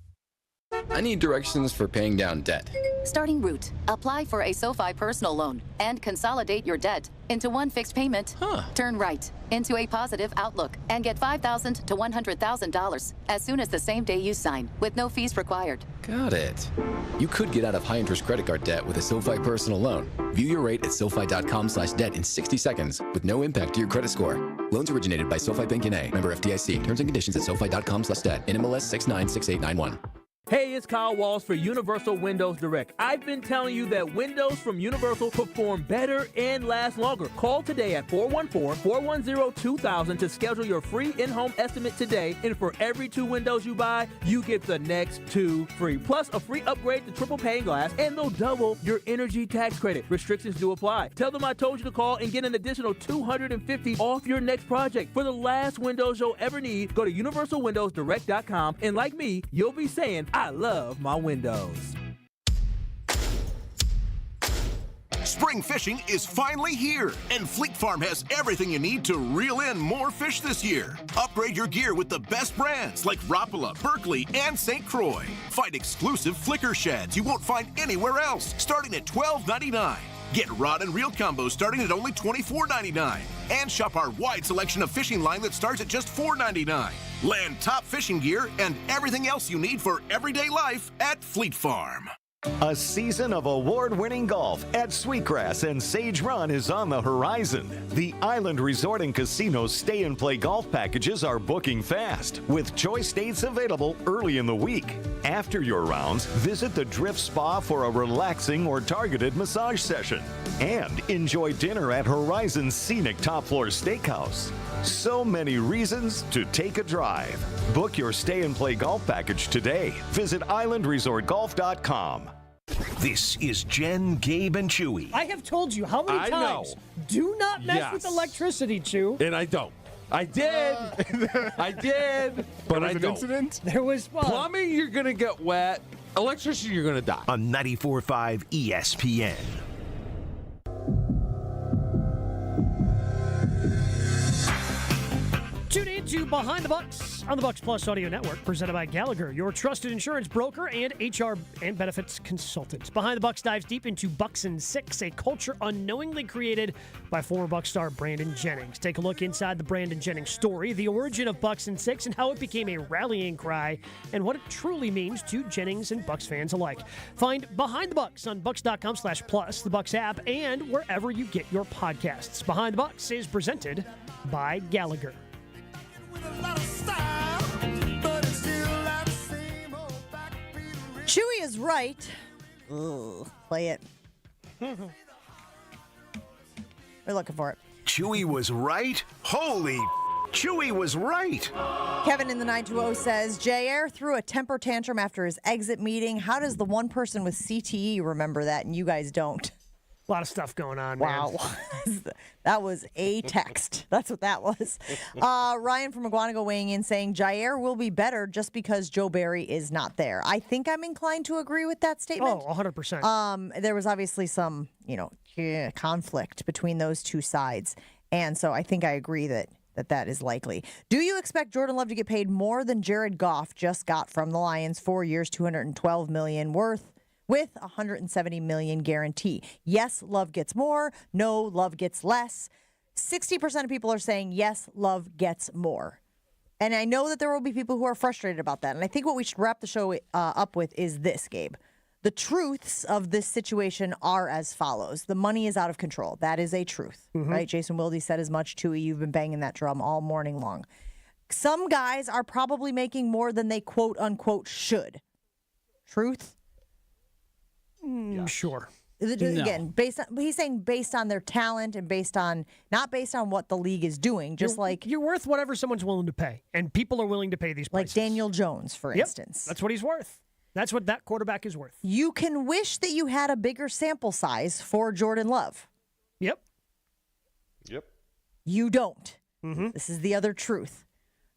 I need directions for paying down debt. Starting route. Apply for a SoFi personal loan and consolidate your debt into one fixed payment. Turn right into a positive outlook and get $5,000 to $100,000 as soon as the same day you sign, with no fees required. Got it. You could get out of high-interest credit card debt with a SoFi personal loan. View your rate at SoFi.com/debt in 60 seconds with no impact to your credit score. Loans originated by SoFi Bank N.A. Member FDIC. Terms and conditions at SoFi.com/debt. NMLS 696891. Hey, it's Kyle Walls for Universal Windows Direct. I've been telling you that windows from Universal perform better and last longer. Call today at 414-410-2000 to schedule your free in-home estimate today. And for every 2 windows you buy, you get the next 2 free. Plus a free upgrade to triple pane glass, and they'll double your energy tax credit. Restrictions do apply. Tell them I told you to call and get an additional $250 off your next project. For the last windows you'll ever need, go to universalwindowsdirect.com, and like me, you'll be saying, I love my windows. Spring fishing is finally here, and Fleet Farm has everything you need to reel in more fish this year. Upgrade your gear with the best brands like Rapala, Berkeley, and St. Croix. Find exclusive flicker sheds you won't find anywhere else, starting at $12.99. Get rod and reel combos starting at only $24.99. And shop our wide selection of fishing line that starts at just $4.99. Land top fishing gear and everything else you need for everyday life at Fleet Farm. A season of award-winning golf at Sweetgrass and Sage Run is on the horizon. The Island Resort and Casino stay-and-play golf packages are booking fast, with choice dates available early in the week. After your rounds, visit the Drift Spa for a relaxing or targeted massage session. And enjoy dinner at Horizon's scenic top-floor steakhouse. So many reasons to take a drive. Book your stay-and-play golf package today. Visit islandresortgolf.com. This is Jen, Gabe, and Chewy. I have told you how many times. Do not mess with electricity, Chew. And I don't. I did. I did. But I don't. Incident? There was one. Plumbing, you're going to get wet. Electricity, you're going to die. On 94.5 ESPN. Tune in to Behind the Bucks on the Bucks Plus Audio Network, presented by Gallagher, your trusted insurance broker and HR and benefits consultant. Behind the Bucks dives deep into Bucks and Six, a culture unknowingly created by former Bucks star Brandon Jennings. Take a look inside the Brandon Jennings story, the origin of Bucks and Six, and how it became a rallying cry, and what it truly means to Jennings and Bucks fans alike. Find Behind the Bucks on bucks.com/plus, the Bucks app, and wherever you get your podcasts. Behind the Bucks is presented by Gallagher. Chewy is right. Ugh, play it. We're looking for it. Chewy was right? Holy Chewy was right. Kevin in the 920 says, JR threw a temper tantrum after his exit meeting. How does the one person with CTE remember that and you guys don't? A lot of stuff going on, wow. man. That was a text. That's what that was. Ryan from McGuanago weighing in saying, Jair will be better just because Joe Barry is not there. I think I'm inclined to agree with that statement. Oh, 100%. There was obviously some, conflict between those two sides. And so I think I agree that is likely. Do you expect Jordan Love to get paid more than Jared Goff just got from the Lions? 4 years, $212 million worth, with $170 million guarantee. Yes, Love gets more. No, Love gets less. 60% of people are saying yes, Love gets more. And I know that there will be people who are frustrated about that. And I think what we should wrap the show up with is this, Gabe. The truths of this situation are as follows. The money is out of control. That is a truth, right? Jason Wilde said as much. Chewy, you've been banging that drum all morning long. Some guys are probably making more than they quote unquote should. Truth? Sure. Again, he's saying based on their talent and not based on what the league is doing. You're worth whatever someone's willing to pay, and people are willing to pay these prices. Like Daniel Jones, for instance. That's what he's worth. That's what that quarterback is worth. You can wish that you had a bigger sample size for Jordan Love. Yep. You don't. Mm-hmm. This is the other truth.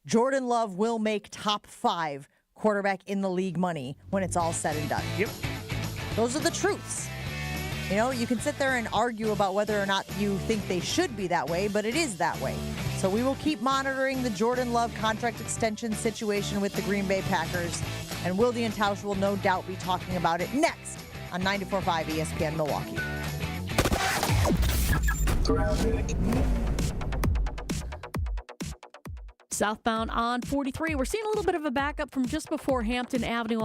Jordan Love will make top 5 quarterback in the league money when it's all said and done. Yep. Those are the truths. You know, you can sit there and argue about whether or not you think they should be that way, but it is that way. So we will keep monitoring the Jordan Love contract extension situation with the Green Bay Packers. And Wilde and Tausch will no doubt be talking about it next on 94.5 ESPN Milwaukee. Southbound on 43. We're seeing a little bit of a backup from just before Hampton Avenue.